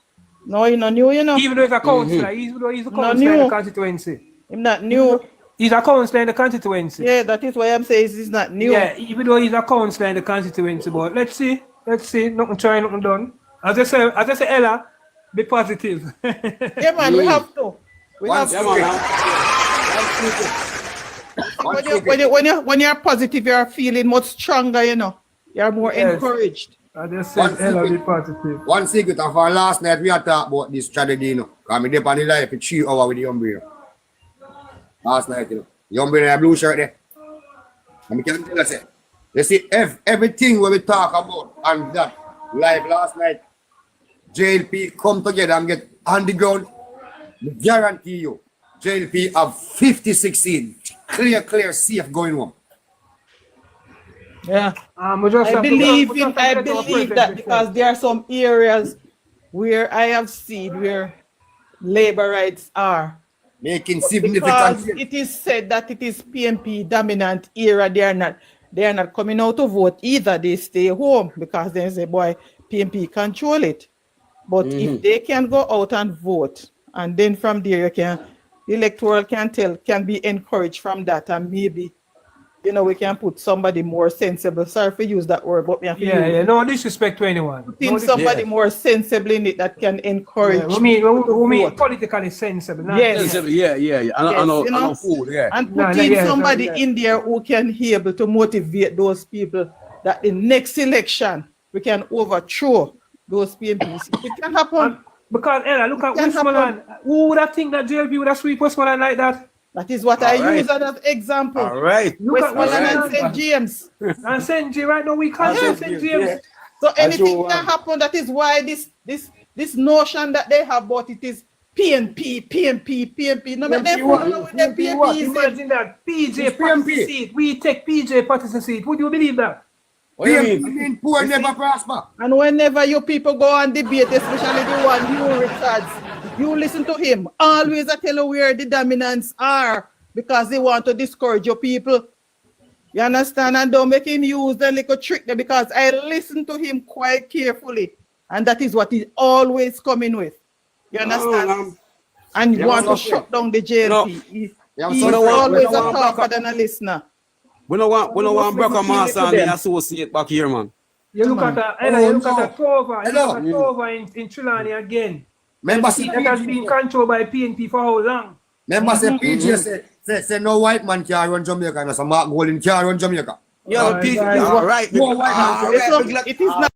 No, he's not new, you know. Even though he's a councillor, he's a councillor in the constituency. He's not new. He's a councillor in the constituency. Yeah, that is why I'm saying he's not new. Yeah, even though he's a councillor in the constituency, but let's see. Let's see. Nothing try, nothing done. As I say, Ella, be positive. Yeah, man, we have to. We have to. When you're positive, you're feeling much stronger, you know. You're more encouraged. I just said Ella, be positive. One secret of our last night, we had talked about this strategy, you know. Because I did on the life for 3 hours with the umbrella. Last night, you know. The umbrella blue shirt there. And we can tell us, you see, everything we talk about and that live last night, JLP come together and get on the ground. I guarantee you, JLP have 50-16. Clear, safe going home. Yeah. I believe that because there are some areas where I have seen where labor rights are making significant. Because it is said that it is PNP dominant era. They are not coming out to vote either. They stay home because they say, boy, PNP control it. But if they can go out and vote, and then from there the electoral can be encouraged from that, and maybe, you know, we can put somebody more sensible. Sorry for use that word, but no disrespect to anyone. Putting somebody more sensible in it that can encourage. We mean politically sensible. Yes. I know food, and putting somebody in there who can be able to motivate those people that the next election we can overthrow those PMPs. It can happen. Because Ella, look at Westmoreland. Who would have think that JLP would have sweep Westmoreland like that? That is what I use as an example. All right. Westmoreland and St. James. And St. James, right now we can't say St. James. Yeah. So anything can happen. That is why this notion that they have about it is PNP. No, but they follow with the PNP. Imagine that PJ party seat. We take PJ party seat. Would you believe that? What do you mean? Poor never prosper. And whenever you people go and debate, especially the one you Richards, you listen to him. Always I tell you where the dominants are because they want to discourage your people. You understand? And don't make him use the little trick there because I listen to him quite carefully. And that is what he's always coming with. You understand? And you want to shut down the JLP. He's always a talker than a listener. We don't want Broker Master and the associate back here, man. You look at that, you look at Tova. You look at Tova in Trelawney again. Remember, that has been controlled by PNP for how long? Remember, PJ say no white man can run Jamaica, and some Mark Golding can run Jamaica. Yeah, all right. It is not